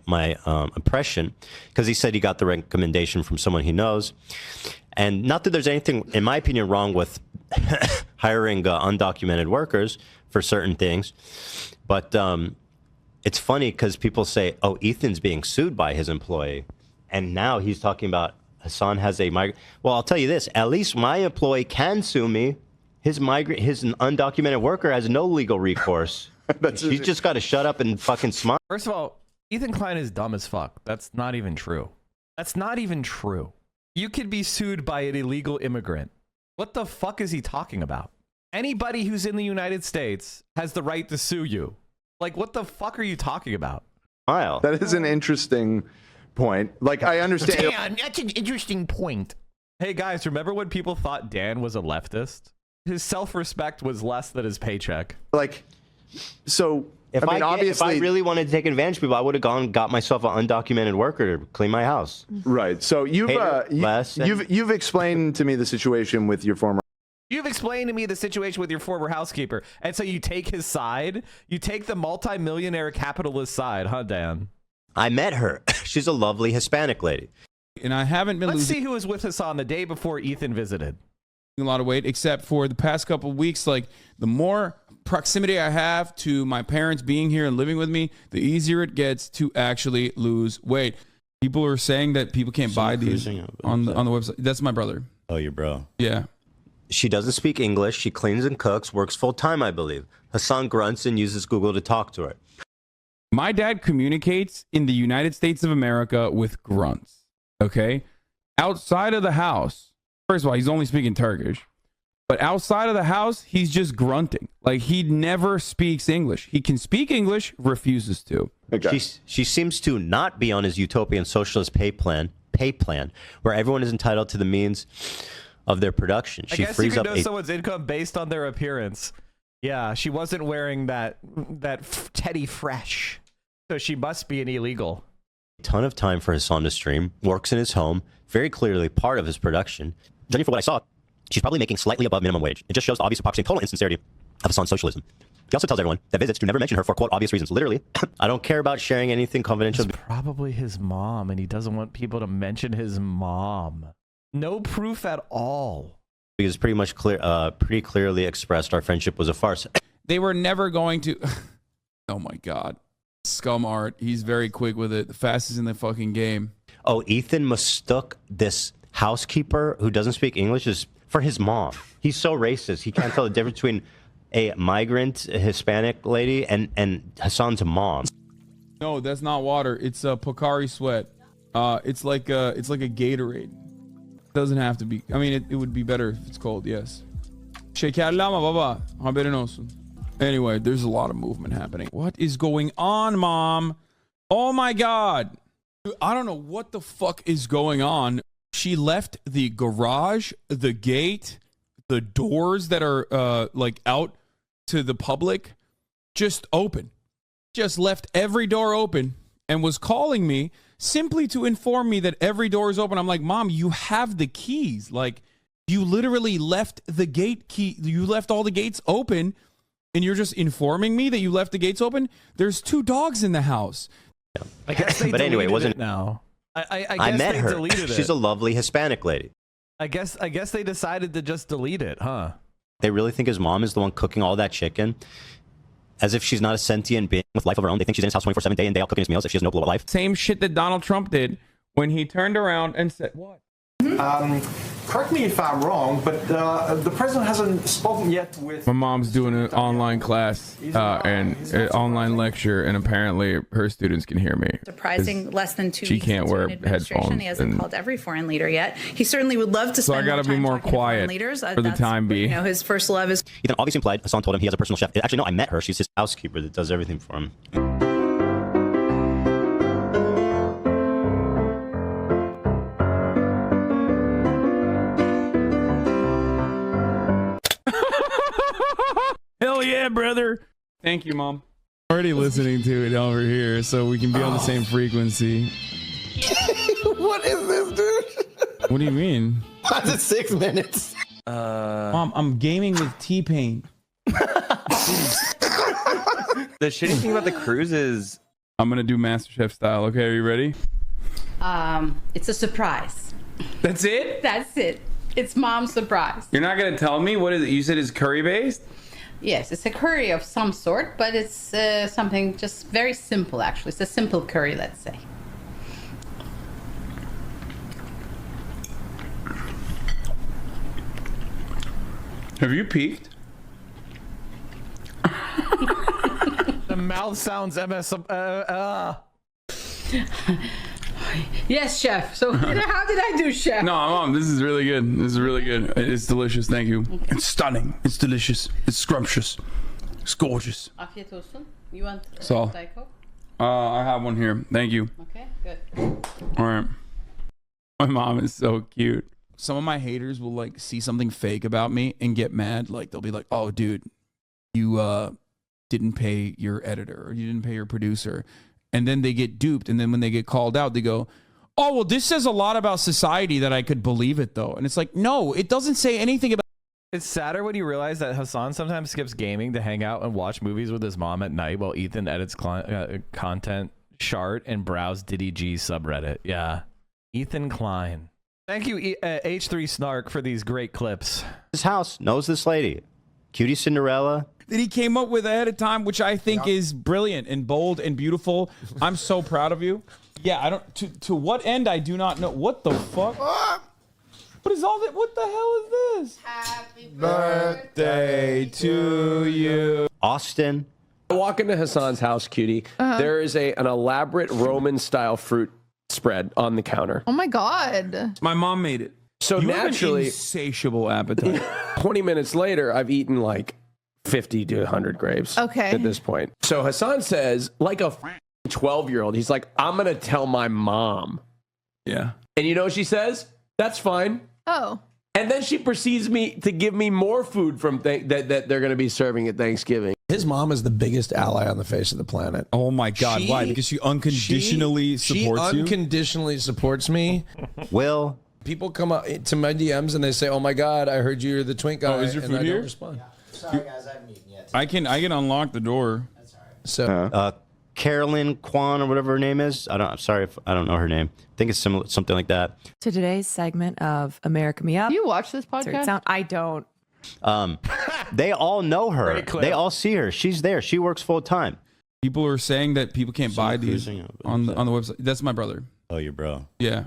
impression. Because he said he got the recommendation from someone he knows. And not that there's anything, in my opinion, wrong with hiring undocumented workers for certain things. But it's funny because people say, oh, Ethan's being sued by his employee. And now he's talking about Hassan has a migrant. Well, I'll tell you this. At least my employee can sue me. His undocumented worker has no legal recourse. He's just got to shut up and fucking smile. First of all, Ethan Klein is dumb as fuck. That's not even true. That's not even true. You could be sued by an illegal immigrant. What the fuck is he talking about? Anybody who's in the United States has the right to sue you. Like, what the fuck are you talking about? That is an interesting point. Like, I understand. Dan, that's an interesting point. Hey, guys, remember when people thought Dan was a leftist? His self-respect was less than his paycheck. Like, so, if I really wanted to take advantage of people, I would have gone and got myself an undocumented worker to clean my house. Right. So you've explained to me the situation with your former. You've explained to me the situation with your former housekeeper. And so you take his side? You take the multi-millionaire capitalist side, huh, Dan? I met her. She's a lovely Hispanic lady. And I haven't been Let's see who was with Hassan the day before Ethan visited. A lot of weight, except for the past couple of weeks. Like, the more proximity I have to my parents being here and living with me, the easier it gets to actually lose weight. People are saying that people can't buy these on the website. That's my brother. Oh, your bro. Yeah. She doesn't speak English. She cleans and cooks, works full time, I believe. Hassan grunts and uses Google to talk to her. My dad communicates in the United States of America with grunts. Okay? Outside of the house, first of all, he's only speaking Turkish. But outside of the house, he's just grunting. Like, he never speaks English. He can speak English, refuses to. Okay. She seems to not be on his utopian socialist pay plan, where everyone is entitled to the means of their production. I guess you can know someone's income based on their appearance. Yeah, she wasn't wearing that Teddy Fresh, so she must be an illegal. A ton of time for Hassan to stream, works in his home, very clearly part of his production. Judging for what I saw, she's probably making slightly above minimum wage. It just shows the obvious hypocrisy and total insincerity of Hassan's socialism. He also tells everyone that visits to never mention her for, quote, obvious reasons. Literally, I don't care about sharing anything confidential. It's probably his mom, and he doesn't want people to mention his mom. No proof at all. Because pretty clearly expressed our friendship was a farce. They were never going to... Oh my God. Scum art. He's very quick with it. The fastest in the fucking game. Oh, Ethan mistook this housekeeper who doesn't speak English is for his mom. He's so racist. He can't tell the difference between a migrant Hispanic lady and Hassan's mom. No, that's not water. It's a Pocari Sweat. It's like a Gatorade. Doesn't have to be. I mean, it would be better if it's cold. Yes. Anyway, there's a lot of movement happening. What is going on, Mom? Oh my God. I don't know what the fuck is going on. She left the garage, the gate, the doors that are like out to the public just open. Just left every door open and was calling me simply to inform me that every door is open. I'm like, Mom, you have the keys. Like, you literally left the gate key. You left all the gates open and you're just informing me that you left the gates open. There's 2 dogs in the house. Yeah. I guess but anyway, it wasn't. Now I met her. She's a lovely Hispanic lady. I guess they decided to just delete it, huh? They really think his mom is the one cooking all that chicken, as if she's not a sentient being with life of her own. They think she's in his house 24/7, day in day out, cooking his meals. If she has no global life. Same shit that Donald Trump did when he turned around and said, "What?" Correct me if I'm wrong, but the president hasn't spoken yet with... My mom's doing an online class and an online lecture, and apparently her students can hear me. Surprising, less than 2 she weeks can't into wear an administration. headphones. He hasn't called every foreign leader yet. He certainly would love to So spend I gotta more be time more talking to foreign quiet leaders. for the That's, time being. You know, his first love is... Ethan obviously implied Hassan told him he has a personal chef. Actually, no, I met her. She's his housekeeper that does everything for him. Hell yeah, brother. Thank you, Mom. Already listening to it over here, so we can be on the same frequency. What is this, dude? What do you mean? Why is it 6 minutes? Mom, I'm gaming with T-Pain. The shitty thing about the cruise is... I'm going to do MasterChef style. Okay, are you ready? It's a surprise. That's it? That's it. It's Mom's surprise. You're not going to tell me? What is it? You said it's curry-based? Yes, it's a curry of some sort, but it's something just very simple, actually. It's a simple curry, let's say. Have you peeked? The mouth sounds Yes, chef. So how did I do, chef? No, Mom, this is really good. This is really good. It's delicious. Thank you. Okay. It's stunning. It's delicious. It's scrumptious. It's gorgeous. Afiyet olsun. You want So, Diet Coke? I have one here. Thank you. Okay, good. All right. My mom is so cute. Some of my haters will like see something fake about me and get mad. Like they'll be like, "Oh, dude, you didn't pay your editor or you didn't pay your producer." And then they get duped. And then when they get called out, they go, "Oh, well, this says a lot about society that I could believe it, though." And it's like, no, it doesn't say anything about. It's sadder when you realize that Hassan sometimes skips gaming to hang out and watch movies with his mom at night while Ethan edits content, shart, and browse Diddy G subreddit. Yeah. Ethan Klein. Thank you, H3 Snark, for these great clips. His house knows this lady. Cutie Cinderella. That he came up with ahead of time, which I think is brilliant and bold and beautiful. I'm so proud of you. Yeah, I don't. To what end? I do not know. What the fuck? What is all that? What the hell is this? Happy birthday to you, Austin. I walk into Hassan's house, Cutie. There is an elaborate Roman-style fruit spread on the counter. Oh my God. My mom made it. So You have an naturally, insatiable appetite. 20 minutes later, I've eaten like 50 to 100 grapes. Okay. At this point. So Hassan says, like a 12-year-old, he's like, "I'm going to tell my mom." Yeah. And you know what she says? "That's fine." Oh. And then she proceeds to give me more food from that they're going to be serving at Thanksgiving. His mom is the biggest ally on the face of the planet. Oh my God! Why? Because she unconditionally supports you. She unconditionally supports me. Will people come up to my DMs and they say, "Oh my God, I heard you're the twink guy." Oh, is your and food I here? don't respond. Sorry guys, I haven't eaten yet. I can unlock the door. So Carolyn Kwan or whatever her name is. I'm sorry if I don't know her name. I think it's similar, something like that. To today's segment of America Me Up. Do you watch this podcast? I don't. They all know her. They all see her. She's there. She works full time. People are saying that people can't buy these on the website. That's my brother. Oh, your bro. Yeah.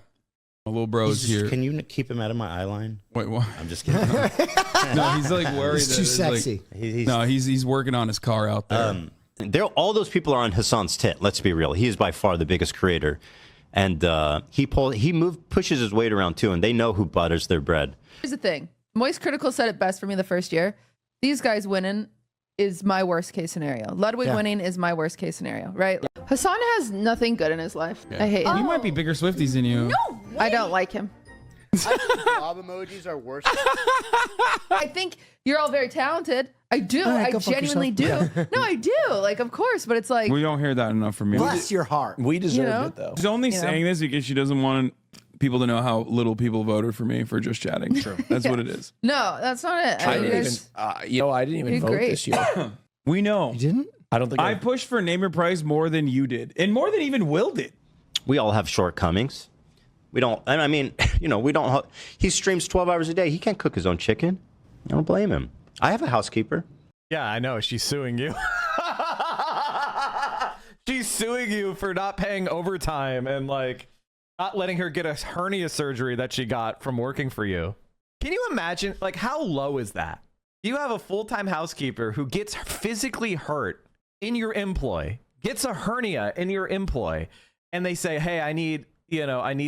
My little bro's here. Can you keep him out of my eye line? Wait, what? I'm just kidding. No, he's like worried. He's too sexy. He's working on his car out there. All those people are on Hassan's tit. Let's be real. He is by far the biggest creator, and he pushes his weight around too, and they know who butters their bread. Here's the thing. Moist Critical said it best for me the first year. These guys winning is my worst case scenario. Ludwig winning is my worst case scenario, right? Hassan has nothing good in his life. I hate him. He might be bigger Swifties than you. No, I don't like him. Blob emojis are worse. I think you're all very talented. I do. Right, I genuinely do. No, I do. Like, of course, but it's like We don't hear that enough from you. Bless your heart. We deserved know? it though. She's only saying this because she doesn't want people to know how little people voted for me for just chatting. True. That's what it is. no, that's not it. I didn't even. I didn't even You're vote great. this year. We know. You didn't? I don't think I pushed for name your price more than you did, and more than even Will did. We all have shortcomings. We don't. I mean, we don't. He streams 12 hours a day. He can't cook his own chicken. I don't blame him. I have a housekeeper. Yeah, I know. She's suing you. She's suing you for not paying overtime and like not letting her get a hernia surgery that she got from working for you. Can you imagine? Like, how low is that? You have a full-time housekeeper who gets physically hurt in your employ, gets a hernia in your employ, and they say, "Hey, I need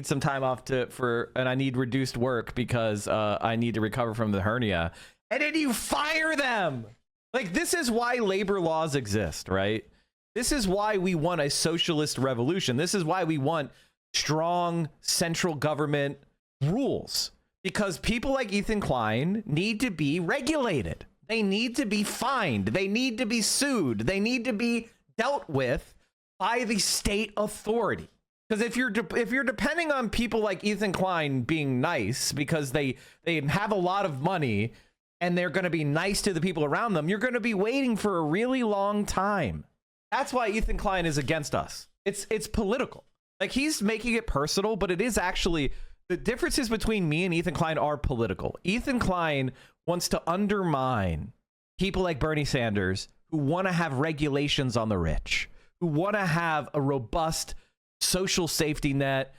some time off and I need reduced work because I need to recover from the hernia." And then you fire them. Like, this is why labor laws exist, right? This is why we want a socialist revolution. This is why we want strong central government rules. Because people like Ethan Klein need to be regulated. They need to be fined. They need to be sued. They need to be dealt with by the state authority. Because if you're depending on people like Ethan Klein being nice because they have a lot of money and they're going to be nice to the people around them, you're going to be waiting for a really long time. That's why Ethan Klein is against us. It's political. Like, he's making it personal, but it is actually, the differences between me and Ethan Klein are political. Ethan Klein wants to undermine people like Bernie Sanders who want to have regulations on the rich, who want to have a robust social safety net.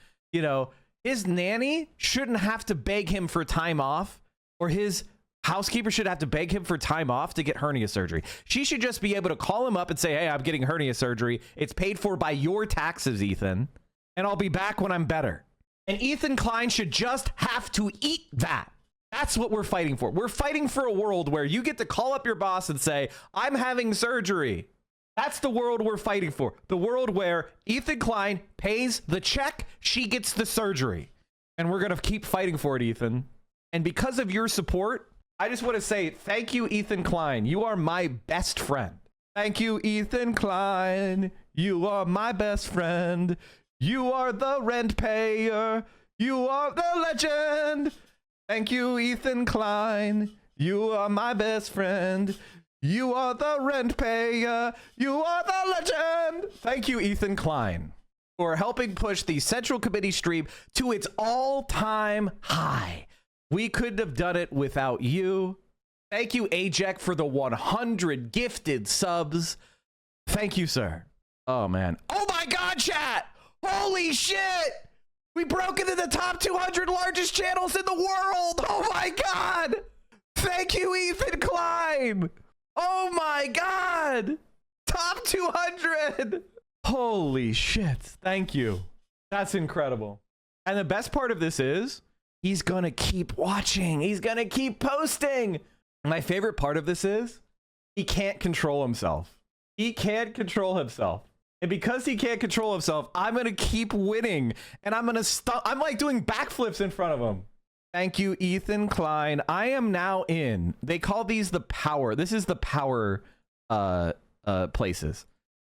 His nanny shouldn't have to beg him for time off, or his housekeeper should have to beg him for time off to get hernia surgery. She should just be able to call him up and say, "Hey, I'm getting hernia surgery. It's paid for by your taxes, Ethan, and I'll be back when I'm better." And Ethan Klein should just have to eat that. That's what we're fighting for. We're fighting for a world where you get to call up your boss and say, "I'm having surgery." That's the world we're fighting for. The world where Ethan Klein pays the check, she gets the surgery. And we're going to keep fighting for it, Ethan. And because of your support, I just want to say thank you, Ethan Klein. You are my best friend. Thank you, Ethan Klein. You are my best friend. You are the rent payer. You are the legend. Thank you, Ethan Klein. You are my best friend. You are the rent payer. You are the legend. Thank you, Ethan Klein, for helping push the Central Committee stream to its all-time high. We couldn't have done it without you. Thank you, Ajek, for the 100 gifted subs. Thank you, sir. Oh, man. Oh, my God, chat. Holy shit. We broke into the top 200 largest channels in the world. Oh, my God. Thank you, Ethan Klein. Oh, my God. Top 200. Holy shit. Thank you. That's incredible. And the best part of this is, he's going to keep watching. He's going to keep posting. My favorite part of this is he can't control himself. He can't control himself. And because he can't control himself, I'm going to keep winning. And I'm going to stop. I'm like doing backflips in front of him. Thank you, Ethan Klein. I am now in. They call these the power. This is the power places.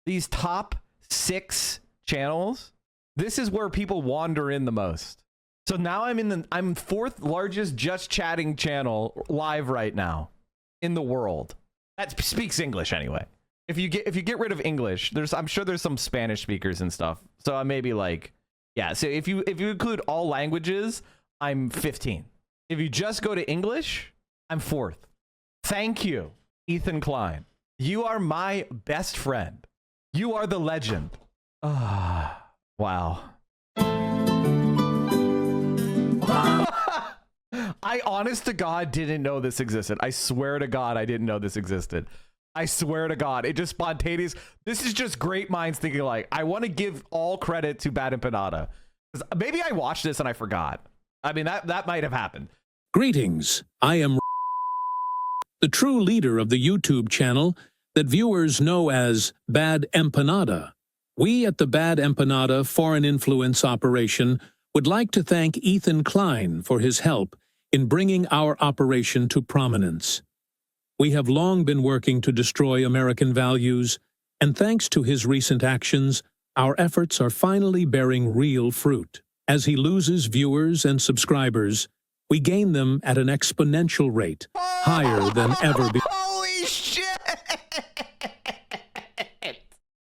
These top 6 channels. This is where people wander in the most. So now I'm 4th largest just chatting channel live right now in the world. that speaks English anyway. If you get rid of English, I'm sure there's some Spanish speakers and stuff. So I maybe like, yeah. So if you include all languages, I'm 15. If you just go to English, I'm 4th. Thank you, Ethan Klein. You are my best friend. You are the legend. Ah, wow. I honest to God didn't know this existed. I swear to God I didn't know this existed. I swear to God, it just spontaneous. This is just great minds thinking alike. I want to give all credit to Bad Empanada. Maybe I watched this and I forgot. I mean, that might have happened. Greetings. I am the true leader of the YouTube channel that viewers know as Bad Empanada. We at the Bad Empanada Foreign Influence Operation would like to thank Ethan Klein for his help in bringing our operation to prominence. We have long been working to destroy American values, and thanks to his recent actions, our efforts are finally bearing real fruit. As he loses viewers and subscribers, we gain them at an exponential rate, higher than ever before. Holy shit!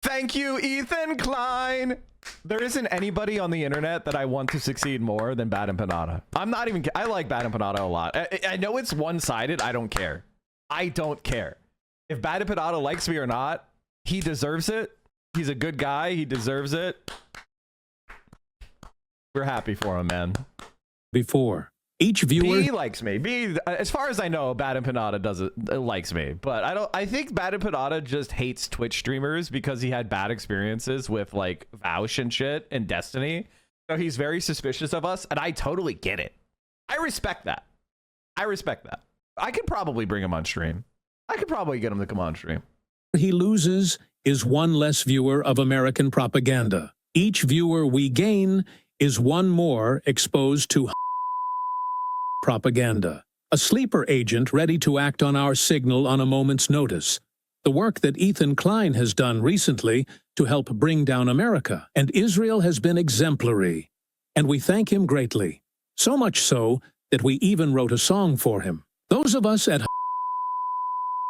Thank you, Ethan Klein. There isn't anybody on the internet that I want to succeed more than Bad Empanada. I like Bad Empanada a lot. I know it's one-sided. I don't care. I don't care. If Bad Empanada likes me or not, he deserves it. He's a good guy. He deserves it. We're happy for him, man. Before each viewer, he likes me. As far as I know, Bad Empanada likes me, but I think Bad Empanada just hates Twitch streamers because he had bad experiences with like Vouch and shit and Destiny. So he's very suspicious of us, and I totally get it. I respect that. I could probably bring him on stream. I could probably get him to come on stream. He loses is one less viewer of American propaganda. Each viewer we gain is one more exposed to propaganda. A sleeper agent ready to act on our signal on a moment's notice. The work that Ethan Klein has done recently to help bring down America. And Israel has been exemplary. And we thank him greatly. So much so that we even wrote a song for him. Those of us at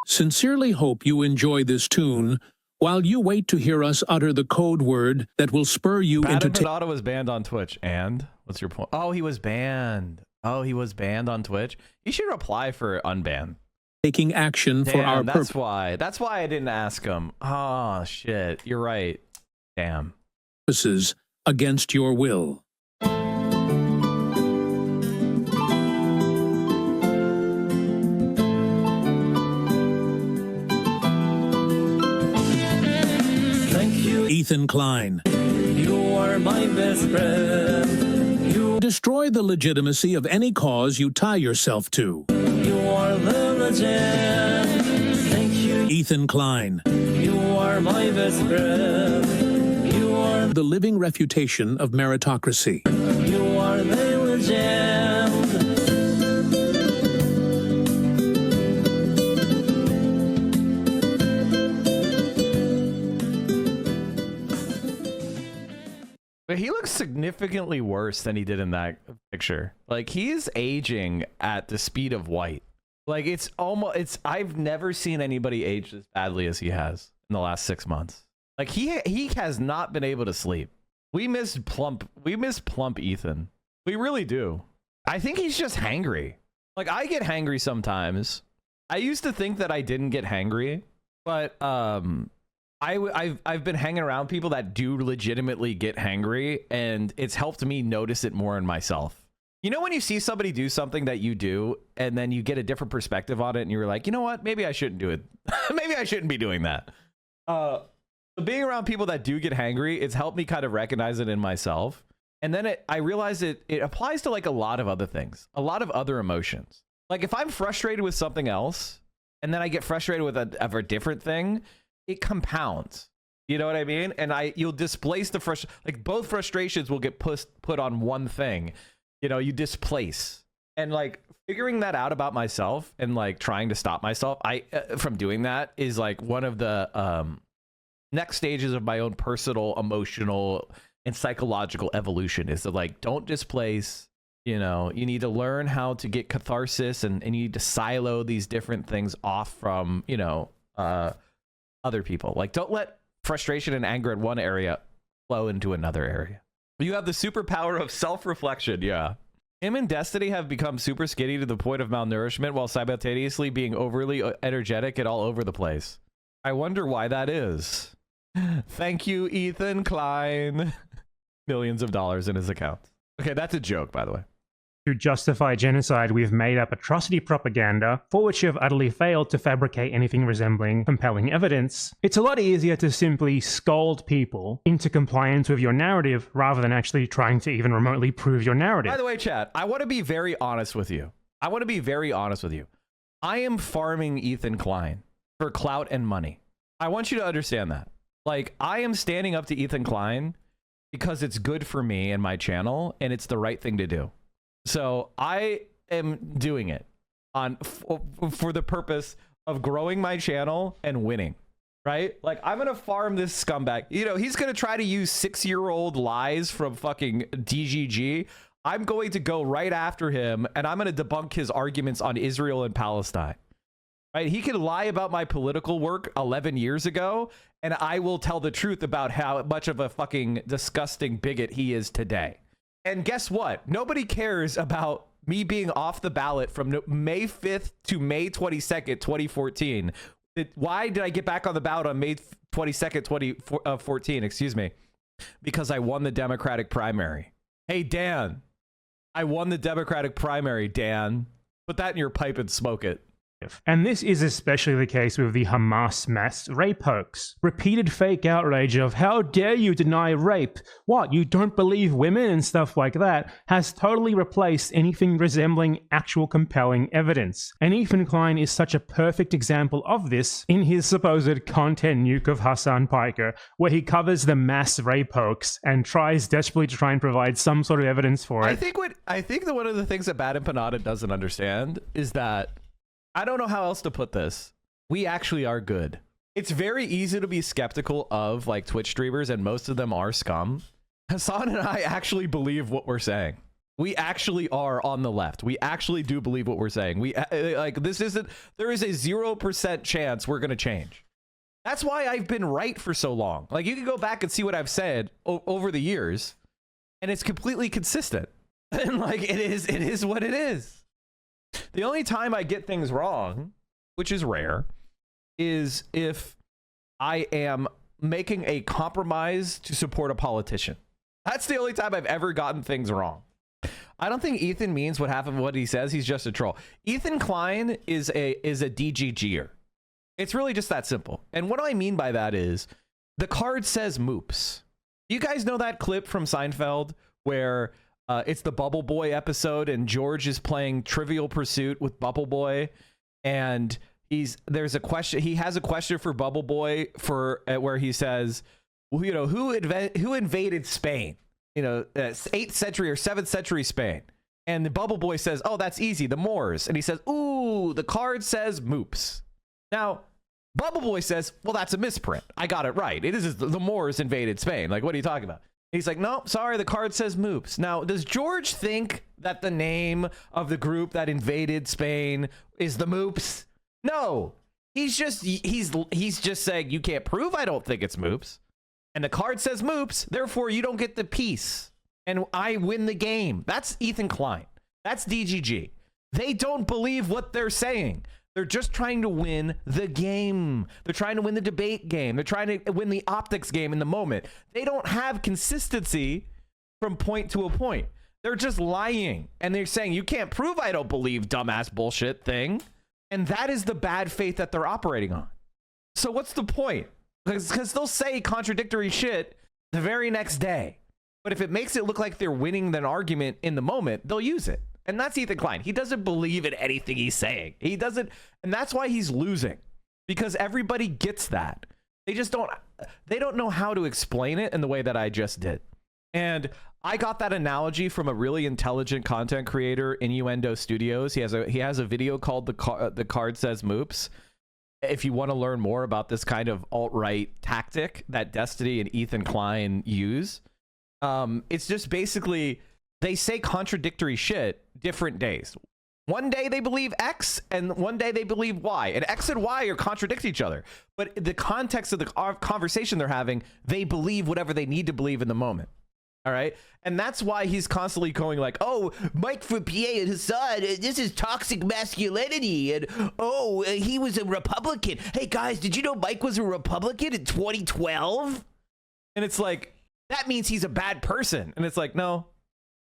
sincerely hope you enjoy this tune while you wait to hear us utter the code word that will spur you into... Bad Empanada was banned on Twitch. And? What's your point? Oh, he was banned. Oh, he was banned on Twitch? You should apply for unban. Taking action for our purpose. That's why I didn't ask him. Oh, shit. You're right. Damn. Purposes against your will. Ethan Klein. You are my best friend. You destroy the legitimacy of any cause you tie yourself to. You are the legend. Thank you. Ethan Klein. You are my best friend. You are the living refutation of meritocracy. You are the legend. But he looks significantly worse than he did in that picture. Like, he's aging at the speed of white. Like, I've never seen anybody age as badly as he has in the last 6 months. Like, he has not been able to sleep. We miss plump Ethan. We really do. I think he's just hangry. Like, I get hangry sometimes. I used to think that I didn't get hangry, but I've been hanging around people that do legitimately get hangry, and it's helped me notice it more in myself. You know, when you see somebody do something that you do, and then you get a different perspective on it, and you're like, you know what? Maybe I shouldn't do it. Maybe I shouldn't be doing that. Being around people that do get hangry, it's helped me kind of recognize it in myself. And then I realize it applies to like a lot of other things, a lot of other emotions. Like if I'm frustrated with something else, and then I get frustrated with a different thing, it compounds. You know what I mean? And you'll displace the like both frustrations will get put on one thing. You know, you displace. And like figuring that out about myself and like trying to stop myself from doing that is like one of the next stages of my own personal, emotional, and psychological evolution is to like, don't displace. You know, you need to learn how to get catharsis and you need to silo these different things off from, you know, other people. Like, don't let frustration and anger in one area flow into another area. You have the superpower of self-reflection. Yeah. Him and Destiny have become super skinny to the point of malnourishment while simultaneously being overly energetic and all over the place. I wonder why that is. Thank you, Ethan Klein. Millions of dollars in his account. Okay, that's a joke, by the way. To justify genocide, we've made up atrocity propaganda, for which you have utterly failed to fabricate anything resembling compelling evidence. It's a lot easier to simply scold people into compliance with your narrative rather than actually trying to even remotely prove your narrative. By the way, chat, I want to be very honest with you. I am farming Ethan Klein for clout and money. I want you to understand that. Like, I am standing up to Ethan Klein because it's good for me and my channel, and it's the right thing to do. So I am doing it for the purpose of growing my channel and winning, right? Like, I'm going to farm this scumbag. You know, he's going to try to use 6-year-old lies from fucking DGG. I'm going to go right after him, and I'm going to debunk his arguments on Israel and Palestine. Right? He can lie about my political work 11 years ago, and I will tell the truth about how much of a fucking disgusting bigot he is today. And guess what? Nobody cares about me being off the ballot from May 5th to May 22nd, 2014. Why did I get back on the ballot on May 22nd, 2014? Excuse me. Because I won the Democratic primary. Hey, Dan. I won the Democratic primary, Dan. Put that in your pipe and smoke it. And this is especially the case with the Hamas mass rape hoax. Repeated fake outrage of how dare you deny rape? What, you don't believe women and stuff like that has totally replaced anything resembling actual compelling evidence. And Ethan Klein is such a perfect example of this in his supposed content nuke of Hassan Piker, where he covers the mass rape hoax and tries desperately to try and provide some sort of evidence for it. I think that one of the things that Bad Empanada doesn't understand is that, I don't know how else to put this, we actually are good. It's very easy to be skeptical of like Twitch streamers, and most of them are scum. Hassan and I actually believe what we're saying. We actually are on the left. We actually do believe what we're saying. We like, this isn't, there is a 0% chance we're going to change. That's why I've been right for so long. Like, you can go back and see what I've said over the years, and it's completely consistent. And like, it is what it is. The only time I get things wrong, which is rare, is if I am making a compromise to support a politician. That's the only time I've ever gotten things wrong. I don't think Ethan means what happened, what he says. He's just a troll. Ethan Klein is a DGGer. It's really just that simple. And what do I mean by that is the card says moops. You guys know that clip from Seinfeld where it's the Bubble Boy episode, and George is playing Trivial Pursuit with Bubble Boy, and there's a question. He has a question for Bubble Boy where he says, well, you know, who invaded Spain? You know, 8th century or 7th century Spain. And the Bubble Boy says, oh, that's easy, the Moors. And he says, ooh, the card says moops. Now, Bubble Boy says, well, that's a misprint. I got it right. It is the Moors invaded Spain. Like, what are you talking about? He's like, no, sorry, the card says moops. Now, does George think that the name of the group that invaded Spain is the moops? No, he's just saying, you can't prove I don't think it's moops. And the card says moops, therefore you don't get the piece. And I win the game. That's Ethan Klein. That's DGG. They don't believe what they're saying. They're just trying to win the game. They're trying to win the debate game. They're trying to win the optics game in the moment. They don't have consistency from point to a point. They're just lying. And they're saying, you can't prove I don't believe dumbass bullshit thing. And that is the bad faith that they're operating on. So what's the point? Because they'll say contradictory shit the very next day. But if it makes it look like they're winning an argument in the moment, they'll use it. And that's Ethan Klein. He doesn't believe in anything he's saying. He doesn't. And that's why he's losing, because everybody gets that. They just don't know how to explain it in the way that I just did. And I got that analogy from a really intelligent content creator, Innuendo Studios. He has a video called The Card Says Moops. If you want to learn more about this kind of alt-right tactic that Destiny and Ethan Klein use, it's just basically, they say contradictory shit different days. One day they believe X, and one day they believe Y. And X and Y are contradict each other. But the context of the conversation they're having, they believe whatever they need to believe in the moment. All right. And that's why he's constantly going like, oh, Mike for PA and Hassan, this is toxic masculinity. And oh, he was a Republican. Hey, guys, did you know Mike was a Republican in 2012? And it's like, that means he's a bad person. And it's like, no,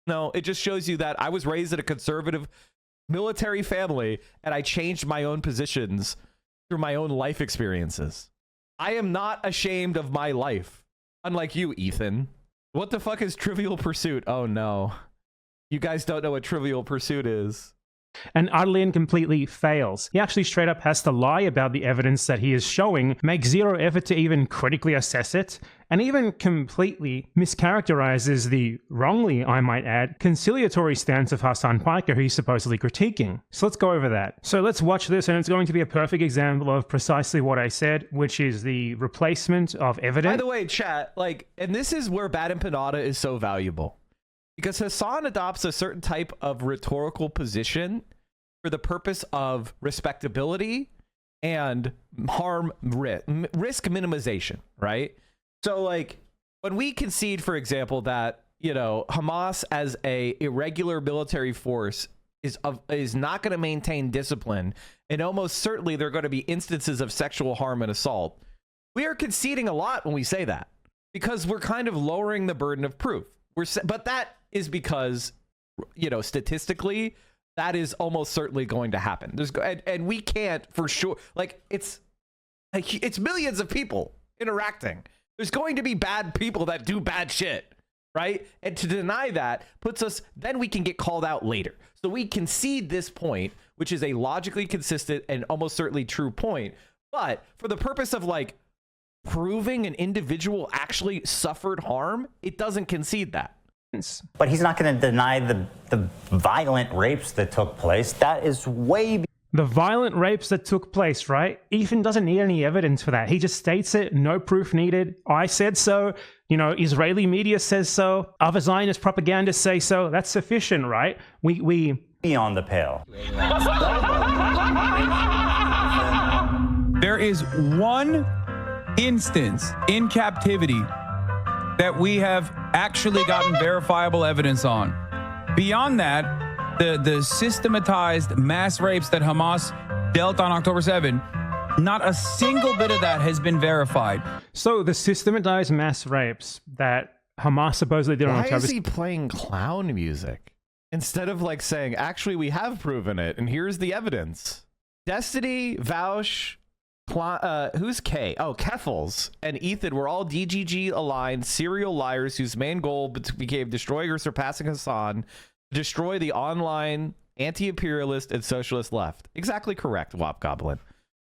it just shows you that I was raised in a conservative military family and I changed my own positions through my own life experiences. I am not ashamed of my life. Unlike you, Ethan. What the fuck is Trivial Pursuit? Oh no. You guys don't know what Trivial Pursuit is. And utterly and completely fails. He actually straight up has to lie about the evidence that he is showing, make zero effort to even critically assess it, and even completely mischaracterizes the, wrongly I might add, conciliatory stance of Hassan Piker who he's supposedly critiquing. So let's go over that. So let's watch this, and it's going to be a perfect example of precisely what I said, which is the replacement of evidence. By the way, chat, like, and this is where Bad Empanada is so valuable. Because Hassan adopts a certain type of rhetorical position for the purpose of respectability and risk minimization, right? So, like, when we concede, for example, that, you know, Hamas as a irregular military force is not going to maintain discipline, and almost certainly there are going to be instances of sexual harm and assault, we are conceding a lot when we say that, because we're kind of lowering the burden of proof. But that is because, you know, statistically, that is almost certainly going to happen. And we can't for sure, like, it's millions of people interacting. There's going to be bad people that do bad shit, right? And to deny that puts us, then we can get called out later. So we concede this point, which is a logically consistent and almost certainly true point. But for the purpose of, like, proving an individual actually suffered harm, it doesn't concede that. But he's not going to deny the violent rapes that took place. That is way... The violent rapes that took place, right? Ethan doesn't need any evidence for that. He just states it, no proof needed. I said so. You know, Israeli media says so. Other Zionist propagandists say so. That's sufficient, right? We beyond the pale. There is one instance in captivity that we have actually gotten verifiable evidence on. Beyond that, the systematized mass rapes that Hamas dealt on October 7, not a single bit of that has been verified. So the systematized mass rapes that Hamas supposedly did on October... Why is he playing clown music instead of, like, saying, actually, we have proven it, and here's the evidence? Destiny, Vaush, who's K? Oh, Keffels and Ethan were all DGG aligned serial liars whose main goal became destroying or surpassing Hassan, destroy the online anti-imperialist and socialist left. Exactly correct, Wop Goblin.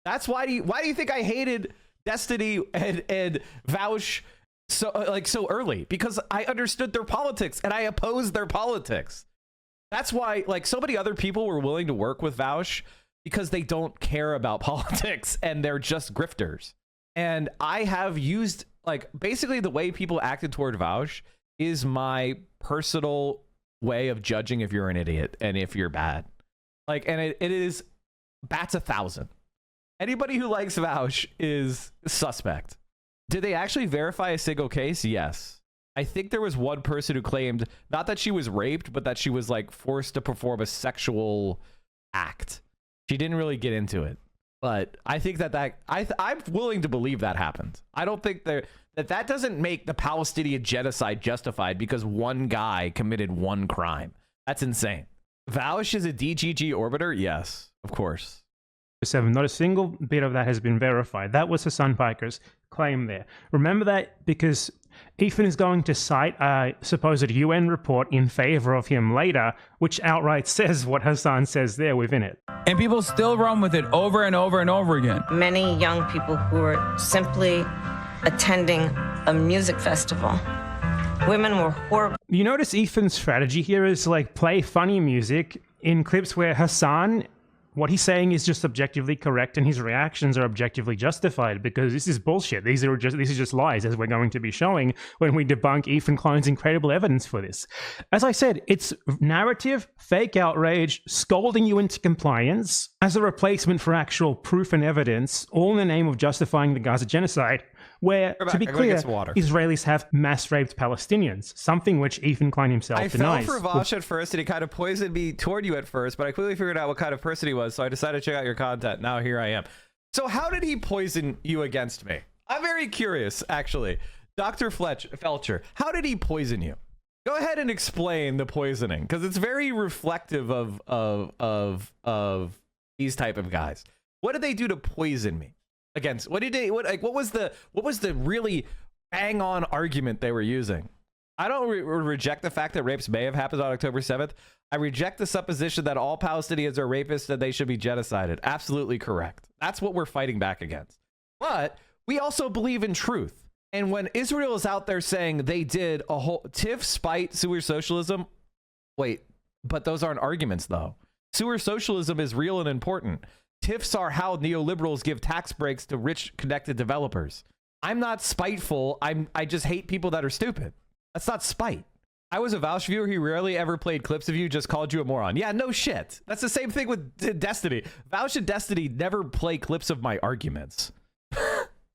That's why do you think I hated Destiny and Vaush so early? Because I understood their politics and I opposed their politics. That's why, like, so many other people were willing to work with Vaush, because they don't care about politics and they're just grifters. And I have used, like, basically the way people acted toward Vaush is my personal way of judging if you're an idiot and if you're bad. Like, and it is bats 1,000. Anybody who likes Vaush is suspect. Did they actually verify a single case? Yes. I think there was one person who claimed not that she was raped, but that she was, like, forced to perform a sexual act. She didn't really get into it, but I think I'm willing to believe that happened. I don't think that doesn't make the Palestinian genocide justified because one guy committed one crime. That's insane. Vaush is a DGG orbiter? Yes, of course. 7. Not a single bit of that has been verified. That was Hassan Piker's claim there. Remember that because Ethan is going to cite a supposed UN report in favor of him later, which outright says what Hassan says there within it. And people still run with it over and over and over again. Many young people who were simply attending a music festival. Women were horrible. You notice Ethan's strategy here is, like, play funny music in clips where Hassan what he's saying is just objectively correct, and his reactions are objectively justified, because this is bullshit. This is just lies, as we're going to be showing when we debunk Ethan Klein's incredible evidence for this. As I said, it's narrative, fake outrage, scolding you into compliance as a replacement for actual proof and evidence, all in the name of justifying the Gaza genocide, where, to be clear, Israelis have mass-raped Palestinians, something which Ethan Klein himself denies. I fell for Vosh at first, and he kind of poisoned me toward you at first, but I quickly figured out what kind of person he was, so I decided to check out your content. Now here I am. So how did he poison you against me? I'm very curious, actually. Dr. Felcher, how did he poison you? Go ahead and explain the poisoning, because it's very reflective of these type of guys. What did they do to poison me? Against what was the really bang on argument they were using? I don't reject the fact that rapes may have happened on October 7th. I reject the supposition that all Palestinians are rapists and they should be genocided. Absolutely correct. That's what we're fighting back against. But we also believe in truth. And when Israel is out there saying they did a whole TIF, spite, sewer socialism, wait, but those aren't arguments though. Sewer socialism is real and important. TIFs are how neoliberals give tax breaks to rich connected developers. I'm not spiteful. I just hate people that are stupid. That's not spite. I was a Vouch viewer. He rarely ever played clips of you, just called you a moron. Yeah, no shit. That's the same thing with Destiny. Vouch and Destiny never play clips of my arguments.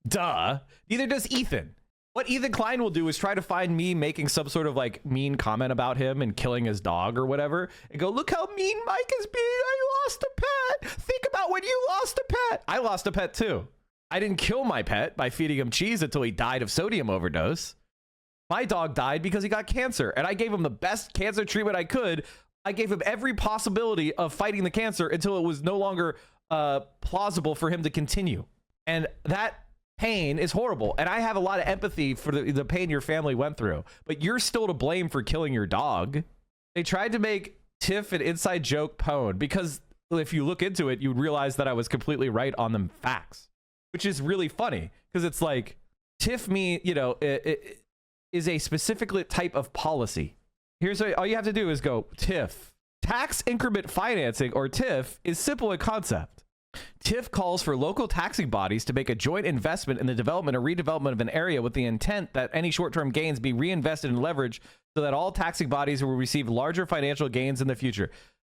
Duh. Neither does Ethan. What Ethan Klein will do is try to find me making some sort of like mean comment about him and killing his dog or whatever and go, look how mean Mike is being. I lost a pet. Think about when you lost a pet. I lost a pet too. I didn't kill my pet by feeding him cheese until he died of sodium overdose. My dog died because he got cancer, and I gave him the best cancer treatment I could. I gave him every possibility of fighting the cancer until it was no longer plausible for him to continue. And that pain is horrible, and I have a lot of empathy for the pain your family went through, but you're still to blame for killing your dog. They tried to make TIF an inside joke pwn, because if you look into it, you would realize that I was completely right on the facts, which is really funny, because it's like TIF it is a specific type of policy. Here's what all you have to do is go TIF. Tax increment financing, or TIF, is simple in concept. TIF calls for local taxing bodies to make a joint investment in the development or redevelopment of an area with the intent that any short-term gains be reinvested in leverage so that all taxing bodies will receive larger financial gains in the future.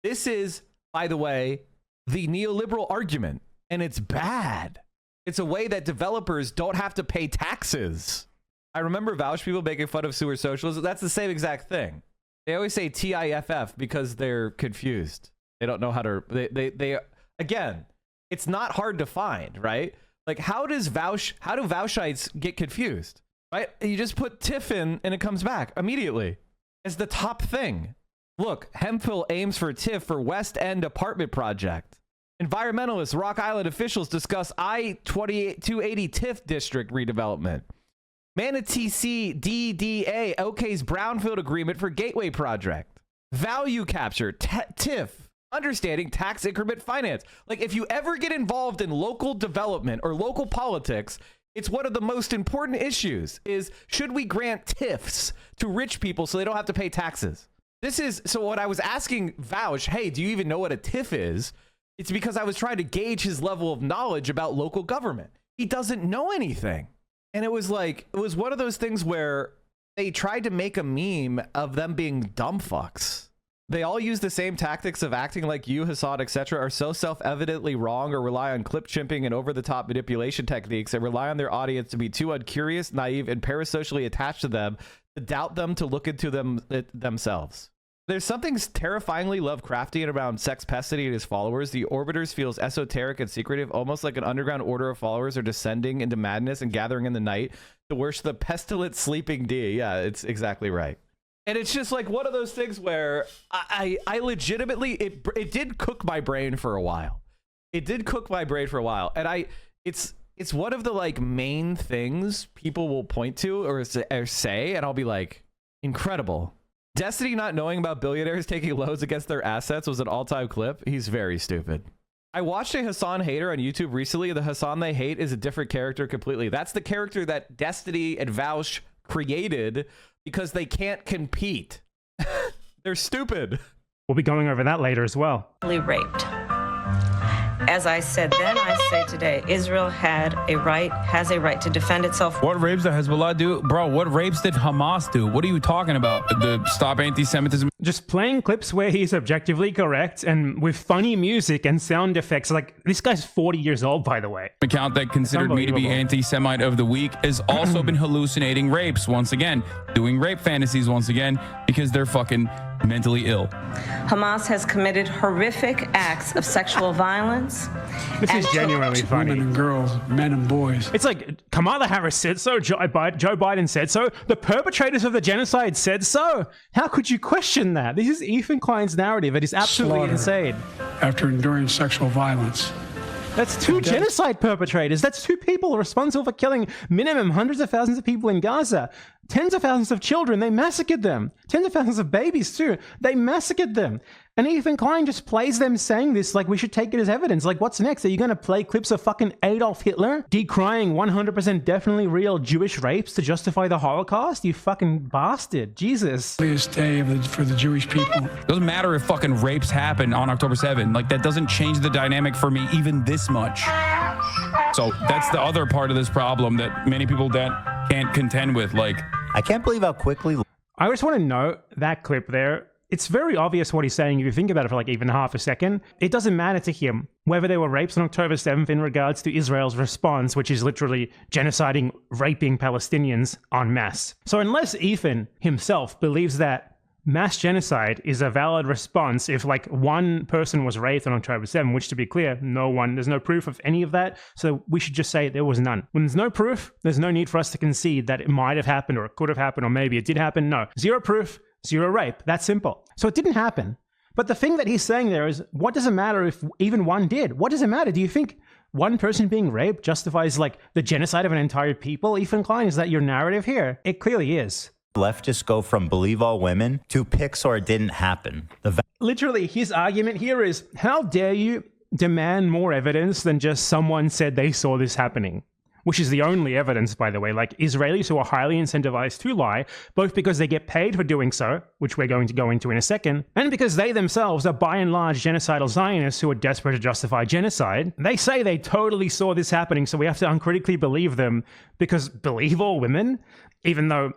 This is, by the way, the neoliberal argument, and it's bad. It's a way that developers don't have to pay taxes. I remember Vouch people making fun of sewer socialism. That's the same exact thing. They always say TIFF because they're confused. They don't know how to, they again, it's not hard to find, right? Like, how do Vouchites get confused, right? You just put TIF in and it comes back immediately as the top thing. Look, Hemphill aims for TIF for West End apartment project. Environmentalists, Rock Island officials discuss I-280 TIF district redevelopment. Manatee Sea DDA OK's Brownfield agreement for Gateway project. Value capture, TIF. Understanding tax increment finance. Like, if you ever get involved in local development or local politics, it's one of the most important issues is, should we grant TIFs to rich people so they don't have to pay taxes? This is, so when I was asking Vouch, hey, do you even know what a TIF is? It's because I was trying to gauge his level of knowledge about local government. He doesn't know anything. And it was like, it was one of those things where they tried to make a meme of them being dumb fucks. They all use the same tactics of acting like you, Hassan, etc., are so self-evidently wrong, or rely on clip chimping and over-the-top manipulation techniques, and rely on their audience to be too uncurious, naive, and parasocially attached to them, to doubt them, to look into them themselves. There's something terrifyingly Lovecraftian around Sex Pestity and his followers. The Orbiters feels esoteric and secretive, almost like an underground order of followers are descending into madness and gathering in the night to worship the pestilent sleeping D. Yeah, it's exactly right. And it's just like one of those things where I legitimately, it did cook my brain for a while. It did cook my brain for a while. And it's one of the like main things people will point to or say, and I'll be like, incredible. Destiny not knowing about billionaires taking loans against their assets was an all-time clip. He's very stupid. I watched a Hassan hater on YouTube recently. The Hassan they hate is a different character completely. That's the character that Destiny and Vouch created because they can't compete. They're stupid. We'll be going over that later as well. Raped. As I said then, I say today, Israel has a right to defend itself. What rapes did Hezbollah do? Bro, what rapes did Hamas do? What are you talking about? The Stop Anti-Semitism? Just playing clips where he's objectively correct and with funny music and sound effects. Like, this guy's 40 years old, by the way. Account that considered me to be anti-Semite of the week has also been hallucinating rapes once again, doing rape fantasies once again, because they're fucking mentally ill. Hamas has committed horrific acts of sexual violence. This is genuinely funny. Women and girls, men and boys. It's like Kamala Harris said so, Joe Biden said so, the perpetrators of the genocide said so. How could you question that? This is Ethan Klein's narrative. It is absolutely insane. After enduring sexual violence. That's two genocide perpetrators. That's two people responsible for killing minimum hundreds of thousands of people in Gaza. Tens of thousands of children. They massacred them. Tens of thousands of babies too. They massacred them. And Ethan Klein just plays them saying this like we should take it as evidence. Like, what's next? Are you going to play clips of fucking Adolf Hitler decrying 100% definitely real Jewish rapes to justify the Holocaust? You fucking bastard. Jesus. Day for the Jewish people. Doesn't matter if fucking rapes happen on October 7th. Like, that doesn't change the dynamic for me even this much. So that's the other part of this problem that many people that can't contend with. Like, I can't believe how quickly. I just want to note that clip there. It's very obvious what he's saying if you think about it for like even half a second. It doesn't matter to him whether there were rapes on October 7th in regards to Israel's response, which is literally genociding, raping Palestinians en masse. So unless Ethan himself believes that mass genocide is a valid response if like one person was raped on October 7th, which to be clear, there's no proof of any of that. So we should just say there was none. When there's no proof, there's no need for us to concede that it might have happened or it could have happened or maybe it did happen. No, zero proof. Zero rape. That's simple. So it didn't happen. But the thing that he's saying there is, what does it matter if even one did? What does it matter? Do you think one person being raped justifies like the genocide of an entire people? Ethan Klein, is that your narrative here? It clearly is. Leftists go from believe all women to pics or it didn't happen. Literally, his argument here is, how dare you demand more evidence than just someone said they saw this happening? Which is the only evidence, by the way. Like, Israelis who are highly incentivized to lie, both because they get paid for doing so, which we're going to go into in a second, and because they themselves are by and large genocidal Zionists who are desperate to justify genocide. They say they totally saw this happening, so we have to uncritically believe them, because believe all women, even though,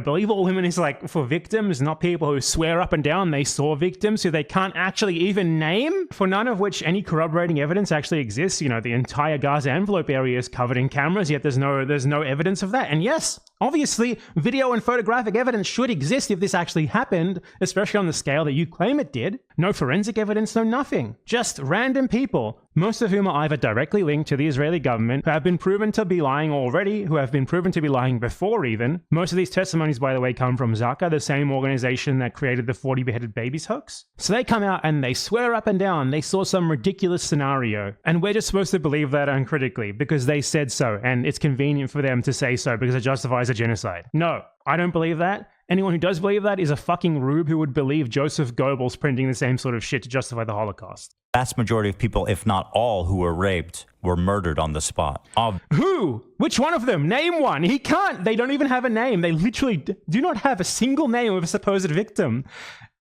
believe all women is like for victims, not people who swear up and down they saw victims who they can't actually even name, for none of which any corroborating evidence actually exists. The entire Gaza envelope area is covered in cameras, yet there's no evidence of that. And yes, obviously, video and photographic evidence should exist if this actually happened, especially on the scale that you claim it did. No forensic evidence, no nothing. Just random people, most of whom are either directly linked to the Israeli government, who have been proven to be lying already, who have been proven to be lying before even. Most of these testimonies, by the way, come from Zaka, the same organization that created the 40 beheaded babies hoax. So they come out and they swear up and down they saw some ridiculous scenario, and we're just supposed to believe that uncritically because they said so, and it's convenient for them to say so because it justifies a genocide. No, I don't believe that. Anyone who does believe that is a fucking rube who would believe Joseph Goebbels printing the same sort of shit to justify the Holocaust. Vast majority of people, if not all, who were raped were murdered on the spot. Who? Which one of them? Name one. He can't. They don't even have a name. They literally do not have a single name of a supposed victim.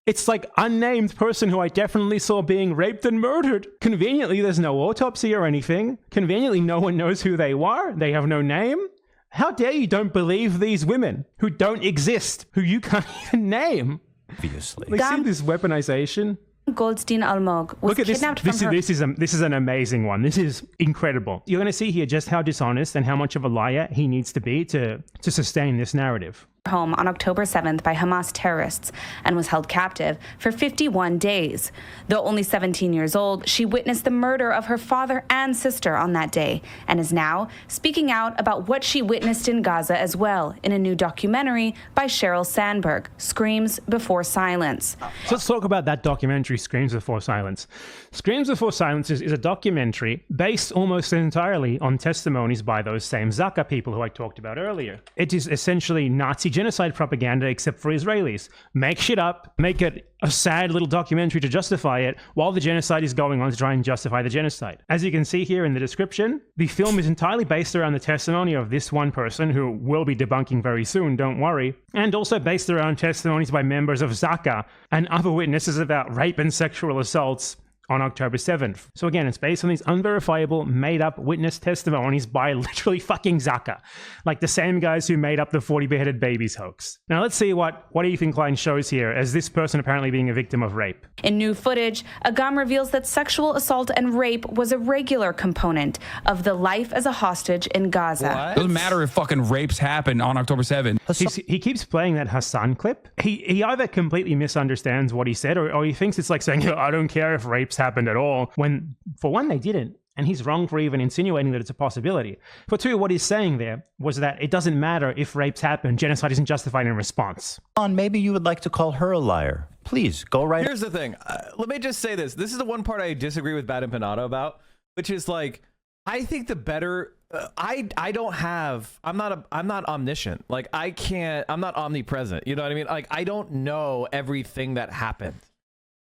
It's like unnamed person who I definitely saw being raped and murdered. Conveniently, there's no autopsy or anything. Conveniently, no one knows who they were. They have no name. How dare you don't believe these women who don't exist, who you can't even name? Obviously. Like, see this weaponization? Goldstein Almog was Look at kidnapped this. from her... This is an amazing one. This is incredible. You're going to see here just how dishonest and how much of a liar he needs to be to sustain this narrative. Home on October 7th by Hamas terrorists and was held captive for 51 days. Though only 17 years old, she witnessed the murder of her father and sister on that day and is now speaking out about what she witnessed in Gaza as well in a new documentary by Sheryl Sandberg, Screams Before Silence. So let's talk about that documentary, Screams Before Silence. Screams Before Silence is a documentary based almost entirely on testimonies by those same Zaka people who I talked about earlier. It is essentially Nazi genocide propaganda except for Israelis. Make shit up, make it a sad little documentary to justify it while the genocide is going on to try and justify the genocide. As you can see here in the description, the film is entirely based around the testimony of this one person who we'll be debunking very soon, don't worry, and also based around testimonies by members of Zaka and other witnesses about rape and sexual assaults on October 7th. So again, it's based on these unverifiable, made-up witness testimonies by literally fucking Zucker, like the same guys who made up the 40 beheaded babies hoax. Now let's see what Ethan Klein shows here as this person apparently being a victim of rape. In new footage, Agam reveals that sexual assault and rape was a regular component of the life as a hostage in Gaza. Doesn't matter if fucking rapes happen on October 7th. He keeps playing that Hassan clip. He either completely misunderstands what he said or he thinks it's like saying, I don't care if rapes happened at all, when for one they didn't, and he's wrong for even insinuating that it's a possibility. For two, what he's saying there was that it doesn't matter if rapes happen, genocide isn't justified in response. Maybe you would like to call her a liar. Please go right. Here's the thing. Let me just say this. This is the one part I disagree with Bad Empanada about, which is like, I think the better. I'm not omniscient. Like I'm not omnipresent. You know what I mean? Like I don't know everything that happened,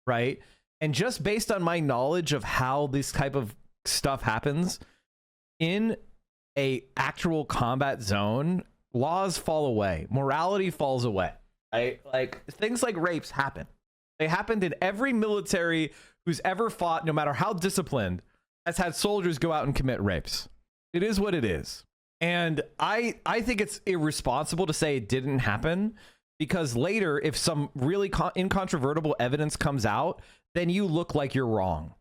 right? And just based on my knowledge of how this type of stuff happens in a actual combat zone, laws fall away, morality falls away. Right? Like things like rapes happen. They happened in every military who's ever fought, no matter how disciplined, has had soldiers go out and commit rapes. It is what it is. And I think it's irresponsible to say it didn't happen, because later, if some really incontrovertible evidence comes out, then you look like you're wrong,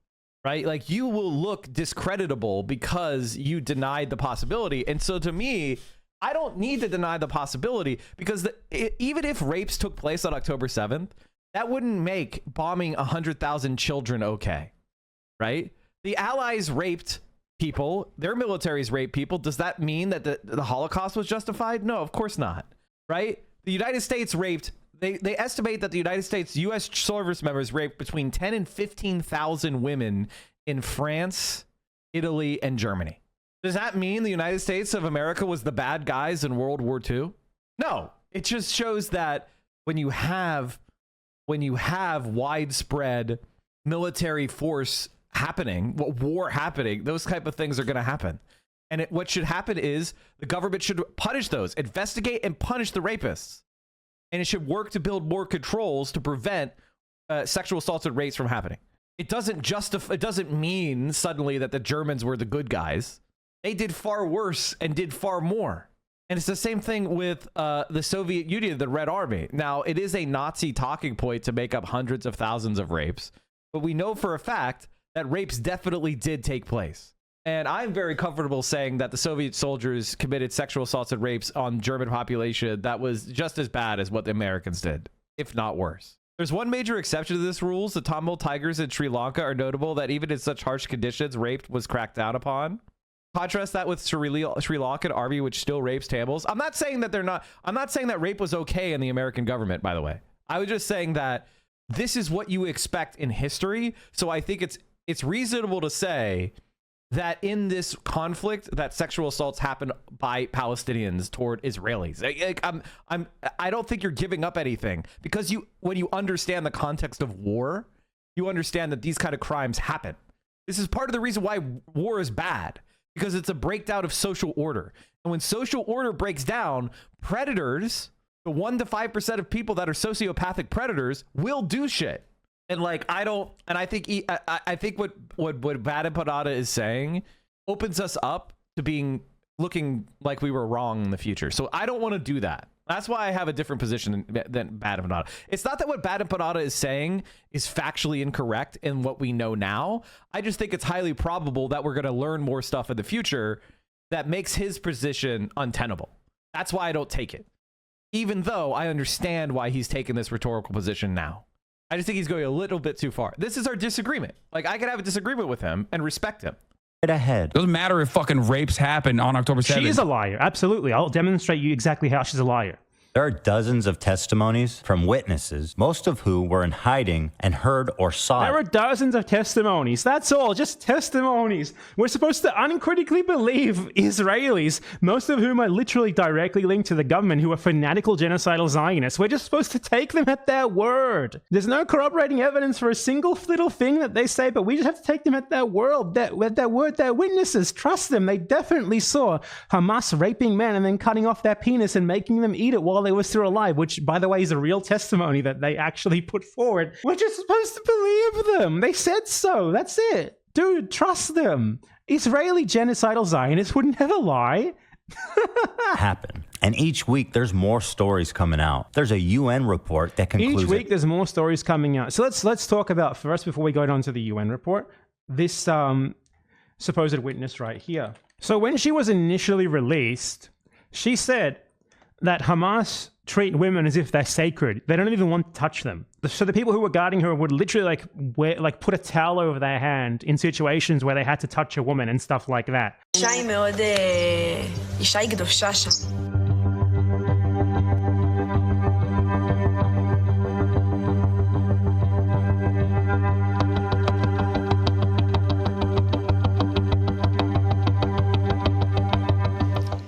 right? Like you will look discreditable because you denied the possibility. And so to me, I don't need to deny the possibility, because even if rapes took place on October 7th, that wouldn't make bombing 100,000 children okay, right? The Allies raped people, their militaries raped people. Does that mean that the Holocaust was justified? No, of course not, right? The United States raped, they estimate that the United States U.S. service members raped between 10 and 15,000 women in France, Italy, and Germany. Does that mean the United States of America was the bad guys in World War II? No, it just shows that when you have widespread military force happening, war happening, those type of things are going to happen. And what should happen is the government should punish those, investigate and punish the rapists. And it should work to build more controls to prevent sexual assaults and rapes from happening. It doesn't mean suddenly that the Germans were the good guys. They did far worse and did far more. And it's the same thing with the Soviet Union, the Red Army. Now, it is a Nazi talking point to make up hundreds of thousands of rapes, but we know for a fact that rapes definitely did take place. And I'm very comfortable saying that the Soviet soldiers committed sexual assaults and rapes on German population that was just as bad as what the Americans did, if not worse. There's one major exception to this rules. The Tamil Tigers in Sri Lanka are notable that even in such harsh conditions, rape was cracked down upon. Contrast that with Sri Lankan army, which still rapes Tamils. I'm not saying that rape was okay in the American government, by the way. I was just saying that this is what you expect in history. So I think it's reasonable to say that in this conflict that sexual assaults happen by Palestinians toward Israelis. I don't think you're giving up anything, because when you understand the context of war, you understand that these kind of crimes happen. This is part of the reason why war is bad, because it's a breakdown of social order. And when social order breaks down, predators, the 1 to 5% of people that are sociopathic predators, will do shit. And like, I think what Bad Empanada is saying opens us up to looking like we were wrong in the future. So I don't want to do that. That's why I have a different position than Bad Empanada. It's not that what Bad Empanada is saying is factually incorrect in what we know now. I just think it's highly probable that we're going to learn more stuff in the future that makes his position untenable. That's why I don't take it, even though I understand why he's taking this rhetorical position now. I just think he's going a little bit too far. This is our disagreement. Like, I could have a disagreement with him and respect him. Right ahead. Doesn't matter if fucking rapes happen on October 7th. She is a liar. Absolutely. I'll demonstrate you exactly how she's a liar. There are dozens of testimonies from witnesses, most of who were in hiding and heard or saw There are dozens of testimonies. That's all. Just testimonies. We're supposed to uncritically believe Israelis, most of whom are literally directly linked to the government, who are fanatical genocidal Zionists. We're just supposed to take them at their word. There's no corroborating evidence for a single little thing that they say, but we just have to take them at their word. They're witnesses. Trust them. They definitely saw Hamas raping men and then cutting off their penis and making them eat it while they were still alive, which, by the way, is a real testimony that they actually put forward. We're just supposed to believe them. They said so. That's it. Dude, trust them. Israeli genocidal Zionists would never lie. Happen. And each week there's more stories coming out. There's a UN report that concludes Each week there's more stories coming out. So let's talk about first, before we go on to the UN report, this supposed witness right here. So when she was initially released, she said that Hamas treat women as if they're sacred. They don't even want to touch them. So the people who were guarding her would literally put a towel over their hand in situations where they had to touch a woman and stuff like that.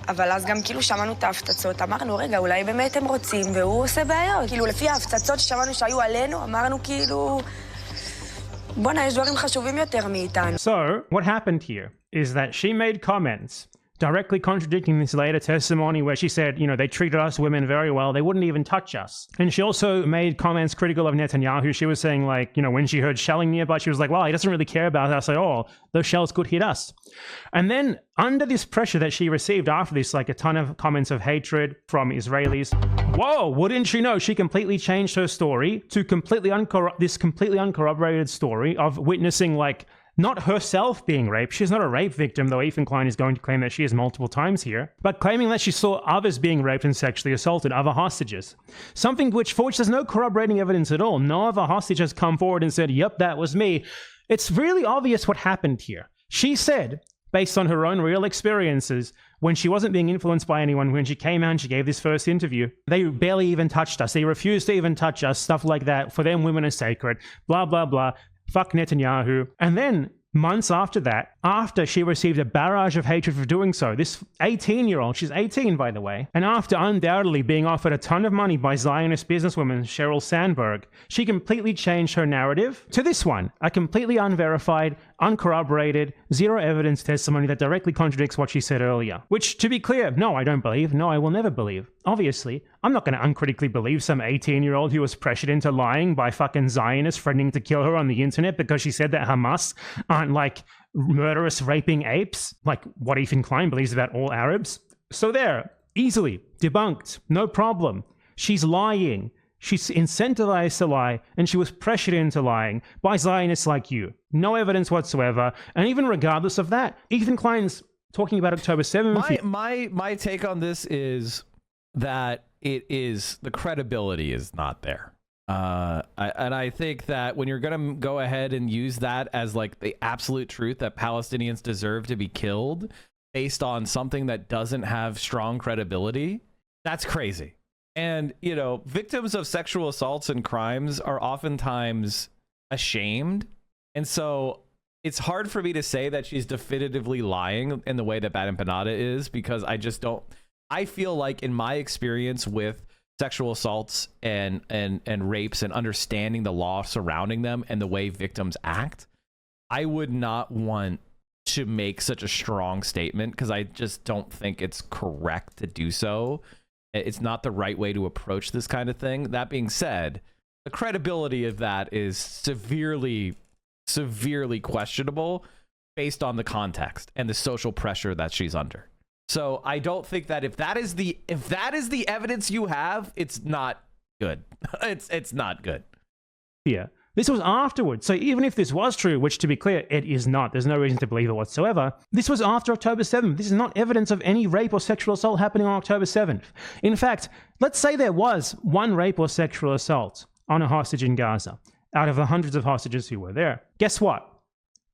אבל אז גם כאילו שמענו את ההפצצות, אמרנו, רגע, אולי באמת הם רוצים, והוא עושה בעיות. כאילו, לפי ההפצצות ששמענו שהיו עלינו, אמרנו כאילו, בוא'נה, יש דברים חשובים יותר מאיתנו. So, what happened here is that she made comments directly contradicting this later testimony where she said, you know, they treated us women very well, they wouldn't even touch us. And she also made comments critical of Netanyahu. She was saying, like, you know, when she heard shelling nearby, she was like, well, he doesn't really care about us at all. Those shells could hit us. And then under this pressure that she received after this, like a ton of comments of hatred from Israelis, whoa, wouldn't you know, she completely changed her story to this completely uncorroborated story of witnessing, like, not herself being raped. She's not a rape victim, though Ethan Klein is going to claim that she is multiple times here, but claiming that she saw others being raped and sexually assaulted, other hostages. Something for which there's no corroborating evidence at all. No other hostage has come forward and said, yep, that was me. It's really obvious what happened here. She said, based on her own real experiences, when she wasn't being influenced by anyone, when she came out and she gave this first interview, they barely even touched us. They refused to even touch us, stuff like that. For them, women are sacred, blah, blah, blah. Fuck Netanyahu. And then months after that, after she received a barrage of hatred for doing so, this 18-year-old, she's 18 by the way, and after undoubtedly being offered a ton of money by Zionist businesswoman Sheryl Sandberg, she completely changed her narrative to this one, a completely unverified, uncorroborated, zero evidence testimony that directly contradicts what she said earlier. Which, to be clear, no, I don't believe. No, I will never believe. Obviously, I'm not going to uncritically believe some 18-year-old who was pressured into lying by fucking Zionists threatening to kill her on the internet because she said that Hamas aren't like murderous raping apes, like what Ethan Klein believes about all Arabs. So there, easily debunked, no problem. She's lying. She's incentivized to lie, and she was pressured into lying by Zionists like you. No evidence whatsoever. And even regardless of that, Ethan Klein's talking about October 7th. My take on this is that the credibility is not there. I think that when you're going to go ahead and use that as like the absolute truth that Palestinians deserve to be killed based on something that doesn't have strong credibility, that's crazy. And, you know, victims of sexual assaults and crimes are oftentimes ashamed. And so it's hard for me to say that she's definitively lying in the way that Bad Empanada is, because I just don't. I feel like in my experience with sexual assaults and rapes and understanding the law surrounding them and the way victims act, I would not want to make such a strong statement because I just don't think it's correct to do so. It's not the right way to approach this kind of thing. That being said, the credibility of that is severely questionable based on the context and the social pressure that she's under. So I don't think that if that is the evidence you have, it's not good. It's not good. Yeah. This was afterwards. So even if this was true, which to be clear, it is not. There's no reason to believe it whatsoever. This was after October 7th. This is not evidence of any rape or sexual assault happening on October 7th. In fact, let's say there was one rape or sexual assault on a hostage in Gaza out of the hundreds of hostages who were there. Guess what?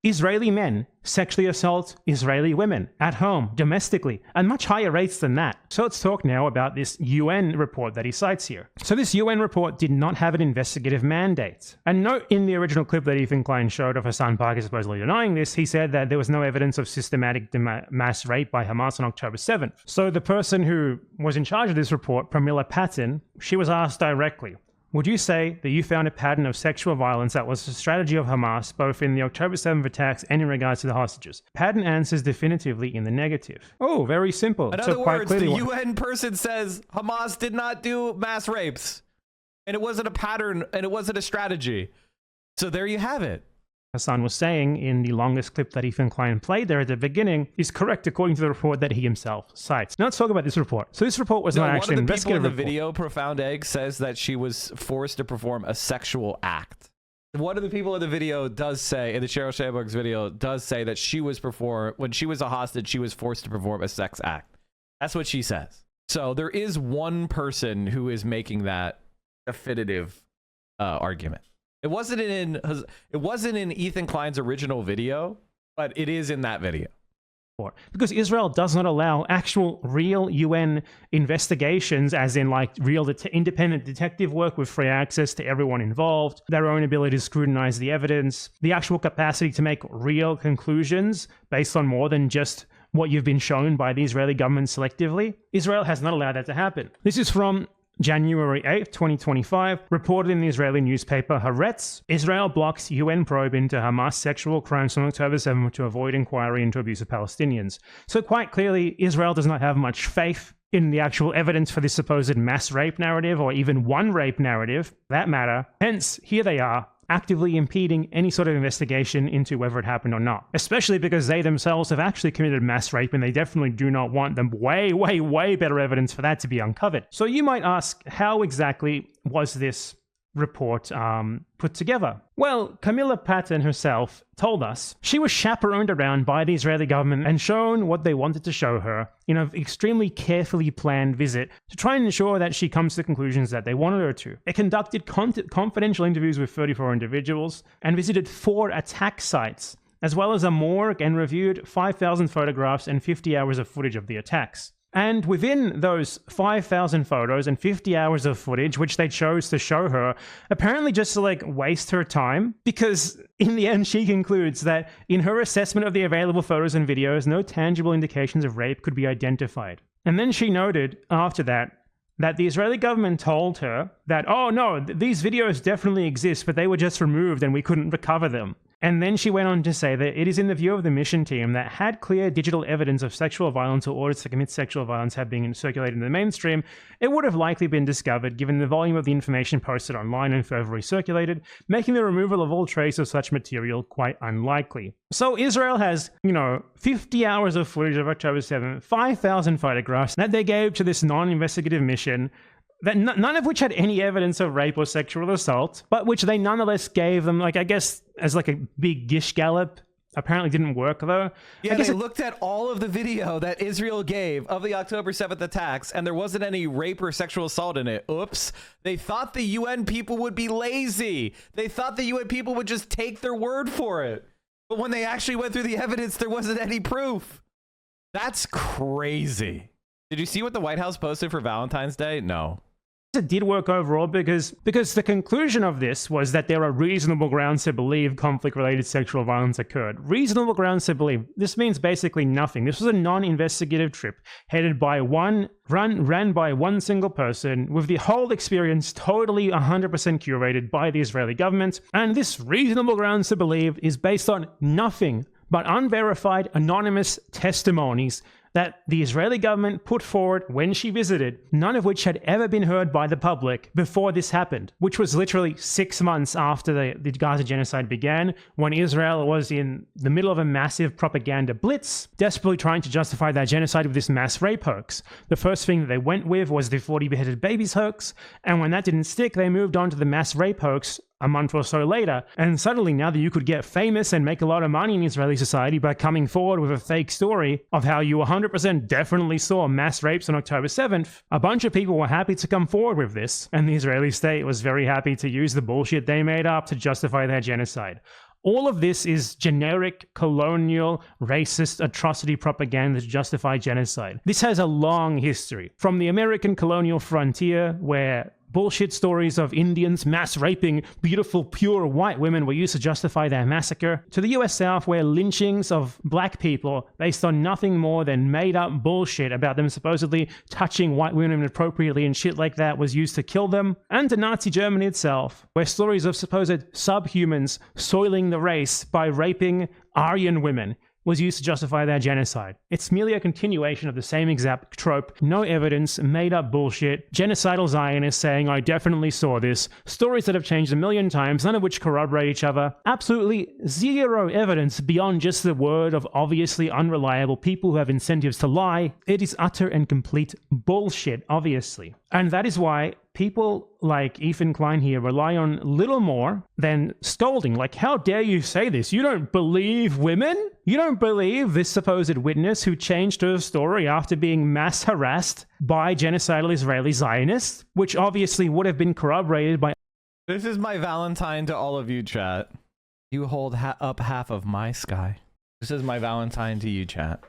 Israeli men sexually assault Israeli women at home, domestically, and much higher rates than that. So let's talk now about this UN report that he cites here. So this UN report did not have an investigative mandate. And note in the original clip that Ethan Klein showed of Hassan Parker supposedly denying this, he said that there was no evidence of systematic mass rape by Hamas on October 7th. So the person who was in charge of this report, Pramila Patten, she was asked directly, would you say that you found a pattern of sexual violence that was a strategy of Hamas, both in the October 7th attacks and in regards to the hostages? Pattern answers definitively in the negative. Oh, very simple. In other words, the UN person says Hamas did not do mass rapes. And it wasn't a pattern, and it wasn't a strategy. So there you have it. Hassan was saying in the longest clip that Ethan Klein played there at the beginning is correct according to the report that he himself cites. Now let's talk about this report. So this report was not actually an investigative report. One of the people in the video, Profound Egg, says that she was forced to perform a sexual act. One of the people in the video does say, in the Cheryl Sandberg's video, does say that she was when she was a hostage, she was forced to perform a sex act. That's what she says. So there is one person who is making that definitive argument. It wasn't in Ethan Klein's original video, but it is in that video. Because Israel does not allow actual real UN investigations, as in like real independent detective work with free access to everyone involved, their own ability to scrutinize the evidence, the actual capacity to make real conclusions based on more than just what you've been shown by the Israeli government selectively. Israel has not allowed that to happen. This is from January 8th, 2025, reported in the Israeli newspaper Haaretz. Israel blocks UN probe into Hamas sexual crimes on October 7th to avoid inquiry into abuse of Palestinians. So quite clearly, Israel does not have much faith in the actual evidence for this supposed mass rape narrative, or even one rape narrative, for that matter. Hence, here they are, actively impeding any sort of investigation into whether it happened or not. Especially because they themselves have actually committed mass rape, and they definitely do not want them way better evidence for that to be uncovered. So you might ask, how exactly was this report put together? Well, Camilla Patton herself told us she was chaperoned around by the Israeli government and shown what they wanted to show her in an extremely carefully planned visit to try and ensure that she comes to conclusions that they wanted her to. It conducted confidential interviews with 34 individuals and visited 4 attack sites, as well as a morgue, and reviewed 5,000 photographs and 50 hours of footage of the attacks. And within those 5,000 photos and 50 hours of footage, which they chose to show her, apparently just to like waste her time, because in the end she concludes that in her assessment of the available photos and videos, no tangible indications of rape could be identified. And then she noted after that the Israeli government told her that, oh no, these videos definitely exist, but they were just removed and we couldn't recover them. And then she went on to say that it is in the view of the mission team that had clear digital evidence of sexual violence or orders to commit sexual violence had been circulated in the mainstream, it would have likely been discovered given the volume of the information posted online and further recirculated, making the removal of all trace of such material quite unlikely. So Israel has, 50 hours of footage of October 7th, 5,000 photographs that they gave to this non-investigative mission, that none of which had any evidence of rape or sexual assault, but which they nonetheless gave them, I guess, as like a big gish gallop. Apparently didn't work, though. Yeah, they looked at all of the video that Israel gave of the October 7th attacks, and there wasn't any rape or sexual assault in it. Oops. They thought the UN people would be lazy. They thought the UN people would just take their word for it. But when they actually went through the evidence, there wasn't any proof. That's crazy. Did you see what the White House posted for Valentine's Day? No. It did work overall because the conclusion of this was that there are reasonable grounds to believe conflict-related sexual violence occurred. Reasonable grounds to believe. This means basically nothing. This was a non-investigative trip headed by ran by one single person, with the whole experience totally 100% curated by the Israeli government. And this reasonable grounds to believe is based on nothing but unverified anonymous testimonies that the Israeli government put forward when she visited, none of which had ever been heard by the public before this happened, which was literally 6 months after the Gaza genocide began, when Israel was in the middle of a massive propaganda blitz, desperately trying to justify that genocide with this mass rape hoax. The first thing that they went with was the 40 beheaded babies hoax, and when that didn't stick, they moved on to the mass rape hoax a month or so later. And suddenly, now that you could get famous and make a lot of money in Israeli society by coming forward with a fake story of how you 100% definitely saw mass rapes on October 7th, a bunch of people were happy to come forward with this, and the Israeli state was very happy to use the bullshit they made up to justify their genocide. All of this is generic, colonial, racist, atrocity propaganda to justify genocide. This has a long history. From the American colonial frontier, where bullshit stories of Indians mass raping beautiful, pure white women were used to justify their massacre, to the US South where lynchings of black people based on nothing more than made up bullshit about them supposedly touching white women inappropriately and shit like that was used to kill them, and to Nazi Germany itself, where stories of supposed subhumans soiling the race by raping Aryan women was used to justify their genocide. It's merely a continuation of the same exact trope, no evidence, made up bullshit, genocidal Zionists saying, I definitely saw this, stories that have changed a million times, none of which corroborate each other, absolutely zero evidence beyond just the word of obviously unreliable people who have incentives to lie. It is utter and complete bullshit, obviously. And that is why people like Ethan Klein here rely on little more than scolding. Like, how dare you say this? You don't believe women? You don't believe this supposed witness who changed her story after being mass harassed by genocidal Israeli Zionists, which obviously would have been corroborated by... This is my Valentine to all of you, chat. You hold up half of my sky. This is my Valentine to you, chat.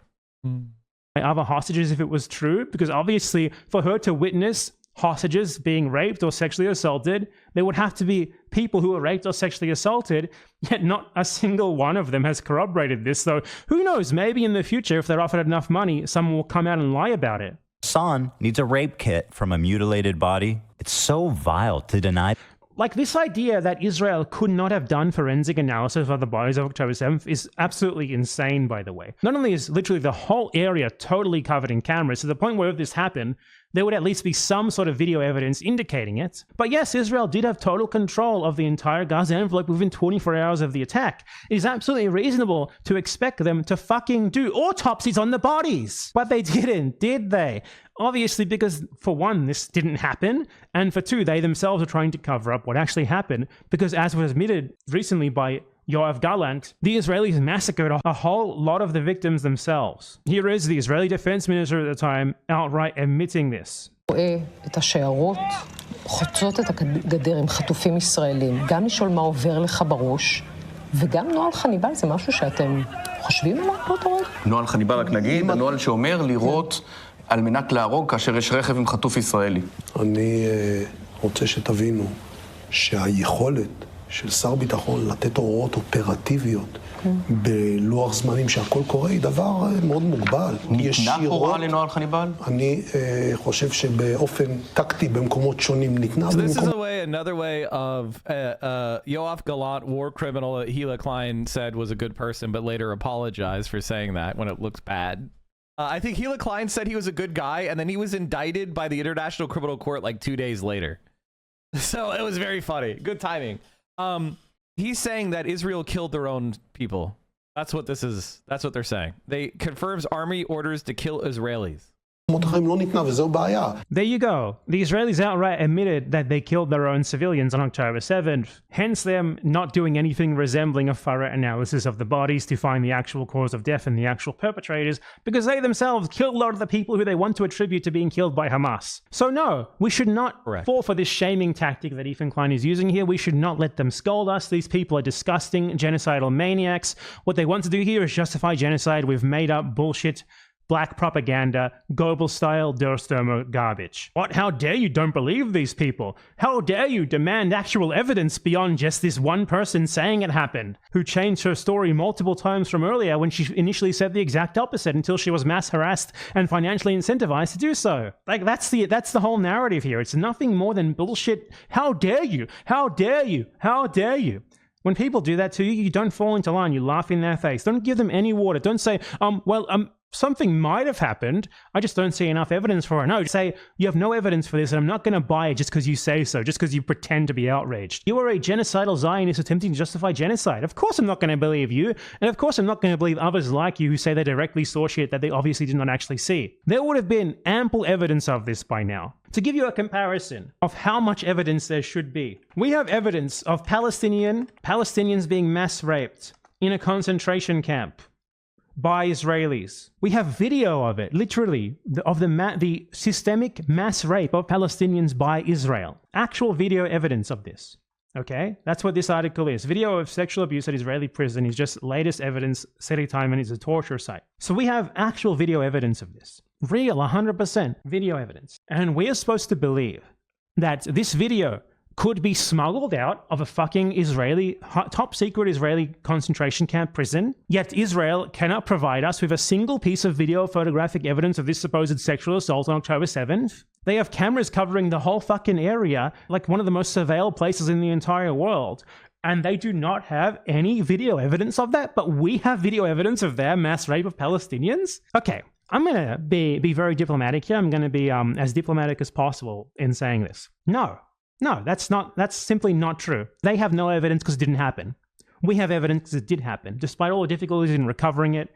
Other hostages if it was true, because obviously for her to witness hostages being raped or sexually assaulted, there would have to be people who were raped or sexually assaulted, yet not a single one of them has corroborated this. So who knows, maybe in the future, if they're offered enough money, someone will come out and lie about it. Hassan needs a rape kit from a mutilated body. It's so vile to deny. Like, this idea that Israel could not have done forensic analysis of the bodies of October 7th is absolutely insane, by the way. Not only is literally the whole area totally covered in cameras, to the point where if this happened, there would at least be some sort of video evidence indicating it. But yes, Israel did have total control of the entire Gaza envelope within 24 hours of the attack. It is absolutely reasonable to expect them to fucking do autopsies on the bodies. But they didn't, did they? Obviously, because for one, this didn't happen, and for two, they themselves are trying to cover up what actually happened, because as was admitted recently by Yoav Gallant, the Israelis massacred a whole lot of the victims themselves. Here is the Israeli defense minister at the time outright admitting this. רואה את השיירות חוצות את הגדר עם חטופים ישראלים, גם לשאול מה עובר לך בראש, וגם נוהל חניבל זה משהו שאתם חושבים עליו באותו רגע? נוהל חניבל, רק נגיד, הנוהל שאומר לירות על מנת להרוג כאשר יש רכב עם חטוף ישראלי. אני רוצה שתבינו שהיכולת של שר ביטחון לתת הוראות אופרטיביות בלוח זמנים שהכל קורה היא דבר מאוד מוגבל. ניתנה הוראה לנוהל חניבל? אני חושב שבאופן טקטי במקומות שונים ניתנה. So this is another way of Yoav Gallant, war criminal that Hila Klein said was a good person, but later apologized for saying that when it looks bad. I think Hila Klein said he was a good guy, and then he was indicted by the International Criminal Court like 2 days later. So it was very funny. Good timing. He's saying that Israel killed their own people. That's what this is. That's what they're saying. They confirms army orders to kill Israelis. There you go. The Israelis outright admitted that they killed their own civilians on October 7th, hence them not doing anything resembling a thorough analysis of the bodies to find the actual cause of death and the actual perpetrators, because they themselves killed a lot of the people who they want to attribute to being killed by Hamas. So no, we should not fall for this shaming tactic that Ethan Klein is using here. We should not let them scold us. These people are disgusting, genocidal maniacs. What they want to do here is justify genocide with made-up bullshit, black propaganda, Goebbels-style Durstürmer garbage. What? How dare you don't believe these people? How dare you demand actual evidence beyond just this one person saying it happened, who changed her story multiple times from earlier when she initially said the exact opposite until she was mass harassed and financially incentivized to do so. Like, that's the whole narrative here. It's nothing more than bullshit. How dare you? How dare you? How dare you? When people do that to you, you don't fall into line. You laugh in their face. Don't give them any water. Don't say, something might have happened. I just don't see enough evidence for it. No, say, you have no evidence for this, and I'm not going to buy it just because you say so, just because you pretend to be outraged. You are a genocidal Zionist attempting to justify genocide. Of course I'm not going to believe you, and of course I'm not going to believe others like you who say they directly saw shit that they obviously did not actually see. There would have been ample evidence of this by now. To give you a comparison of how much evidence there should be, we have evidence of Palestinians being mass raped in a concentration camp by Israelis. We have video of it, literally, of the systemic mass rape of Palestinians by Israel. Actual video evidence of this. Okay? That's what this article is. Video of sexual abuse at Israeli prison is just latest evidence, study time, and it's a torture site. So we have actual video evidence of this. Real, 100% video evidence. And we are supposed to believe that this video could be smuggled out of a fucking top secret Israeli concentration camp prison, yet Israel cannot provide us with a single piece of video or photographic evidence of this supposed sexual assault on October 7th. They have cameras covering the whole fucking area, like one of the most surveilled places in the entire world. And they do not have any video evidence of that, but we have video evidence of their mass rape of Palestinians? Okay, I'm going to be very diplomatic here. I'm going to be as diplomatic as possible in saying this. No, that's simply not true. They have no evidence because it didn't happen. We have evidence because it did happen. Despite all the difficulties in recovering it,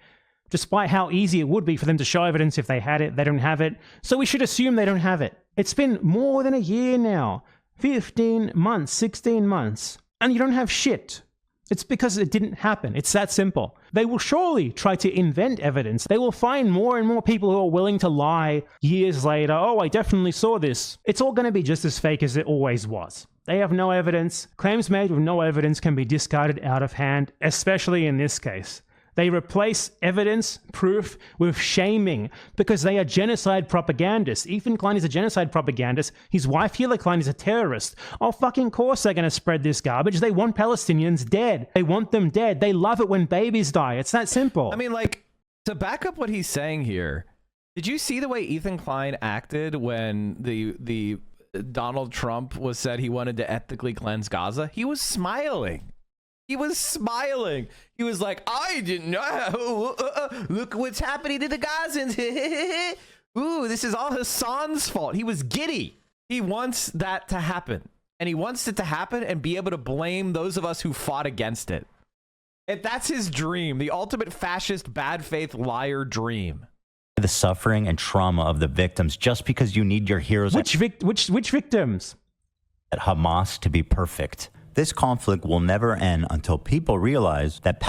despite how easy it would be for them to show evidence if they had it, they don't have it. So we should assume they don't have it. It's been more than a year now. 15 months, 16 months. And you don't have shit. It's because it didn't happen. It's that simple. They will surely try to invent evidence. They will find more and more people who are willing to lie years later. Oh, I definitely saw this. It's all going to be just as fake as it always was. They have no evidence. Claims made with no evidence can be discarded out of hand, especially in this case. They replace evidence, proof, with shaming because they are genocide propagandists. Ethan Klein is a genocide propagandist. His wife, Hila Klein, is a terrorist. Oh, fucking course they're going to spread this garbage. They want Palestinians dead. They want them dead. They love it when babies die. It's that simple. I mean, like, to back up what he's saying here, did you see the way Ethan Klein acted when the Donald Trump was said he wanted to ethnically cleanse Gaza? He was smiling. He was smiling. He was like, I didn't know. Look what's happening to the Gazans. Ooh, this is all Hassan's fault. He was giddy. He wants that to happen. And he wants it to happen and be able to blame those of us who fought against it. And that's his dream. The ultimate fascist, bad faith liar dream. The suffering and trauma of the victims just because you need your heroes. Which victims? At Hamas to be perfect. This conflict will never end until people realize that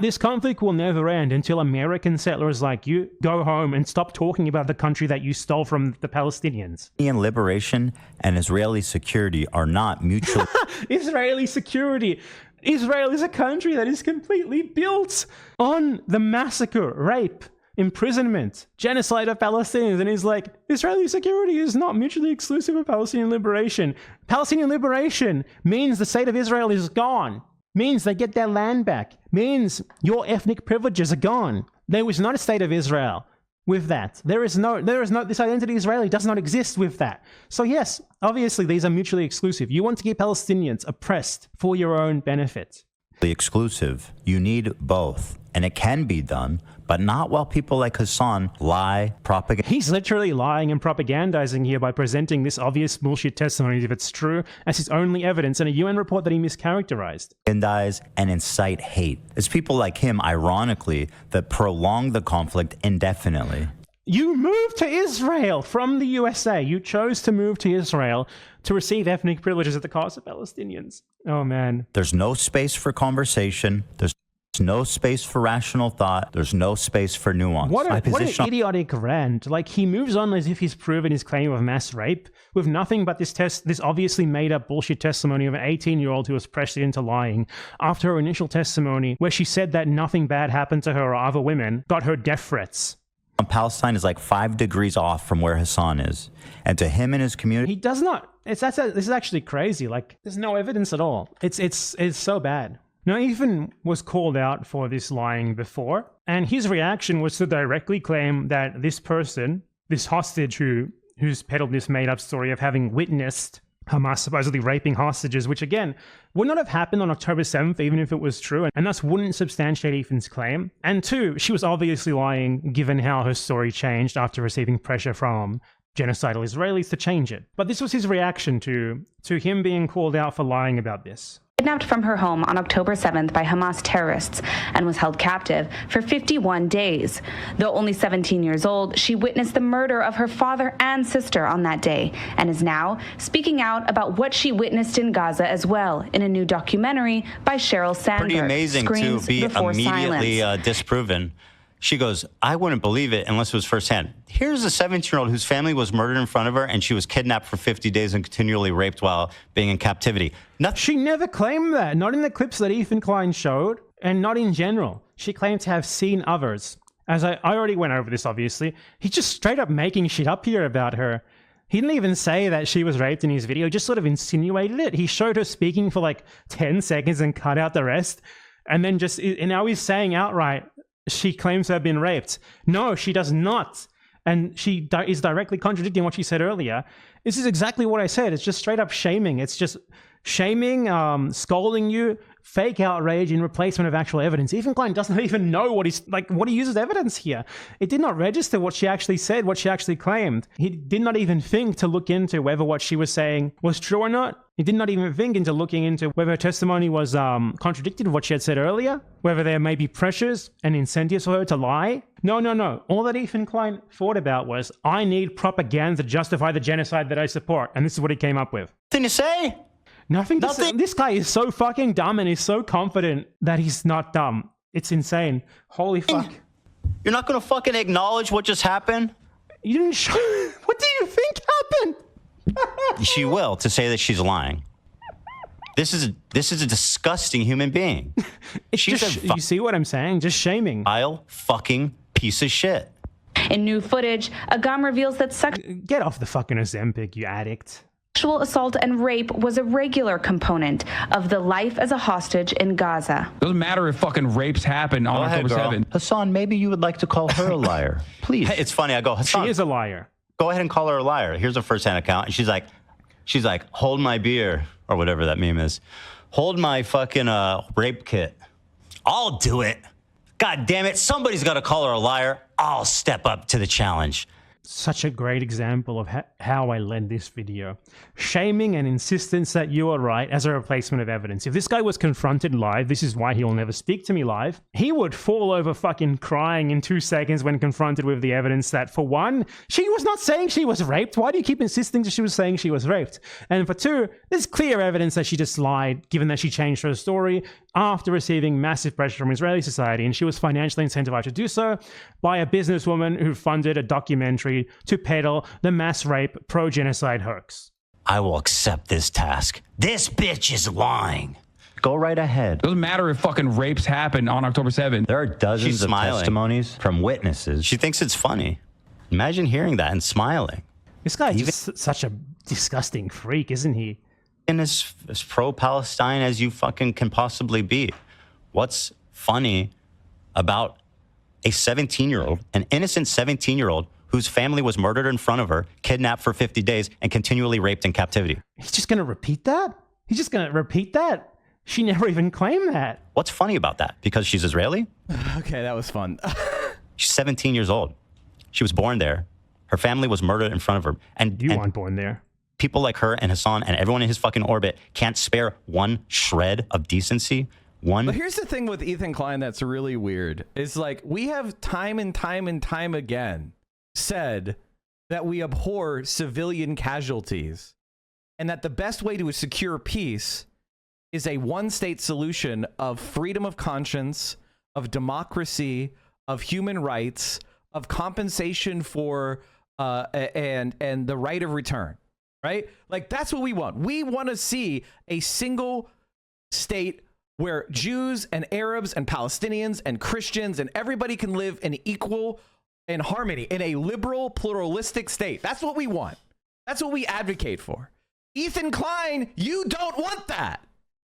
This conflict will never end until American settlers like you go home and stop talking about the country that you stole from the Palestinians. Liberation and Israeli security are not mutually... Israeli security. Israel is a country that is completely built on the massacre, rape, imprisonment, genocide of Palestinians, and he's like, Israeli security is not mutually exclusive of Palestinian liberation. Palestinian liberation means the state of Israel is gone, means they get their land back, means your ethnic privileges are gone. There was not a state of Israel with that. There is no, this identity Israeli does not exist with that. So yes, obviously these are mutually exclusive. You want to keep Palestinians oppressed for your own benefit. Exclusive. You need both. And it can be done, but not while people like Hassan lie, propagate. He's literally lying and propagandizing here by presenting this obvious bullshit testimony, if it's true, as his only evidence in a UN report that he mischaracterized. And incite hate. It's people like him, ironically, that prolong the conflict indefinitely. You moved to Israel from the USA. You chose to move to Israel to receive ethnic privileges at the cost of Palestinians. Oh, man. There's no space for conversation. There's no space for rational thought. There's no space for nuance. What an idiotic rant. Like, he moves on as if he's proven his claim of mass rape with nothing but this obviously made-up bullshit testimony of an 18-year-old who was pressured into lying after her initial testimony where she said that nothing bad happened to her or other women, got her death threats. Palestine is like 5 degrees off from where Hassan is. And to him and his community... He does not. This is actually crazy. Like, there's no evidence at all. It's so bad. Now, Ethan was called out for this lying before, and his reaction was to directly claim that this person, this hostage who's peddled this made-up story of having witnessed Hamas supposedly raping hostages, which again, would not have happened on October 7th, even if it was true, and thus wouldn't substantiate Ethan's claim. And 2, she was obviously lying given how her story changed after receiving pressure from genocidal Israelis to change it. But this was his reaction to him being called out for lying about this. Kidnapped from her home on October 7th by Hamas terrorists and was held captive for 51 days. Though only 17 years old, she witnessed the murder of her father and sister on that day and is now speaking out about what she witnessed in Gaza as well in a new documentary by Sheryl Sandberg. Pretty amazing to be immediately disproven. She goes, I wouldn't believe it unless it was firsthand. Here's a 17-year-old whose family was murdered in front of her and she was kidnapped for 50 days and continually raped while being in captivity. She never claimed that. Not in the clips that Ethan Klein showed, and not in general. She claimed to have seen others. As I already went over this, obviously. He's just straight up making shit up here about her. He didn't even say that she was raped in his video, just sort of insinuated it. He showed her speaking for like 10 seconds and cut out the rest. And then and now he's saying outright, she claims to have been raped. No, she does not. And she is directly contradicting what she said earlier. This is exactly what I said. It's just straight up shaming. It's just shaming, scolding you, fake outrage in replacement of actual evidence. Ethan Klein doesn't even know what he uses evidence here. It did not register what she actually said, what she actually claimed. He did not even think to look into whether what she was saying was true or not. He did not even think into looking into whether her testimony was contradicted with what she had said earlier, whether there may be pressures and incentives for her to lie. No. All that Ethan Klein thought about was, I need propaganda to justify the genocide that I support. And this is what he came up with. Nothing to say? Nothing. This guy is so fucking dumb and is so confident that he's not dumb. It's insane. Holy fuck. You're not going to fucking acknowledge what just happened? You didn't show... What do you think happened? She will, to say that she's lying. This is a disgusting human being. You see what I'm saying? Just shaming. Vile fucking piece of shit. In new footage, Agam reveals that Get off the fucking Ozempic, you addict. Sexual assault and rape was a regular component of the life as a hostage in Gaza. Doesn't matter if fucking rapes happen on October 7th. Hassan, maybe you would like to call her a liar. Please. Hey, it's funny. I go, Hassan. She is a liar. Go ahead and call her a liar. Here's a first-hand account. And she's like, hold my beer, or whatever that meme is. Hold my fucking rape kit. I'll do it. God damn it. Somebody's got to call her a liar. I'll step up to the challenge. Such a great example of how I led this video. Shaming and insistence that you are right as a replacement of evidence. If this guy was confronted live, this is why he'll never speak to me live, he would fall over fucking crying in 2 seconds when confronted with the evidence that, for one, she was not saying she was raped. Why do you keep insisting that she was saying she was raped? And for two, there's clear evidence that she just lied, given that she changed her story after receiving massive pressure from Israeli society, and she was financially incentivized to do so by a businesswoman who funded a documentary to peddle the mass rape pro-genocide hoax. I will accept this task. This bitch is lying. Go right ahead. Doesn't matter if fucking rapes happen on October 7th. There are dozens of testimonies from witnesses. She thinks it's funny. Imagine hearing that and smiling. This guy's just such a disgusting freak, isn't he? And as pro-Palestine as you fucking can possibly be. What's funny about a 17-year-old, an innocent 17-year-old, whose family was murdered in front of her, kidnapped for 50 days, and continually raped in captivity? He's just going to repeat that? He's just going to repeat that? She never even claimed that. What's funny about that? Because she's Israeli? Okay, that was fun. She's 17 years old. She was born there. Her family was murdered in front of her. And you weren't born there. People like her and Hassan and everyone in his fucking orbit can't spare one shred of decency. But here's the thing with Ethan Klein that's really weird. Is like, we have time and time again said that we abhor civilian casualties and that the best way to secure peace is a one-state solution of freedom of conscience, of democracy, of human rights, of compensation for and the right of return, right? Like, that's what we want. We want to see a single state where Jews and Arabs and Palestinians and Christians and everybody can live in equal and harmony in a liberal, pluralistic state. That's what we want. That's what we advocate for. Ethan Klein, you don't want that.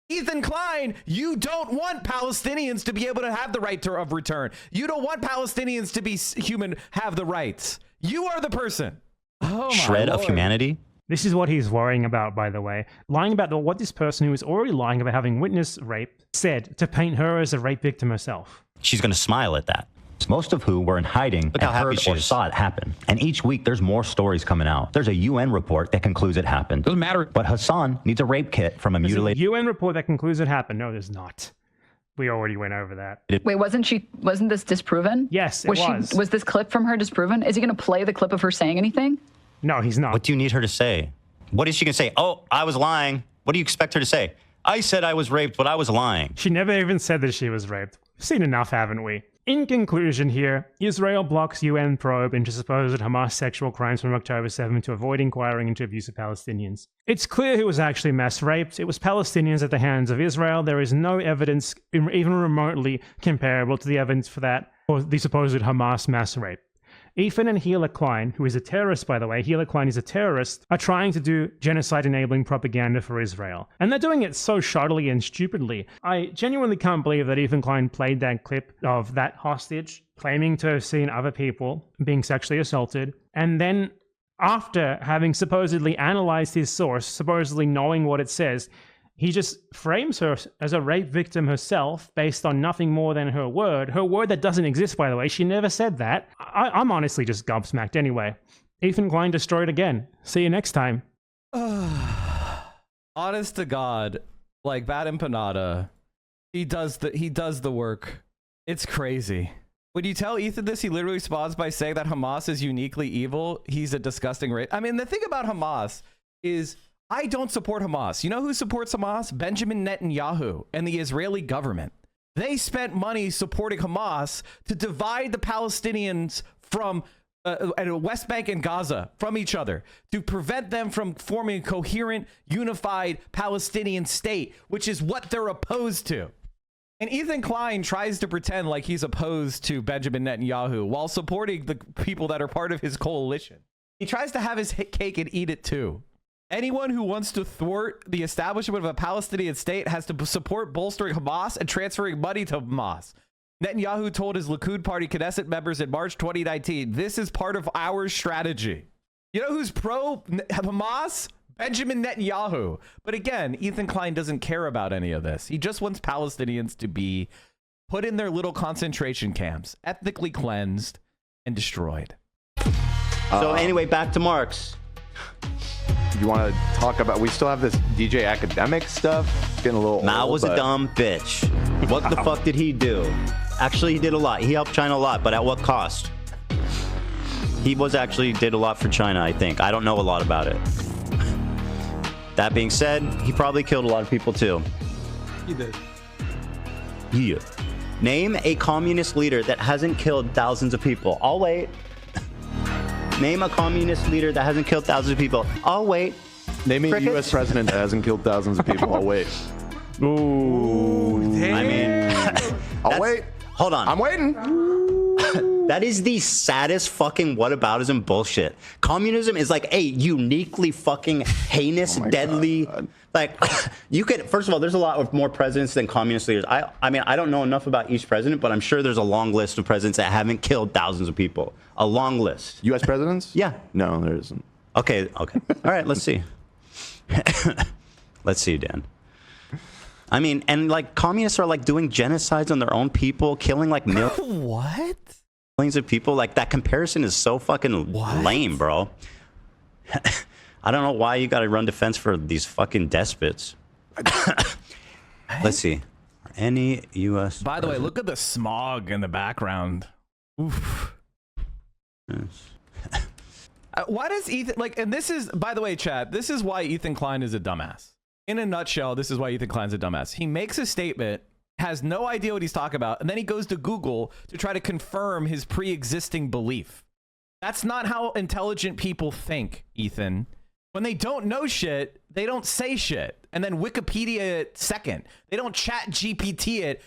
Ethan Klein, you don't want Palestinians to be able to have the right of return. You don't want Palestinians to be human, have the rights. You are the person. Oh, my shred Lord. Of humanity. This is what he's worrying about, by the way. Lying about what this person who is already lying about having witnessed rape said to paint her as a rape victim herself. She's going to smile at that. Most of who were in hiding Look how and happy heard she or is. saw it happen. And each week there's more stories coming out. There's a UN report that concludes it happened. Doesn't matter. But Hassan needs a rape kit from a There's mutilated... a UN report that concludes it happened. No, there's not. We already went over that. Wait, wasn't this disproven? Yes, it was. Was this clip from her disproven? Is he going to play the clip of her saying anything? No, he's not. What do you need her to say? What is she going to say? Oh, I was lying. What do you expect her to say? I said I was raped, but I was lying. She never even said that she was raped. We've seen enough, haven't we? In conclusion here, Israel blocks UN probe into supposed Hamas sexual crimes from October 7 to avoid inquiring into abuse of Palestinians. It's clear who was actually mass raped. It was Palestinians at the hands of Israel. There is no evidence even remotely comparable to the evidence for that or the supposed Hamas mass rape. Ethan and Ethan Klein, who is a terrorist, by the way, Ethan Klein is a terrorist, are trying to do genocide-enabling propaganda for Israel. And they're doing it so shoddily and stupidly. I genuinely can't believe that Ethan Klein played that clip of that hostage claiming to have seen other people being sexually assaulted, and then after having supposedly analyzed his source, supposedly knowing what it says, he just frames her as a rape victim herself based on nothing more than her word that doesn't exist, by the way. She never said that. I'm honestly just gobsmacked anyway. Ethan Klein destroyed again. See you next time. Honest to God, like Bad Empanada, he does the work. It's crazy. When you tell Ethan this, he literally responds by saying that Hamas is uniquely evil. He's a disgusting rape. I mean, the thing about Hamas is I don't support Hamas. You know who supports Hamas? Benjamin Netanyahu and the Israeli government. They spent money supporting Hamas to divide the Palestinians from West Bank and Gaza from each other, to prevent them from forming a coherent, unified Palestinian state, which is what they're opposed to. And Ethan Klein tries to pretend like he's opposed to Benjamin Netanyahu while supporting the people that are part of his coalition. He tries to have his cake and eat it too. Anyone who wants to thwart the establishment of a Palestinian state has to support bolstering Hamas and transferring money to Hamas. Netanyahu told his Likud party Knesset members in March 2019, this is part of our strategy. You know who's pro-Hamas? Benjamin Netanyahu. But again, Ethan Klein doesn't care about any of this. He just wants Palestinians to be put in their little concentration camps, ethnically cleansed and destroyed. So anyway, back to Marx. You want to talk about, we still have this DJ academic stuff? It's getting a little Mao old, was a dumb bitch. What the fuck did he do? Actually, he did a lot. He helped China a lot, but at what cost? He did a lot for China, I think. I don't know a lot about it. That being said, he probably killed a lot of people too. He did. Yeah. Name a communist leader that hasn't killed thousands of people. I'll wait. Name a communist leader that hasn't killed thousands of people. I'll wait. Name a U.S. president that hasn't killed thousands of people. I'll wait. Ooh. I mean, I'll wait. Hold on. I'm waiting. That is the saddest fucking whataboutism bullshit. Communism is like a uniquely fucking heinous, deadly. God. Like, you could, first of all, there's a lot of more presidents than communist leaders. I mean, I don't know enough about each president, but I'm sure there's a long list of presidents that haven't killed thousands of people. A long list. U.S. presidents? Yeah. No, there isn't. Okay. All right, let's see. Let's see, Dan. I mean, and like communists are like doing genocides on their own people, killing like millions of people. Like that comparison is so fucking lame, bro. I don't know why you got to run defense for these fucking despots. Let's see. Any U.S. By the way, look at the smog in the background. Oof. Yes. Why does Ethan like? And this is, by the way, Chad. This is why Ethan Klein is a dumbass. In a nutshell, this is why Ethan Klein's a dumbass. He makes a statement, has no idea what he's talking about, and then he goes to Google to try to confirm his pre-existing belief. That's not how intelligent people think, Ethan. When they don't know shit, they don't say shit. And then Wikipedia it second. They don't chat GPT it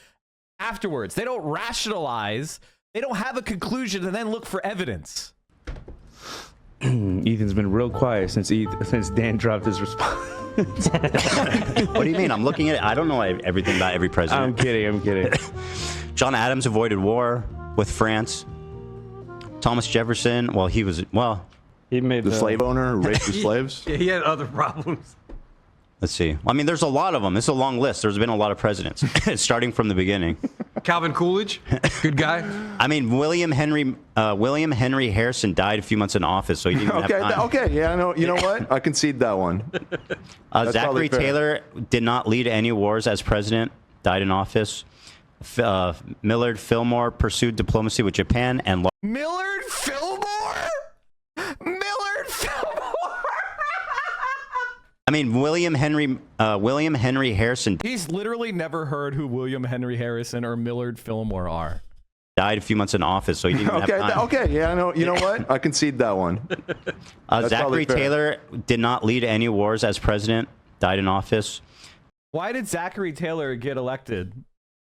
afterwards. They don't rationalize. They don't have a conclusion and then look for evidence. Ethan's been real quiet since Dan dropped his response. What do you mean? I'm looking at it. I don't know everything about every president. I'm kidding. John Adams avoided war with France. Thomas Jefferson, he made the slave owner who raped his slaves. Yeah, he had other problems. Let's see. I mean, there's a lot of them. It's a long list. There's been a lot of presidents, starting from the beginning. Calvin Coolidge, good guy. I mean, William Henry Harrison died a few months in office, so he didn't have time. Okay, yeah, I know. You know what? I concede that one. Zachary Taylor did not lead any wars as president. Died in office. Millard Fillmore pursued diplomacy with Japan and. Millard Fillmore. I mean, William Henry Harrison. He's literally never heard who William Henry Harrison or Millard Fillmore are. Died a few months in office, so he didn't have time. Okay, yeah, I know. You know what? I concede that one. Zachary Taylor did not lead any wars as president. Died in office. Why did Zachary Taylor get elected?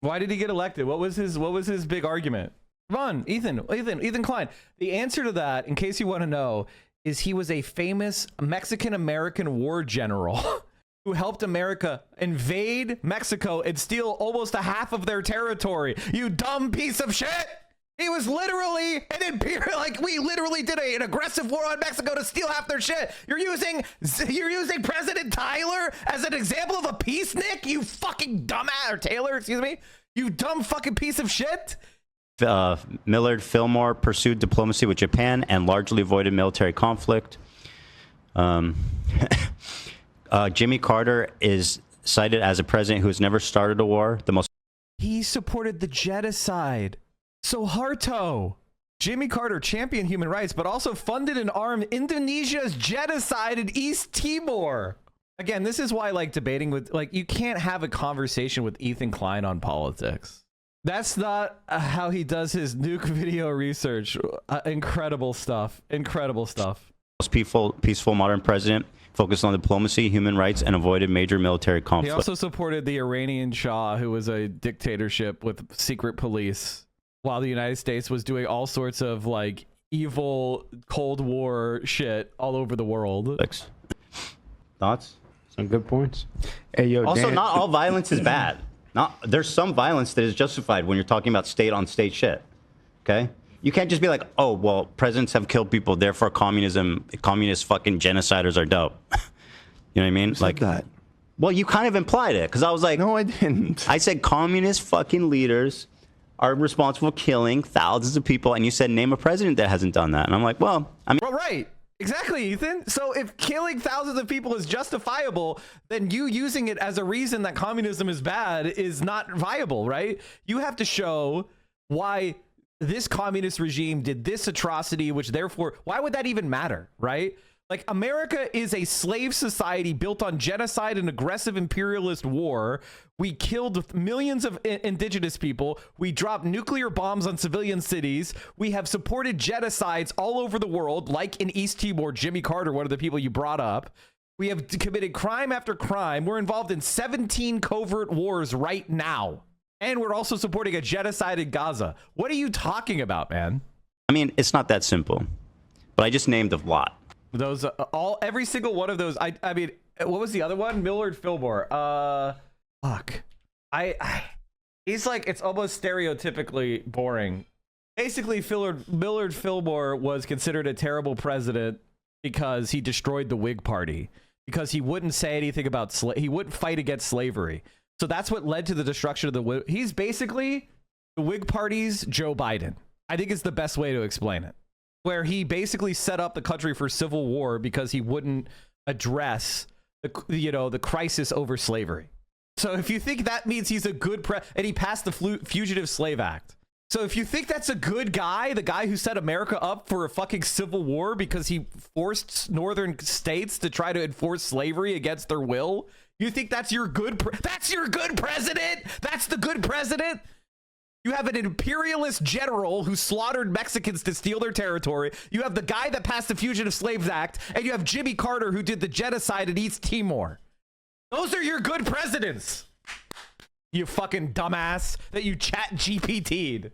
Why did he get elected? What was his big argument? Come on, Ethan Klein. The answer to that, in case you want to know, is he was a famous Mexican-American war general who helped America invade Mexico and steal almost a half of their territory. You dumb piece of shit! He was literally an imperial, like we literally did an aggressive war on Mexico to steal half their shit. You're using President Tyler as an example of a peacenik, you fucking dumbass, or Taylor, excuse me, you dumb fucking piece of shit. Millard Fillmore pursued diplomacy with Japan and largely avoided military conflict. Jimmy Carter is cited as a president who has never started a war. He supported the genocide. Suharto. Jimmy Carter championed human rights, but also funded and armed Indonesia's genocide in East Timor. Again, this is why, like, debating with, like, you can't have a conversation with Ethan Klein on politics. That's not how he does his nuke video research. Incredible stuff. Incredible stuff. Most peaceful modern president, focused on diplomacy, human rights, and avoided major military conflict. He also supported the Iranian Shah, who was a dictatorship with secret police, while the United States was doing all sorts of, like, evil Cold War shit all over the world. Thoughts? Some good points. Hey, yo, also, Dan, not all violence is bad. There's some violence that is justified when you're talking about state-on-state shit. Okay? You can't just be like, oh, well, presidents have killed people, therefore communist fucking genociders are dope. You know what I mean? Who said that? Well, you kind of implied it, because I was like, no, I didn't. I said communist fucking leaders are responsible for killing thousands of people, and you said name a president that hasn't done that. And I'm like, well, I mean... Well, right. Exactly, Ethan. So if killing thousands of people is justifiable, then you using it as a reason that communism is bad is not viable, right? You have to show why this communist regime did this atrocity, which therefore, why would that even matter, right? Like, America is a slave society built on genocide and aggressive imperialist war. We killed millions of indigenous people. We dropped nuclear bombs on civilian cities. We have supported genocides all over the world, like in East Timor, Jimmy Carter, one of the people you brought up. We have committed crime after crime. We're involved in 17 covert wars right now. And we're also supporting a genocide in Gaza. What are you talking about, man? I mean, it's not that simple. But I just named a lot. Those every single one of those. I mean, what was the other one? Millard Fillmore. Fuck. He's like, it's almost stereotypically boring. Basically, Millard Fillmore was considered a terrible president because he destroyed the Whig Party, because he wouldn't say anything about he wouldn't fight against slavery. So that's what led to the destruction of the Whig. He's basically the Whig Party's Joe Biden. I think it's the best way to explain it. Where he basically set up the country for civil war because he wouldn't address the crisis over slavery. So if you think that means he's a good and he passed the Fugitive Slave Act. So if you think that's a good guy, the guy who set America up for a fucking civil war because he forced northern states to try to enforce slavery against their will, you think that's your good that's your good president? That's the good president? You have an imperialist general who slaughtered Mexicans to steal their territory. You have the guy that passed the Fugitive Slaves Act, and you have Jimmy Carter who did the genocide in East Timor. Those are your good presidents. You fucking dumbass that you chat GPT'd.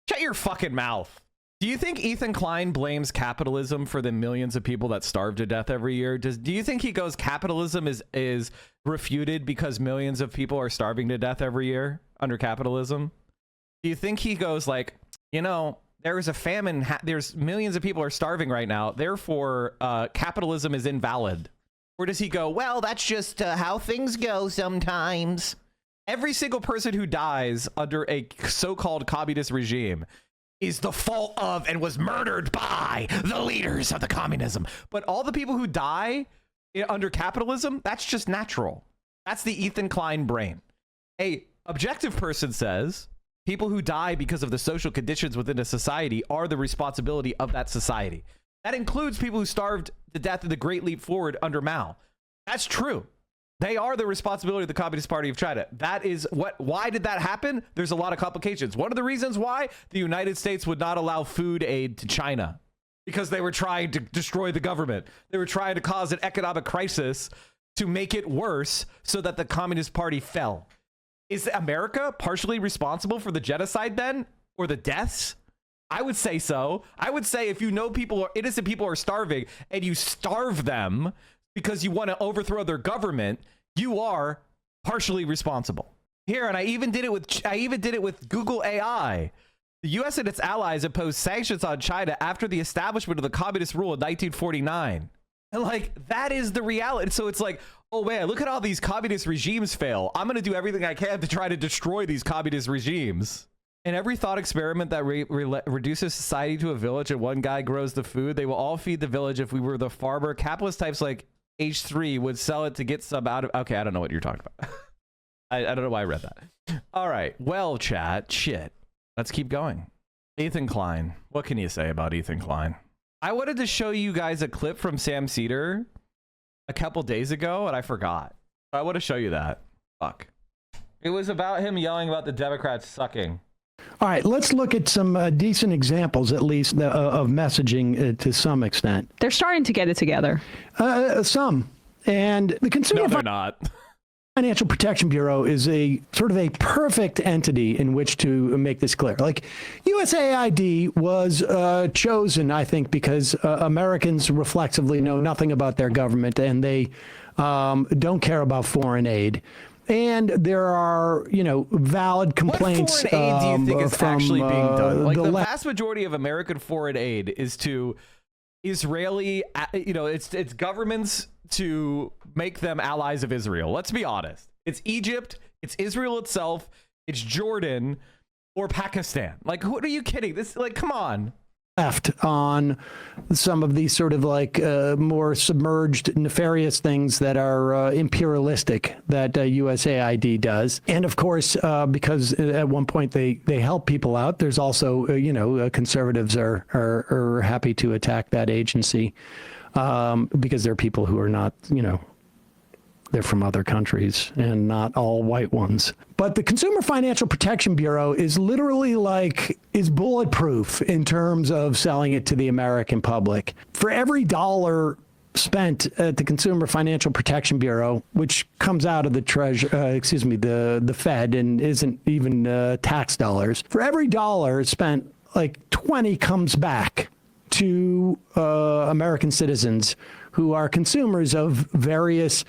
Shut your fucking mouth. Do you think Ethan Klein blames capitalism for the millions of people that starve to death every year? Do you think he goes capitalism is refuted because millions of people are starving to death every year under capitalism? Do you think he goes like, there is a famine, there's millions of people are starving right now, therefore capitalism is invalid? Or does he go, well, that's just how things go sometimes? Every single person who dies under a so-called communist regime is the fault of and was murdered by the leaders of the communism. But all the people who die under capitalism, that's just natural. That's the Ethan Klein brain. A objective person says people who die because of the social conditions within a society are the responsibility of that society. That includes people who starved to death in the Great Leap Forward under Mao. That's true. They are the responsibility of the Communist Party of China. That is why did that happen? There's a lot of complications. One of the reasons why the United States would not allow food aid to China, because they were trying to destroy the government. They were trying to cause an economic crisis to make it worse so that the Communist Party fell. Is America partially responsible for the genocide then? Or the deaths? I would say so. I would say if you know innocent people are starving and you starve them because you want to overthrow their government, you are partially responsible. Here, and I even did it with Google AI. The U.S. and its allies imposed sanctions on China after the establishment of the communist rule in 1949. And like, that is the reality. So it's like, oh man, look at all these communist regimes fail. I'm going to do everything I can to try to destroy these communist regimes. In every thought experiment that reduces society to a village and one guy grows the food, they will all feed the village. If we were the farmer, capitalist types like H3 would sell it to get some out of... Okay, I don't know what you're talking about. I don't know why I read that. All right. Well, chat, shit. Let's keep going. Ethan Klein. What can you say about Ethan Klein? I wanted to show you guys a clip from Sam Cedar a couple days ago, and I forgot. I want to show you that. Fuck. It was about him yelling about the Democrats sucking. All right, let's look at some decent examples, at least, of messaging to some extent. They're starting to get it together. Some. And the Consumer No, they're not. Financial Protection Bureau is a sort of a perfect entity in which to make this clear. Like, USAID was chosen, I think, because Americans reflexively know nothing about their government and they don't care about foreign aid. And there are, valid complaints. What foreign aid do you think is actually being done? Like, the vast majority of American foreign aid is to Israeli, it's governments to make them allies of Israel. Let's be honest. It's Egypt, it's Israel itself, it's Jordan, or Pakistan. Like, what are you kidding? This, like, come on. Left on some of these sort of like more submerged, nefarious things that are imperialistic that USAID does. And of course, because at one point they help people out, there's also, conservatives are happy to attack that agency because they're people who are not, they're from other countries and not all white ones. But the Consumer Financial Protection Bureau is literally is bulletproof in terms of selling it to the American public. For every dollar spent at the Consumer Financial Protection Bureau, which comes out of the the Fed and isn't even tax dollars, for every dollar spent, 20 comes back to American citizens who are consumers of various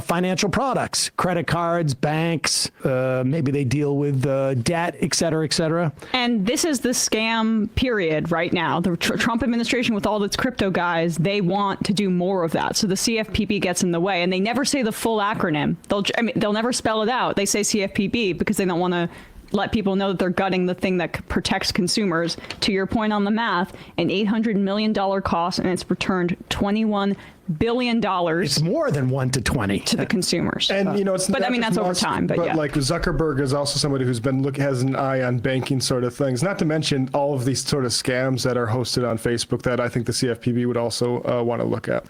financial products, credit cards, banks, maybe they deal with debt, et cetera, et cetera. And this is the scam period right now. The Trump administration with all its crypto guys, they want to do more of that. So the CFPB gets in the way, and they never say the full acronym. They'll never spell it out. They say CFPB because they don't want to let people know that they're gutting the thing that protects consumers. To your point on the math, an $800 million cost, and it's returned $21 billion. It's more than 1 to 20 to the consumers. And it's but I mean that's over time. But yeah. Like Zuckerberg is also somebody who's has an eye on banking sort of things. Not to mention all of these sort of scams that are hosted on Facebook that I think the CFPB would also want to look at.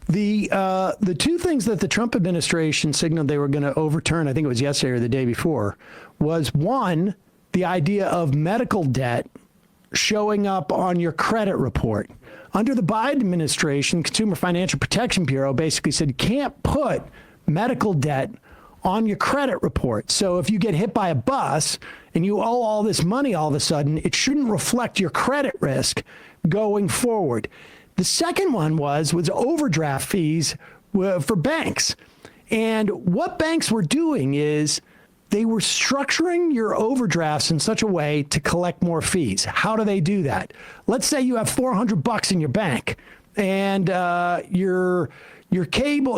The two things that the Trump administration signaled they were going to overturn, I think it was yesterday or the day before, was one, the idea of medical debt showing up on your credit report. Under the Biden administration, Consumer Financial Protection Bureau basically said you can't put medical debt on your credit report. So if you get hit by a bus and you owe all this money all of a sudden, it shouldn't reflect your credit risk going forward. The second one was overdraft fees for banks. And what banks were doing is they were structuring your overdrafts in such a way to collect more fees. How do they do that? Let's say you have $400 in your bank and your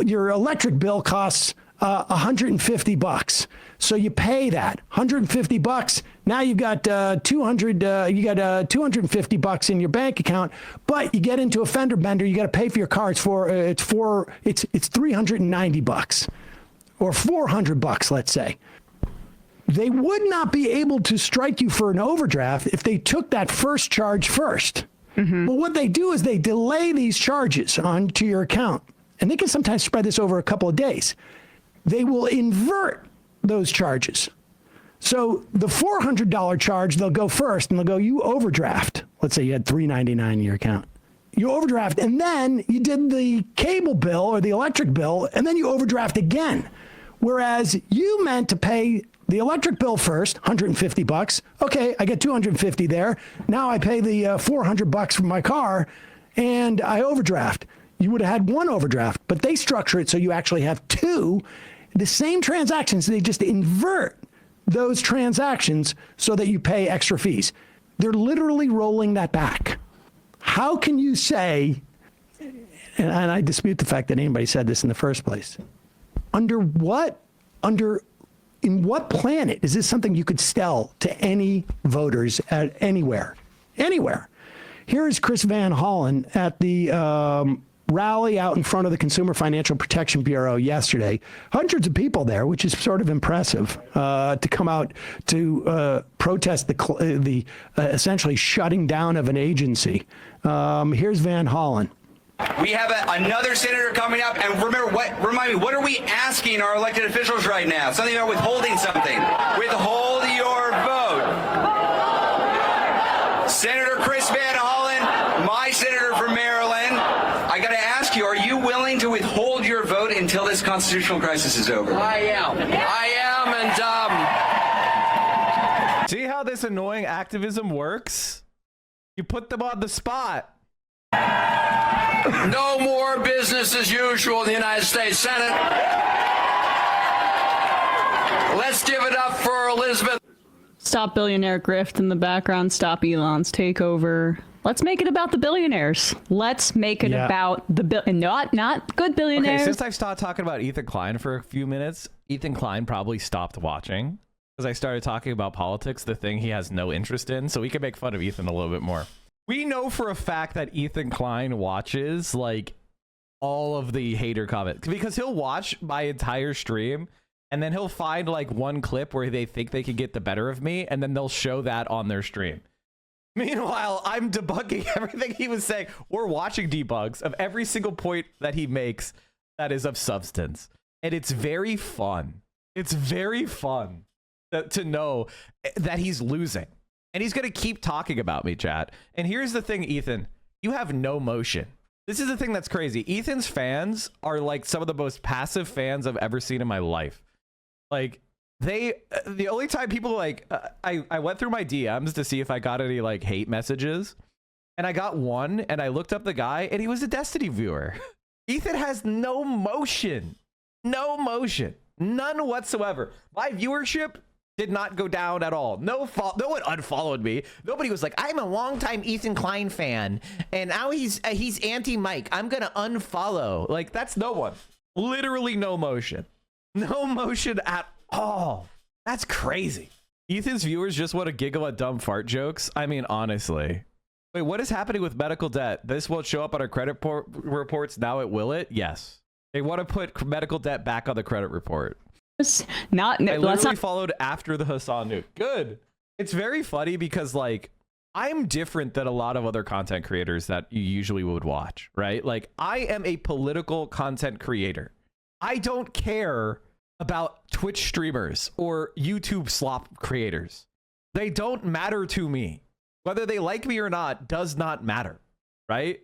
electric bill costs $150. So you pay that $150. Now you've got $250 in your bank account, but you get into a fender bender. You got to pay for your car. It's $390 or $400. Let's say. They would not be able to strike you for an overdraft if they took that first charge first. Mm-hmm. But what they do is they delay these charges onto your account. And they can sometimes spread this over a couple of days. They will invert those charges. So the $400 charge, they'll go first and they'll go, you overdraft. Let's say you had $399 in your account. You overdraft, and then you did the cable bill or the electric bill, and then you overdraft again. Whereas you meant to pay the electric bill first, 150 bucks. Okay, I get 250 there. Now I pay the 400 bucks for my car and I overdraft. You would have had one overdraft, but they structure it so you actually have two. The same transactions, they just invert those transactions so that you pay extra fees. They're literally rolling that back. How can you say, and I dispute the fact that anybody said this in the first place, in what planet is this something you could sell to any voters at anywhere? Anywhere. Here is Chris Van Hollen at the rally out in front of the Consumer Financial Protection Bureau yesterday. Hundreds of people there, which is sort of impressive, to come out to protest the essentially shutting down of an agency. Here's Van Hollen. We have another senator coming up, and remind me, what are we asking our elected officials right now? Something about withholding something. Withhold your vote. Senator Chris Van Hollen, my senator from Maryland, I got to ask you, are you willing to withhold your vote until this constitutional crisis is over? I am, and See how this annoying activism works? You put them on the spot. no more business as usual in the United States Senate. Let's give it up for Elizabeth. Stop billionaire grift in the background. Stop Elon's takeover. Let's make it about the billionaires. Let's make it about the not good billionaires. Okay, since I've stopped talking about Ethan Klein for a few minutes, Ethan Klein probably stopped watching because I started talking about politics, the thing he has no interest in, so we can make fun of Ethan a little bit more. We know for a fact that Ethan Klein watches like all of the hater comments because he'll watch my entire stream and then he'll find like one clip where they think they can get the better of me and then they'll show that on their stream. Meanwhile, I'm debugging everything he was saying. We're watching debugs of every single point that he makes that is of substance. And it's very fun. It's very fun to know that he's losing. And he's going to keep talking about me, chat. And here's the thing, Ethan. You have no motion. This is the thing that's crazy. Ethan's fans are like some of the most passive fans I've ever seen in my life. Like, the only time people like, I went through my DMs to see if I got any like hate messages. And I got one, and I looked up the guy, and he was a Destiny viewer. Ethan has no motion. No motion. None whatsoever. My viewership did not go down at all. No one unfollowed me. Nobody was like, I'm a longtime Ethan Klein fan, and now he's anti-Mike. I'm gonna unfollow. Like, that's no one. Literally no motion. No motion at all. That's crazy. Ethan's viewers just want to giggle at dumb fart jokes. I mean, honestly. Wait, what is happening with medical debt? This won't show up on our credit reports. Now it will it? Yes. They want to put medical debt back on the credit report. I literally followed after the Hassan nuke. Good. It's very funny because like I'm different than a lot of other content creators that you usually would watch, right? Like I am a political content creator. I don't care about Twitch streamers or YouTube slop creators. They don't matter to me. Whether they like me or not does not matter, right?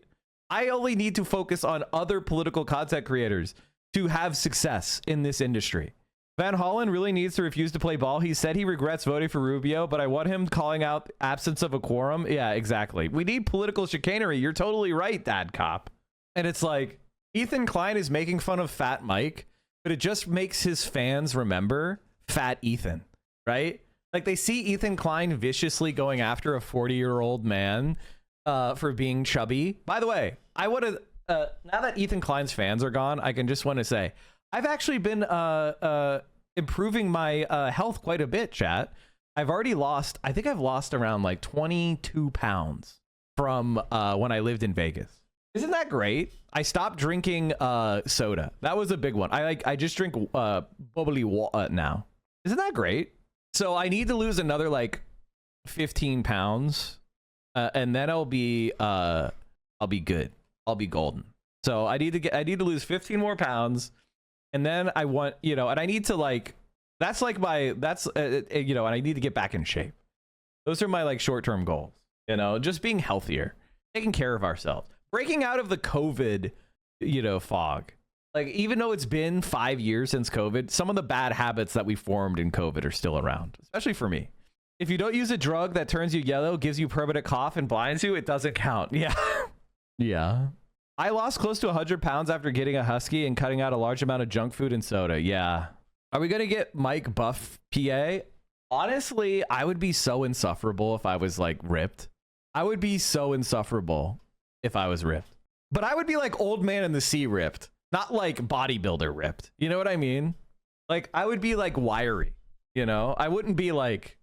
I only need to focus on other political content creators to have success in this industry. Van Hollen really needs to refuse to play ball. He said he regrets voting for Rubio, but I want him calling out absence of a quorum. Yeah, exactly. We need political chicanery. You're totally right, Dad Cop. And it's like, Ethan Klein is making fun of Fat Mike, but it just makes his fans remember Fat Ethan, right? Like they see Ethan Klein viciously going after a 40-year-old man for being chubby. By the way, I want to, now that Ethan Klein's fans are gone, I can just want to say, I've actually been improving my health quite a bit, chat. I've already lost, I think I've lost around like 22 pounds from when I lived in Vegas. Isn't that great? I stopped drinking soda. That was a big one. I just drink bubbly water now. Isn't that great? So I need to lose another like 15 pounds and then I'll be good. I'll be golden. So I need to lose 15 more pounds. And then I want, you know, and I need to like, that's like my, that's, you know, and I need to get back in shape. Those are my like short-term goals, you know, just being healthier, taking care of ourselves, breaking out of the COVID, you know, fog. Like, even though it's been 5 years since COVID, some of the bad habits that we formed in COVID are still around, especially for me. If you don't use a drug that turns you yellow, gives you permanent cough, and blinds you, it doesn't count. Yeah. Yeah. I lost close to 100 pounds after getting a husky and cutting out a large amount of junk food and soda. Yeah. Are we going to get Mike buff PA? Honestly, I would be so insufferable if I was like ripped. I would be so insufferable if I was ripped. But I would be like old man in the sea ripped. Not like bodybuilder ripped. You know what I mean? Like, I would be like wiry, you know? I wouldn't be like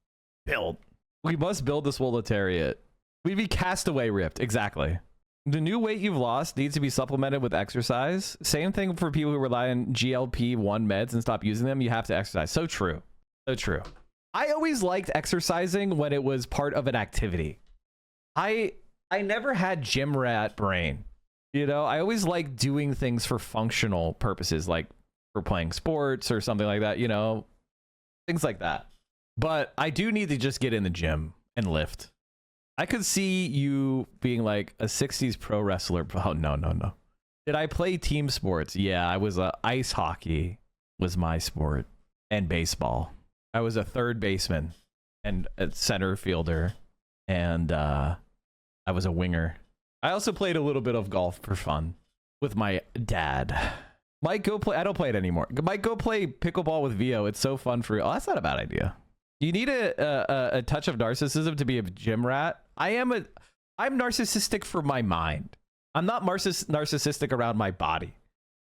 built. We must build this proletariat. We'd be castaway ripped. Exactly. The new weight you've lost needs to be supplemented with exercise. Same thing for people who rely on GLP-1 meds and stop using them. You have to exercise. So true. So true. I always liked exercising when it was part of an activity. I never had gym rat brain. You know, I always like doing things for functional purposes, like for playing sports or something like that, you know, things like that. But I do need to just get in the gym and lift. I could see you being like a 60s pro wrestler. Oh, no. Did I play team sports? Yeah, I was ice hockey was my sport, and baseball. I was a third baseman and a center fielder, and I was a winger. I also played a little bit of golf for fun with my dad. Mike, go play. I don't play it anymore. Mike, go play pickleball with Vio. It's so fun for you. Oh, that's not a bad idea. You need a touch of narcissism to be a gym rat. I'm narcissistic for my mind. I'm not narcissistic around my body.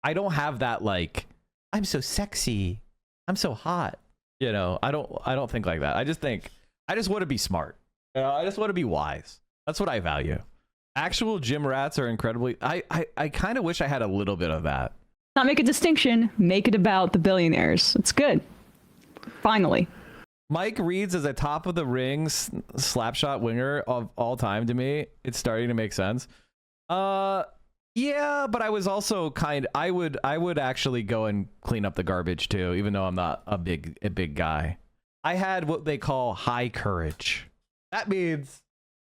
I don't have that, like, I'm so sexy, I'm so hot. You know, I don't think like that. I just want to be smart. You know, I just want to be wise. That's what I value. Actual gym rats are incredibly. I kind of wish I had a little bit of that. Not make a distinction. Make it about the billionaires. It's good. Finally. Mike Reed's as a top of the rings slapshot winger of all time to me. It's starting to make sense. Yeah, but I was also I would actually go and clean up the garbage too, even though I'm not a big guy. I had what they call high courage. That means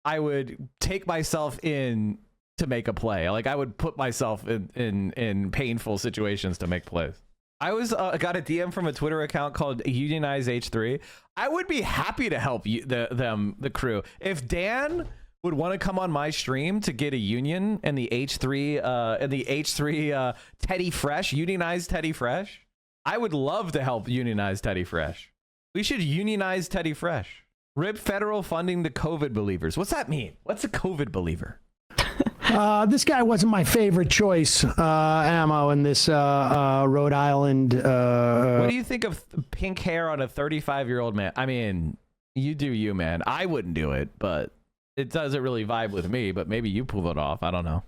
I would take myself in to make a play. Like, I would put myself in painful situations to make plays. I was got a DM from a Twitter account called Unionize H3. I would be happy to help the crew. If Dan would want to come on my stream to get a union and the H3 Teddy Fresh, Unionize Teddy Fresh, I would love to help unionize Teddy Fresh. We should unionize Teddy Fresh. Rip federal funding to COVID believers. What's that mean? What's a COVID believer? This guy wasn't my favorite choice, Ammo, in this Rhode Island. What do you think of pink hair on a 35-year-old man? I mean, you do you, man. I wouldn't do it, but it doesn't really vibe with me, but maybe you pull it off. I don't know.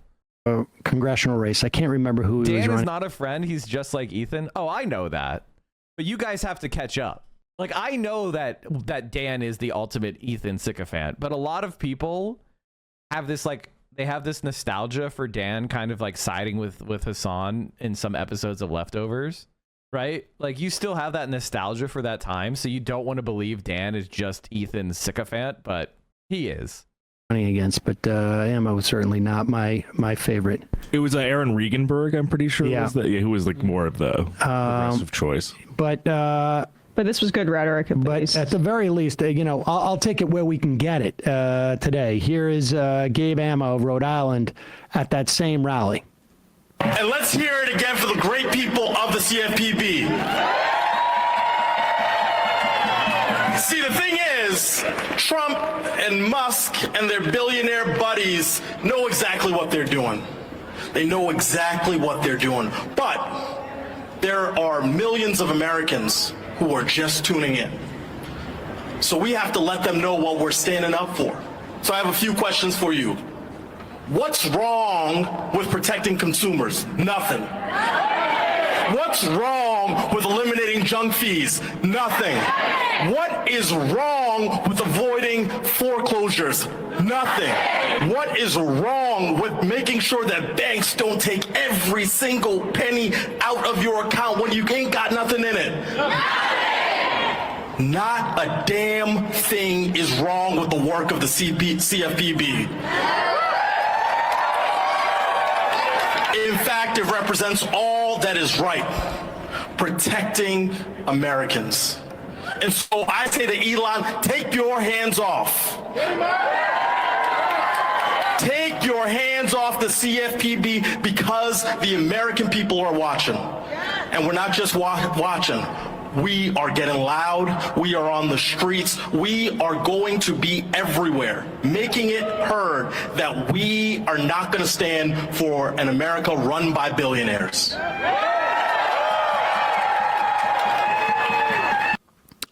Congressional race. I can't remember who he was running. Dan is not a friend. He's just like Ethan. Oh, I know that. But you guys have to catch up. Like, I know that Dan is the ultimate Ethan sycophant, but a lot of people have this, like, they have this nostalgia for Dan kind of like siding with Hassan in some episodes of Leftovers, right? Like, you still have that nostalgia for that time, so you don't want to believe Dan is just Ethan's sycophant, but he is. Against, but Ammo was certainly not my favorite. It was Aaron Regenberg, I'm pretty sure, Yeah. who was like more of the progressive choice. But this was good rhetoric. But at the very least, you know, I'll take it where we can get it today. Here is Gabe Ammo of Rhode Island at that same rally. And let's hear it again for the great people of the CFPB. See, the thing is, Trump and Musk and their billionaire buddies know exactly what they're doing. They know exactly what they're doing. But there are millions of Americans who are just tuning in. So we have to let them know what we're standing up for. So I have a few questions for you. What's wrong with protecting consumers? Nothing. What's wrong with eliminating junk fees? Nothing. What is wrong with avoiding foreclosures? Nothing. What is wrong with making sure that banks don't take every single penny out of your account when you ain't got nothing in it? Not a damn thing is wrong with the work of the CFPB. In fact, it represents all that is right, protecting Americans. And so I say to Elon, take your hands off. Take your hands off the CFPB because the American people are watching. And we're not just watching. We are getting loud. We are on the streets. We are going to be everywhere, making it heard that we are not going to stand for an America run by billionaires.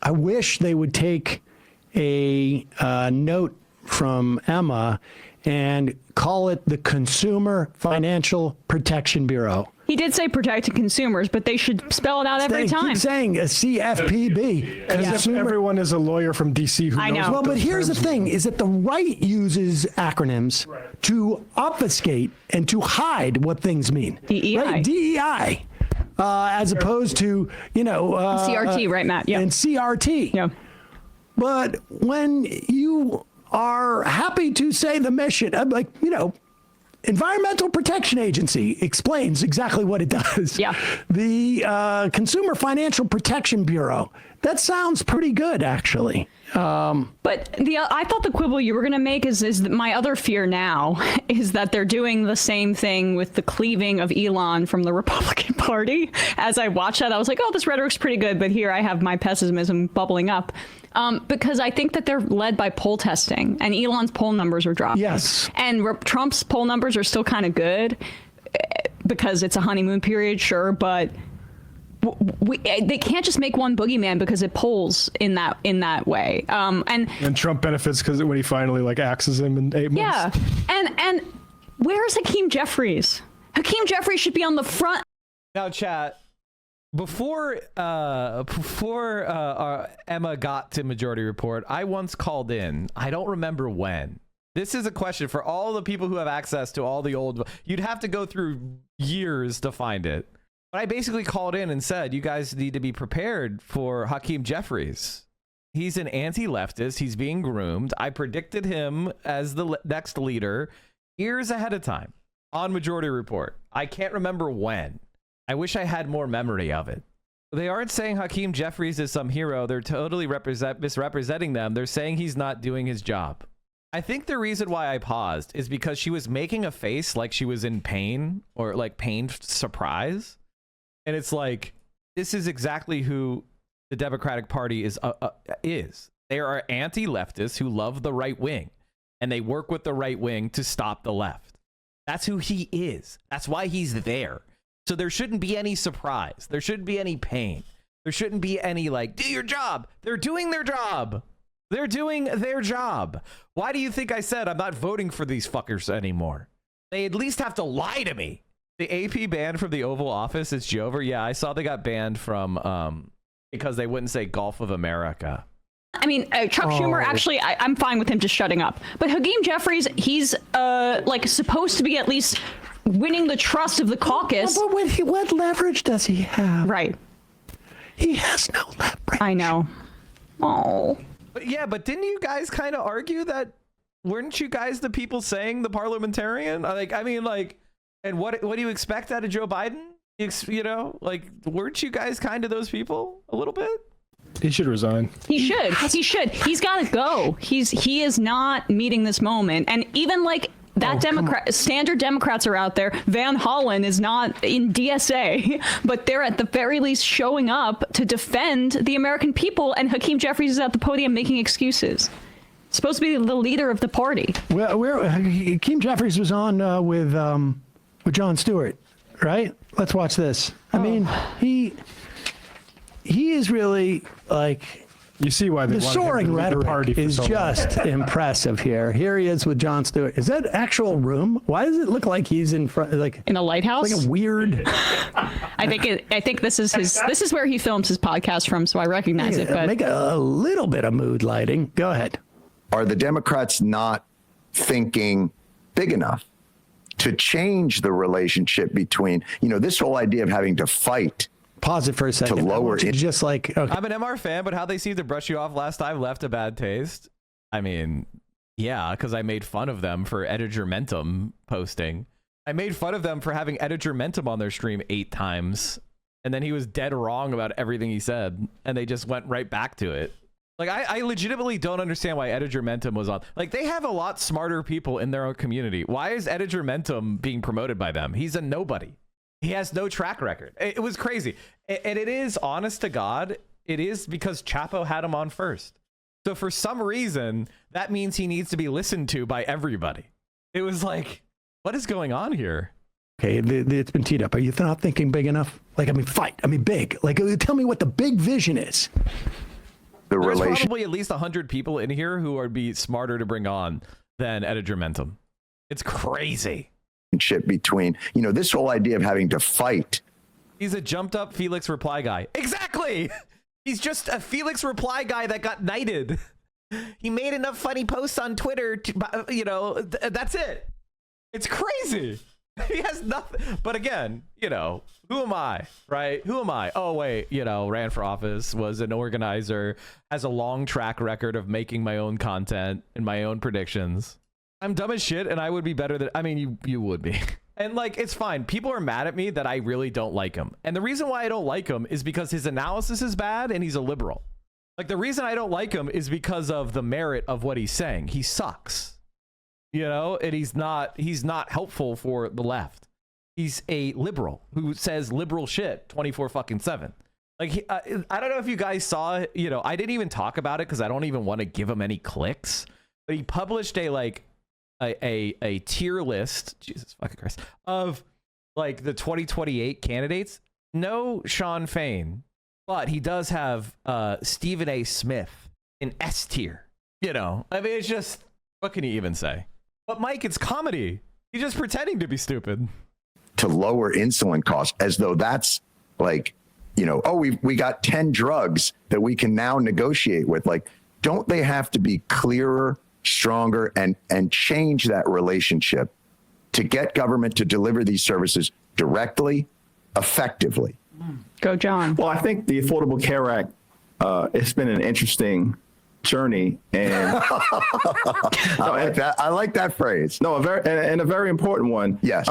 I wish they would take a note from Emma and call it the Consumer Financial Protection Bureau. He did say protecting consumers, but they should spell it out every time. Keep saying a CFPB. As if everyone is a lawyer from DC who knows. Well, but here's the thing, is that the right uses acronyms to obfuscate and to hide what things mean. DEI. Right? DEI. As opposed to, CRT, right, Matt? Yeah. And CRT. Yeah. But when you are happy to say the mission, like, Environmental Protection Agency explains exactly what it does. Yeah. The Consumer Financial Protection Bureau. That sounds pretty good, actually. But I thought the quibble you were going to make is my other fear now is that they're doing the same thing with the cleaving of Elon from the Republican Party. As I watched that, I was like, oh, this rhetoric's pretty good, but here I have my pessimism bubbling up. Because I think that they're led by poll testing, and Elon's poll numbers are dropping. Yes. And Trump's poll numbers are still kind of good because it's a honeymoon period, sure, but they can't just make one boogeyman because it polls in that way. And Trump benefits because when he finally axes him in 8 months. Yeah. And where's Hakeem Jeffries? Hakeem Jeffries should be on the front. Now, chat. Before Emma got to Majority Report, I once called in. I don't remember when. This is a question for all the people who have access to all the old. You'd have to go through years to find it. But I basically called in and said, you guys need to be prepared for Hakeem Jeffries. He's an anti-leftist. He's being groomed. I predicted him as the next leader years ahead of time on Majority Report. I can't remember when. I wish I had more memory of it. They aren't saying Hakeem Jeffries is some hero. They're totally misrepresenting them. They're saying he's not doing his job. I think the reason why I paused is because she was making a face like she was in pain or pained surprise. And it's like, this is exactly who the Democratic Party is. They are anti-leftists who love the right wing, and they work with the right wing to stop the left. That's who he is. That's why he's there. So there shouldn't be any surprise. There shouldn't be any pain. There shouldn't be any do your job. They're doing their job. They're doing their job. Why do you think I said I'm not voting for these fuckers anymore? They at least have to lie to me. The AP banned from the Oval Office is Jover. Yeah, I saw they got banned from because they wouldn't say Gulf of America. I mean, Chuck Schumer, actually, I'm fine with him just shutting up. But Hakeem Jeffries, he's supposed to be at least winning the trust of the caucus. But what leverage does he have? Right. He has no leverage. I know. Oh. But yeah, but didn't you guys kind of argue that? Weren't you guys the people saying the parliamentarian? And what do you expect out of Joe Biden? Weren't you guys kind of those people a little bit? He should resign. He should. He's got to go. He is not meeting this moment. And even standard Democrats are out there. Van Hollen is not in DSA, but they're at the very least showing up to defend the American people. And Hakeem Jeffries is at the podium making excuses. Supposed to be the leader of the party. Well, Hakeem Jeffries was on with Jon Stewart, right? Let's watch this. I mean, he is really you see why the soaring rhetoric is just impressive here. Here he is with Jon Stewart. Is that actual room? Why does it look like he's in front, in a lighthouse? Like a weird. I think this is his. This is where he films his podcast from, so I recognize it. But make a little bit of mood lighting. Go ahead. Are the Democrats not thinking big enough to change the relationship between, this whole idea of having to fight? Pause it for a second. To lower it. Just okay. I'm an MR fan, but how they seemed to brush you off last time left a bad taste. I mean, yeah, because I made fun of them for Edigermentum posting. I made fun of them for having Editor Mentum on their stream 8 times, and then he was dead wrong about everything he said, and they just went right back to it. Like, I legitimately don't understand why Editor Mentum was on. Like, they have a lot smarter people in their own community. Why is Editor Mentum being promoted by them? He's a nobody. He has no track record. It was crazy. And it is, honest to God, it is because Chapo had him on first. So for some reason, that means he needs to be listened to by everybody. It was like, what is going on here? Okay, it's been teed up. Are you not thinking big enough? Like, I mean, fight. I mean, big. Like, tell me what the big vision is. There's probably at least 100 people in here who would be smarter to bring on than Editor Mentum. It's crazy. Between, you know, this whole idea of having to fight. He's a jumped up Felix reply guy. Exactly. He's just a Felix reply guy that got knighted. He made enough funny posts on Twitter to, you know, that's it. It's crazy. He has nothing. But again, you know, who am I, right? Who am I? Oh, wait, you know, ran for office, was an organizer, has a long track record of making my own content and my own predictions. I'm dumb as shit, and I would be better than, I mean, you would be. And like, it's fine. People are mad at me that I really don't like him. And the reason why I don't like him is because his analysis is bad and he's a liberal. Like, the reason I don't like him is because of the merit of what he's saying. He sucks. You know, and he's not helpful for the left. He's a liberal who says liberal shit 24/7. Like, I don't know if you guys saw, you know, I didn't even talk about it because I don't even want to give him any clicks, but he published a tier list, Jesus fucking Christ, of like the 2028 candidates. No Sean Fain, but he does have Stephen A. Smith in S tier. You know, I mean, it's just, what can you even say? But Mike, it's comedy. He's just pretending to be stupid. To lower insulin costs, as though that's like, you know, oh, we got 10 drugs that we can now negotiate with. Like, don't they have to be clearer, stronger, and change that relationship to get government to deliver these services directly, effectively? Go, John. Well, I think the Affordable Care Act, it's been an interesting journey, and I like that phrase. No, a very important one. Yes.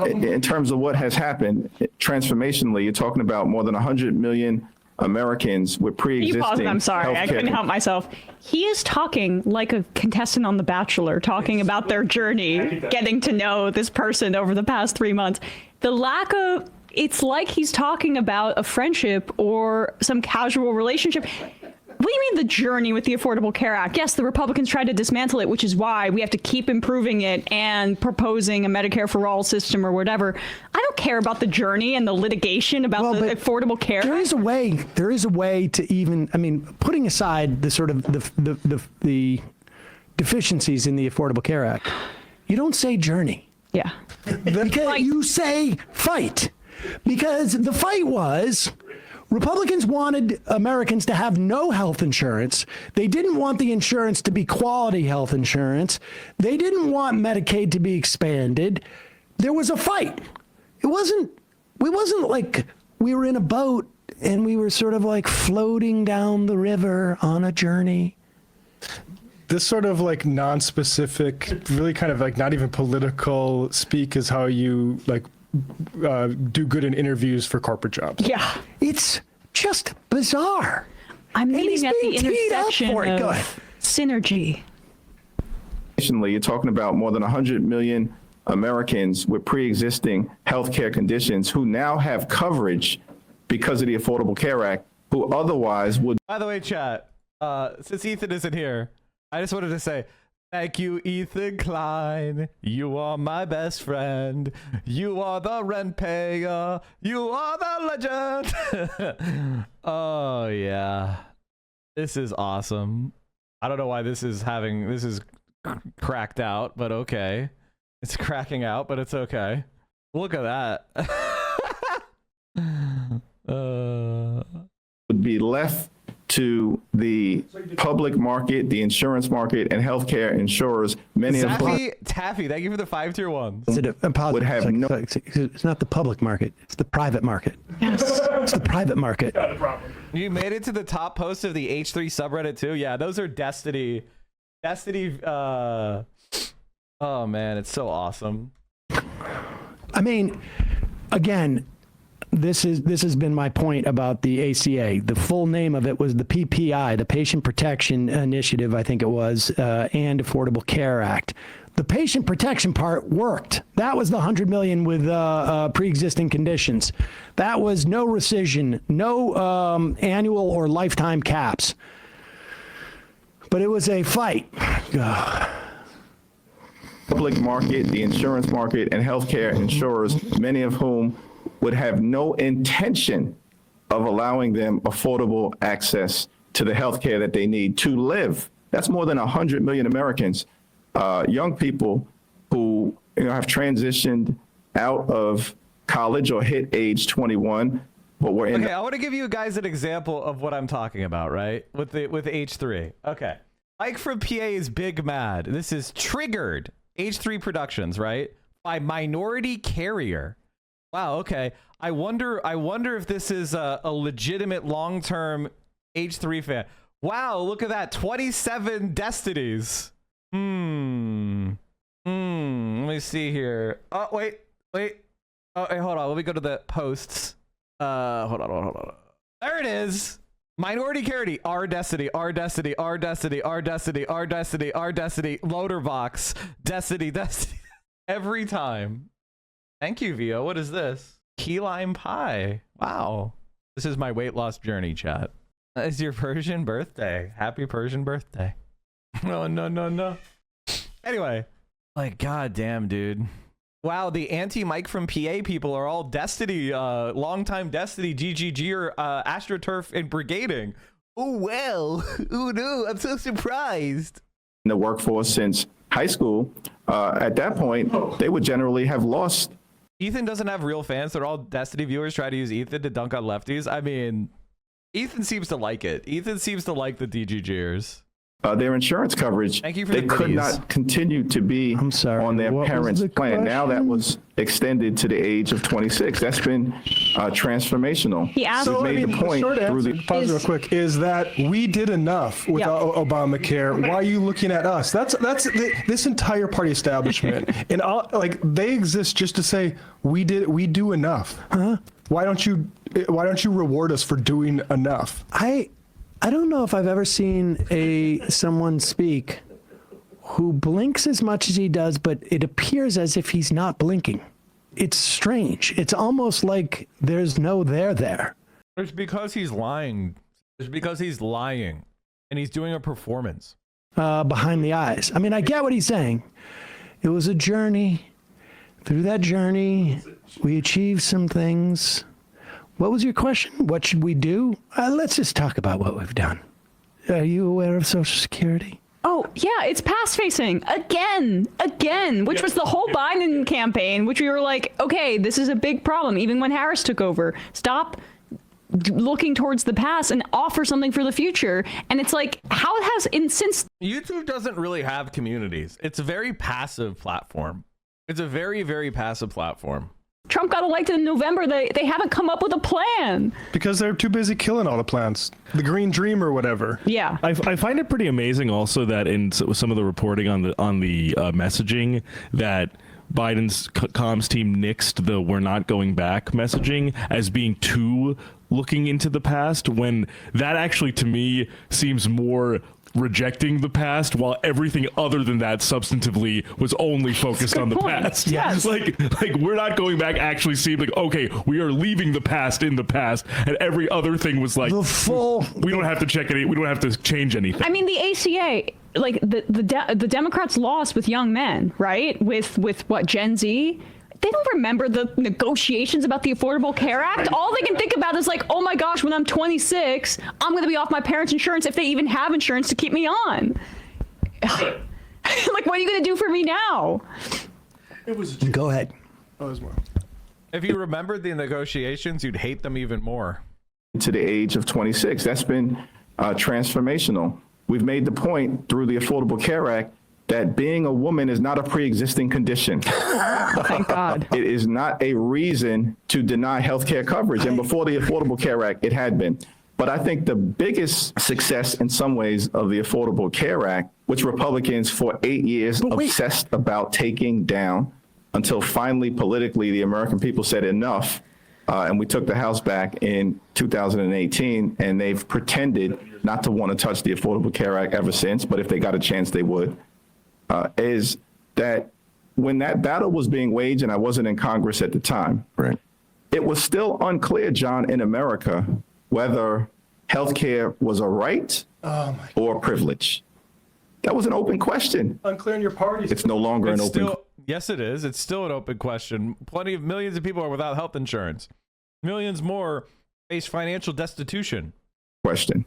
In terms of what has happened transformationally, you're talking about more than 100 million Americans with pre-existing. You paused. I'm sorry, I couldn't help myself. He is talking like a contestant on The Bachelor, talking about their journey, getting to know this person over the past 3 months. The lack of, it's like he's talking about a friendship or some casual relationship. What do you mean the journey with the Affordable Care Act? Yes, the Republicans tried to dismantle it, which is why we have to keep improving it and proposing a Medicare for all system or whatever. I don't care about the journey and the litigation about the Affordable Care Act. There is a way to even, I mean, putting aside the sort of the deficiencies in the Affordable Care Act, you don't say journey. Yeah. Because you say fight. Because the fight was, Republicans wanted Americans to have no health insurance. They didn't want the insurance to be quality health insurance. They didn't want Medicaid to be expanded. There was a fight. We wasn't like we were in a boat and we were sort of like floating down the river on a journey. This sort of like non-specific, really kind of like not even political speak is how you like do good in interviews for corporate jobs. Yeah. It's just bizarre. I'm meeting at the intersection of synergy. You're talking about more than 100 million Americans with pre-existing healthcare conditions who now have coverage because of the Affordable Care Act, who otherwise would. By the way, chat, since Ethan isn't here, I just wanted to say, thank you, Ethan Klein. You are my best friend. You are the rent payer. You are the legend. Oh, yeah. This is awesome. I don't know why this is cracked out, but okay. It's cracking out, but it's okay. Look at that. Would be left to the public market, the insurance market, and healthcare insurers. Many of them. Taffy, thank you for the 5-tier ones. Would have it's not the public market, it's the private market. Yes. It's the private market. You made it to the top post of the H3 subreddit too. Yeah, those are Destiny. Oh man, it's so awesome. I mean, again, this has been my point about the ACA. The full name of it was the PPI, the Patient Protection Initiative, I think it was, and Affordable Care Act. The patient protection part worked. That was the 100 million with pre-existing conditions. That was no rescission, no annual or lifetime caps. But it was a fight. Public market, the insurance market, and healthcare insurers, many of whom would have no intention of allowing them affordable access to the healthcare that they need to live. That's more than 100 million Americans, young people who have transitioned out of college or hit age 21, but we're in. Okay, I want to give you guys an example of what I'm talking about, right? With H3. Okay, Mike from PA is big mad. This is triggered. H3 Productions, right? By Minority Carrier. Wow, okay. I wonder if this is a legitimate long-term H3 fan. Wow, look at that. 27 destinies. Let me see here. Oh, wait. Oh, hey, hold on. Let me go to the posts. Hold on. There it is. Minority Carity, our destiny, loader box, destiny. Every time. Thank you, Vio. What is this? Key lime pie. Wow. This is my weight loss journey, chat. It's your Persian birthday. Happy Persian birthday. No. Anyway, like, goddamn, dude. Wow, the anti-Mike from PA people are all Destiny, longtime Destiny, GGG, or AstroTurf and brigading. Oh, well. Oh, no, I'm so surprised. In the workforce since high school, at that point, they would generally have lost. Ethan doesn't have real fans. They're all Destiny viewers try to use Ethan to dunk on lefties. I mean, Ethan seems to like it. Ethan seems to like the DGGers. Their insurance coverage, Thank you for they the could goodies. not continue to be on their parents' plan. Now that was extended to the age of 26. That's been transformational. He asked. We've made the point short through answer, pause real quick, is that we did enough with Obamacare. Why are you looking at us? That's this entire party establishment, and all, like, they exist just to say we do enough. Huh? Why don't you reward us for doing enough? I don't know if I've ever seen someone speak who blinks as much as he does, but it appears as if he's not blinking. It's strange. It's almost like there's no there. It's because he's lying. And he's doing a performance. Behind the eyes. I mean, I get what he's saying. It was a journey. Through that journey, we achieved some things. What was your question? What should we do? Let's just talk about what we've done. Are you aware of Social Security? Oh, yeah, it's past-facing. Again, which was the whole Biden campaign, which we were like, okay, this is a big problem, even when Harris took over. Stop looking towards the past and offer something for the future. And it's like, how it has, since... YouTube doesn't really have communities. It's a very passive platform. It's a very, very passive platform. Trump got elected in November. They haven't come up with a plan. Because they're too busy killing all the plants. The Green Dream or whatever. Yeah. I find it pretty amazing also that in some of the reporting on the messaging that Biden's comms team nixed the "we're not going back" messaging as being too looking into the past, when that actually to me seems more rejecting the past, while everything other than that substantively was only focused on the past. Yes. Like we're not going back actually seemed like, okay, we are leaving the past in the past, and every other thing was like, we don't have to check any, we don't have to change anything. I mean, the ACA, like the Democrats lost with young men, right? With what, Gen Z? They don't remember the negotiations about the Affordable Care Act. All they can think about is like, oh my gosh, when I'm 26, I'm going to be off my parents' insurance if they even have insurance to keep me on. Like, what are you going to do for me now? Go ahead. If you remembered the negotiations, you'd hate them even more. To the age of 26, that's been transformational. We've made the point through the Affordable Care Act that being a woman is not a pre-existing condition. Thank God. It is not a reason to deny health care coverage. And before the Affordable Care Act, it had been. But I think the biggest success in some ways of the Affordable Care Act, which Republicans for 8 years obsessed about taking down, until finally, politically, the American people said enough, and we took the House back in 2018, and they've pretended not to want to touch the Affordable Care Act ever since, but if they got a chance, they would, is that when that battle was being waged, and I wasn't in Congress at the time, right, it was still unclear, John, in America, whether healthcare was a right or a privilege. That was an open question. Unclear in your party. It's no longer an open. Yes, it is. It's still an open question. Millions of people are without health insurance. Millions more face financial destitution. Question.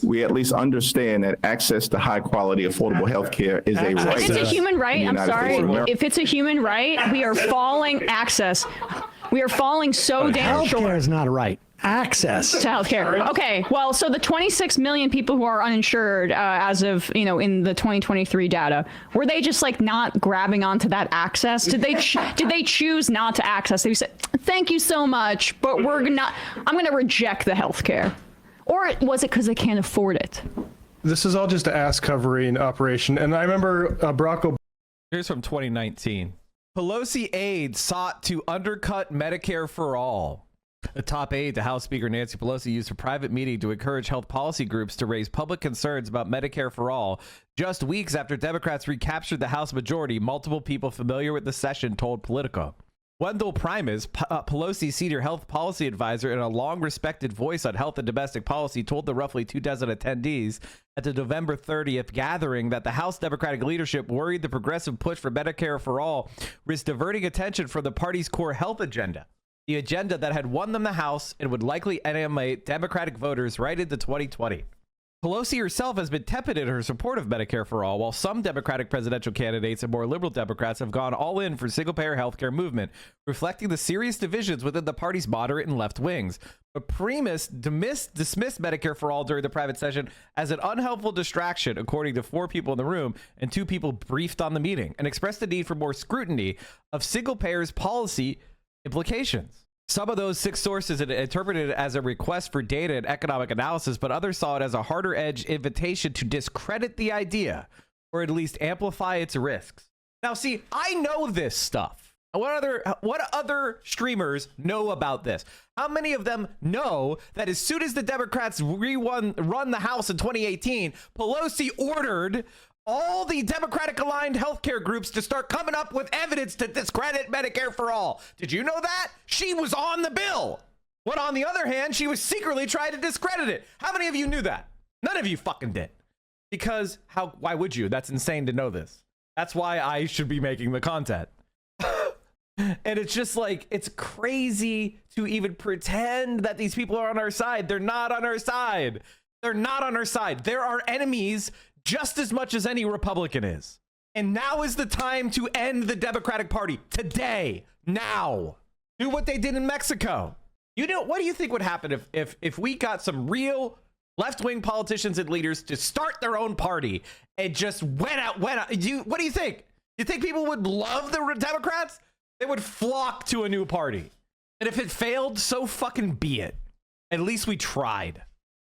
We at least understand that access to high quality, affordable health care is a right. It's a human right. I'm sorry. If it's a human right, we are falling We are falling so damn short. Healthcare is not a right. Access to healthcare. Okay, well, so the 26 million people who are uninsured as of, in the 2023 data, were they just like not grabbing onto that access? Did they choose not to access? They said, thank you so much, but I'm going to reject the healthcare. Or was it because they can't afford it? This is all just an ass covering operation. And I remember Barack Obama. Here's from 2019. Pelosi aides sought to undercut Medicare for all. A top aide to House Speaker Nancy Pelosi used a private meeting to encourage health policy groups to raise public concerns about Medicare for all. Just weeks after Democrats recaptured the House majority, multiple people familiar with the session told Politico. Wendell Primus, Pelosi's senior health policy advisor and a long-respected voice on health and domestic policy, told the roughly 2 dozen attendees at the November 30th gathering that the House Democratic leadership worried the progressive push for Medicare for all risked diverting attention from the party's core health agenda, the agenda that had won them the House and would likely animate Democratic voters right into 2020. Pelosi herself has been tepid in her support of Medicare for all, while some Democratic presidential candidates and more liberal Democrats have gone all in for single-payer healthcare movement, reflecting the serious divisions within the party's moderate and left wings. But Primus dismissed Medicare for all during the private session as an unhelpful distraction, according to 4 people in the room and 2 people briefed on the meeting, and expressed the need for more scrutiny of single-payer's policy implications. Some of those 6 sources interpreted it as a request for data and economic analysis, but others saw it as a harder edge invitation to discredit the idea or at least amplify its risks. Now, see, I know this stuff. What other streamers know about this? How many of them know that as soon as the Democrats run the House in 2018, Pelosi ordered all the Democratic aligned healthcare groups to start coming up with evidence to discredit Medicare for all? Did you know that? She was on the bill. But on the other hand, she was secretly trying to discredit it. How many of you knew that? None of you fucking did. Because why would you? That's insane to know this. That's why I should be making the content. And it's just like, it's crazy to even pretend that these people are on our side. They're not on our side. They're not on our side. They're our enemies just as much as any Republican is. And now is the time to end the Democratic Party. Today. Now. Do what they did in Mexico. What do you think would happen if we got some real left-wing politicians and leaders to start their own party and just went out? What do you think? You think people would love the Democrats? They would flock to a new party. And if it failed, so fucking be it. At least we tried.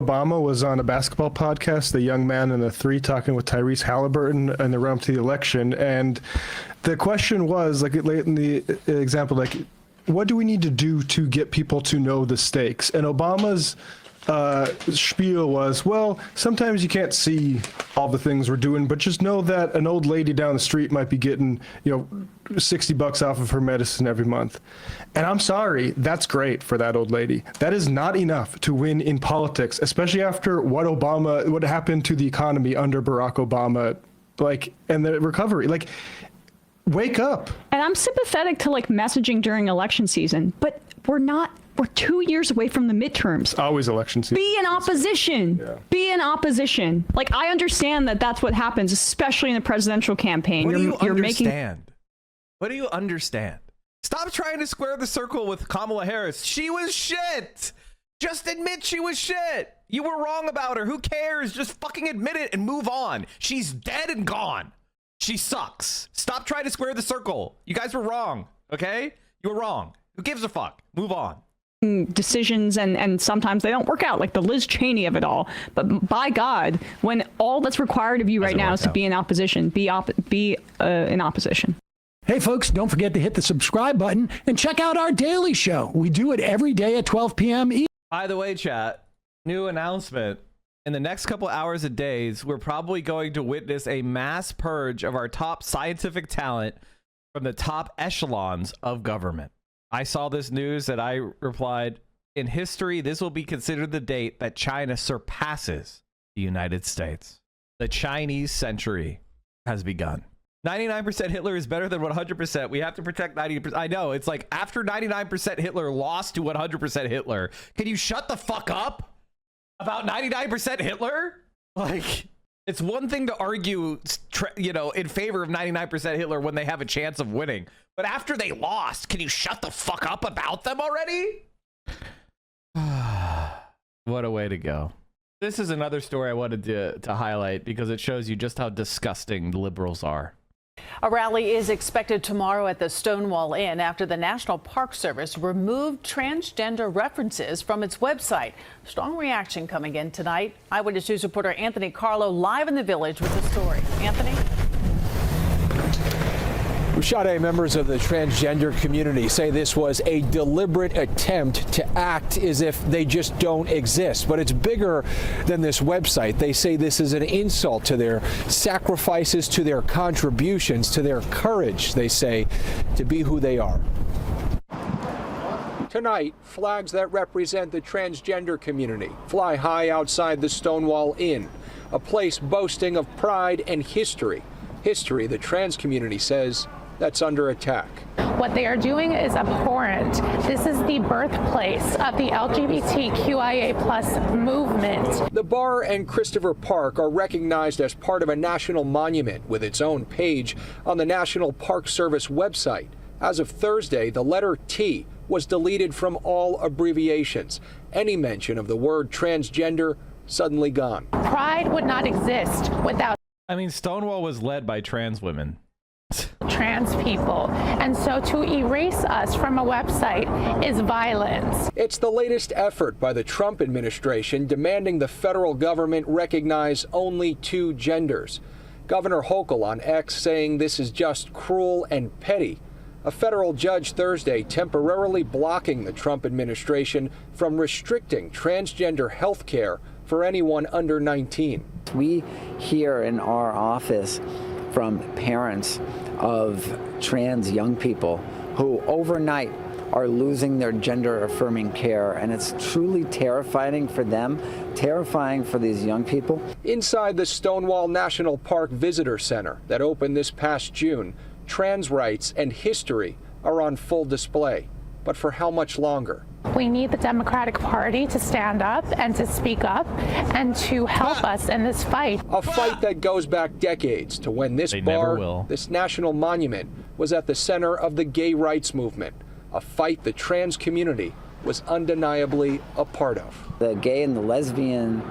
Obama was on a basketball podcast, The Young Man and the Three, talking with Tyrese Halliburton in the run up to the election. And the question was, like in the example, like, what do we need to do to get people to know the stakes? And Obama's spiel was, well, sometimes you can't see all the things we're doing, but just know that an old lady down the street might be getting, $60 off of her medicine every month. And I'm sorry, that's great for that old lady. That is not enough to win in politics, especially after what happened to the economy under Barack Obama, and the recovery. Wake up. And I'm sympathetic to messaging during election season, but we're 2 years away from the midterms. Always election season. Be in opposition. Yeah. Be in opposition. I understand that that's what happens, especially in the presidential campaign. What do you understand? Stop trying to square the circle with Kamala Harris. She was shit. Just admit she was shit. You were wrong about her. Who cares? Just fucking admit it and move on. She's dead and gone. She sucks. Stop trying to square the circle. You guys were wrong, okay? You were wrong. Who gives a fuck? Move on. Decisions and sometimes they don't work out, like the Liz Cheney of it all. But by God, when all that's required of you right now is to be in opposition, be in opposition. Hey, folks, don't forget to hit the subscribe button and check out our daily show. We do it every day at 12 p.m. By the way, chat, new announcement. In the next couple hours and days, we're probably going to witness a mass purge of our top scientific talent from the top echelons of government. I saw this news and I replied, in history, this will be considered the date that China surpasses the United States. The Chinese century has begun. 99% Hitler is better than 100%. We have to protect 90%. I know, it's like after 99% Hitler lost to 100% Hitler. Can you shut the fuck up about 99% Hitler? Like, it's one thing to argue, you know, in favor of 99% Hitler when they have a chance of winning. But after they lost, can you shut the fuck up about them already? What a way to go. This is another story I wanted to highlight because it shows you just how disgusting liberals are. A rally is expected tomorrow at the Stonewall Inn after the National Park Service removed transgender references from its website. Strong reaction coming in tonight. Eyewitness News reporter Anthony Carlo live in the Village with the story. Anthony? Rashade, members of the transgender community say this was a deliberate attempt to act as if they just don't exist. But it's bigger than this website. They say this is an insult to their sacrifices, to their contributions, to their courage, they say, to be who they are. Tonight, flags that represent the transgender community fly high outside the Stonewall Inn, a place boasting of pride and history. History the trans community says that's under attack. What they are doing is abhorrent. This is the birthplace of the LGBTQIA+ movement. The bar and Christopher Park are recognized as part of a national monument with its own page on the National Park Service website. As of Thursday, the letter T was deleted from all abbreviations. Any mention of the word transgender suddenly gone. Pride would not exist without Stonewall was led by trans women. Trans people, and so to erase us from a website is violence. It's the latest effort by the Trump administration demanding the federal government recognize only two genders. Governor Hochul on X saying this is just cruel and petty. A federal judge Thursday temporarily blocking the Trump administration from restricting transgender health care for anyone under 19. We hear in our office from parents of trans young people who overnight are losing their gender affirming care, and it's truly terrifying for them, terrifying for these young people. Inside the Stonewall National Park Visitor Center that opened this past June, trans rights and history are on full display. But for how much longer? We need the Democratic Party to stand up and to speak up and to help us in this fight. A fight that goes back decades to when this bar, this national monument, was at the center of the gay rights movement. A fight the trans community was undeniably a part of. The gay and the lesbian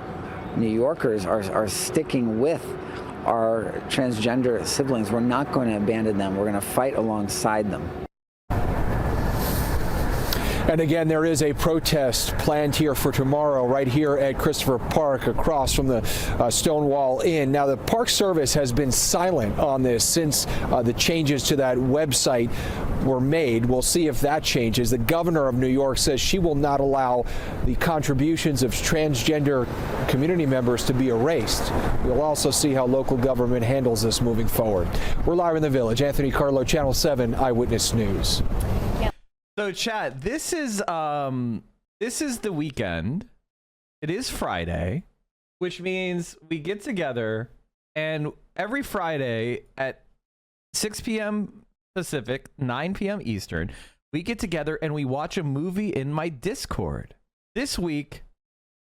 New Yorkers are sticking with our transgender siblings. We're not going to abandon them. We're going to fight alongside them. And again, there is a protest planned here for tomorrow right here at Christopher Park across from the Stonewall Inn. Now, the Park Service has been silent on this since the changes to that website were made. We'll see if that changes. The governor of New York says she will not allow the contributions of transgender community members to be erased. We'll also see how local government handles this moving forward. We're live in the Village. Anthony Carlo, Channel 7 Eyewitness News. So chat, this is the weekend. It is Friday, which means we get together, and every Friday at 6 p.m. Pacific, 9 p.m. Eastern, we get together and we watch a movie in my Discord. This week,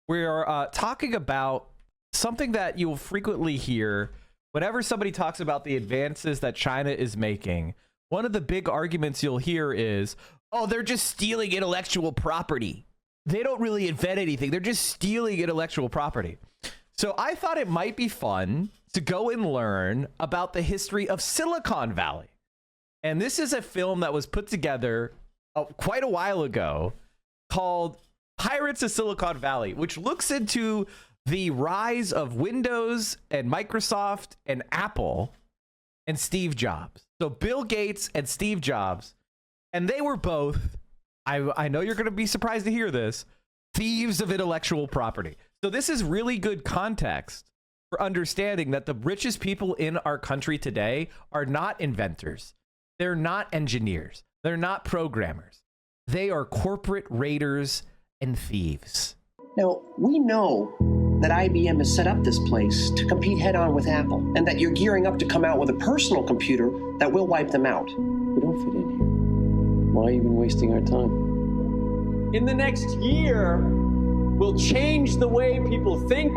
we're talking about something that you'll frequently hear whenever somebody talks about the advances that China is making. One of the big arguments you'll hear is, oh, they're just stealing intellectual property. They don't really invent anything. They're just stealing intellectual property. So I thought it might be fun to go and learn about the history of Silicon Valley. And this is a film that was put together quite a while ago called Pirates of Silicon Valley, which looks into the rise of Windows and Microsoft and Apple and Steve Jobs. So Bill Gates and Steve Jobs, and they were both, I know you're going to be surprised to hear this, thieves of intellectual property. So this is really good context for understanding that the richest people in our country today are not inventors. They're not engineers. They're not programmers. They are corporate raiders and thieves. Now, we know that IBM has set up this place to compete head-on with Apple, and that you're gearing up to come out with a personal computer that will wipe them out. We don't fit in here. Why even wasting our time? In the next year, we'll change the way people think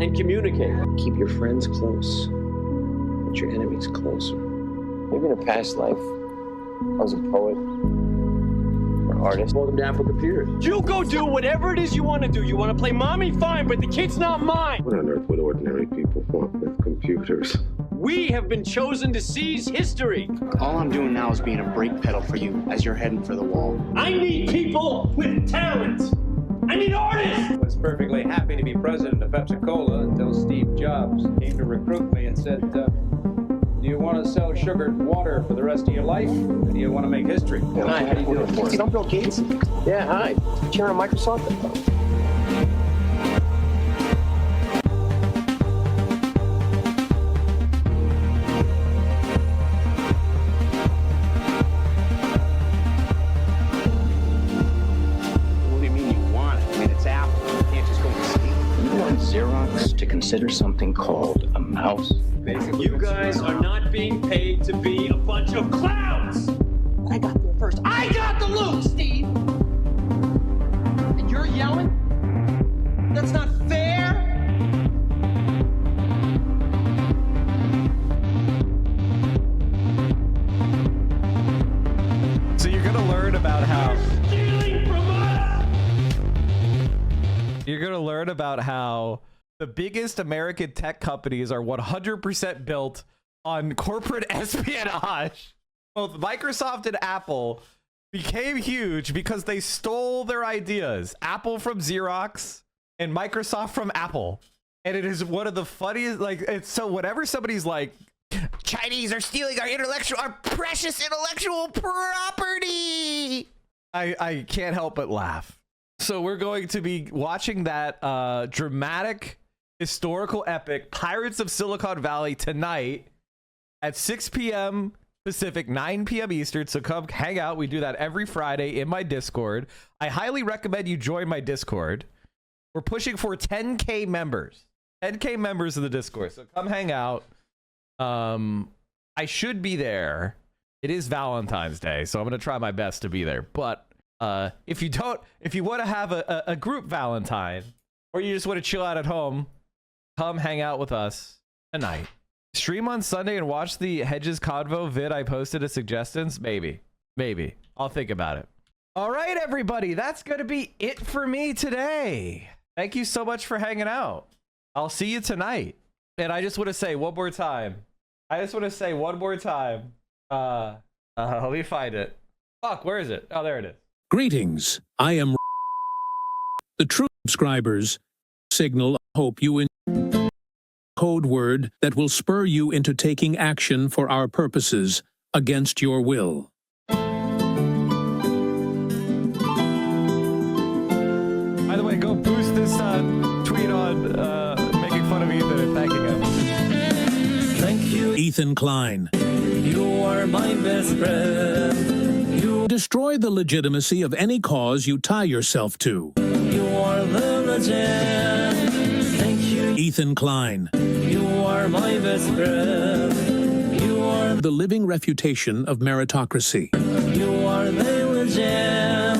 and communicate. Keep your friends close, but your enemies closer. Maybe in a past life, I was a poet or artist. Hold them down for computers. You go do whatever it is you want to do. You want to play mommy? Fine, but the kid's not mine. What on earth would ordinary people want with computers? We have been chosen to seize history. All I'm doing now is being a brake pedal for you as you're heading for the wall. I need people with talent. I need artists. I was perfectly happy to be president of Pepsi-Cola until Steve Jobs came to recruit me and said, do you want to sell sugared water for the rest of your life? Or do you want to make history? Hi, how do you doing? You know Bill Gates? Yeah, hi. Chairman of Microsoft? Xerox to consider something called a mouse. You guys are not being paid to be a bunch of clowns! I got there first. I got the loot, Steve! And you're yelling? That's not fair! So you're going to learn about how... Stealing from us! You're going to learn about how the biggest American tech companies are 100% built on corporate espionage. Both Microsoft and Apple became huge because they stole their ideas. Apple from Xerox and Microsoft from Apple. And it is one of the funniest, like, it's so whenever somebody's like, Chinese are stealing our precious intellectual property, I can't help but laugh. So we're going to be watching that dramatic historical epic, Pirates of Silicon Valley, tonight at 6 p.m. Pacific, 9 p.m. Eastern. So come hang out. We do that every Friday in my Discord. I highly recommend you join my Discord. We're pushing for 10K members. 10K members of the Discord. So come hang out. I should be there. It is Valentine's Day, so I'm going to try my best to be there. But if you want to have a group Valentine, or you just want to chill out at home, come hang out with us tonight. Stream on Sunday and watch the Hedges Convo vid I posted as suggestions. Maybe I'll think about it. All right, everybody, that's going to be it for me today. Thank you so much for hanging out. I'll see you tonight. And I just want to say one more time. Let me find it. Fuck, where is it? Oh, there it is. Greetings. I am the true subscribers. Signal hope you in code word that will spur you into taking action for our purposes against your will. By the way, go boost this tweet on making fun of Ethan and thanking him. Thank you, Ethan Klein. You are my best friend. You destroy the legitimacy of any cause you tie yourself to. You are the legend. Thank you, Ethan Klein. You are my best friend. You are the living refutation of meritocracy. You are the legend.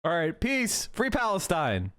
All right, peace. Free Palestine.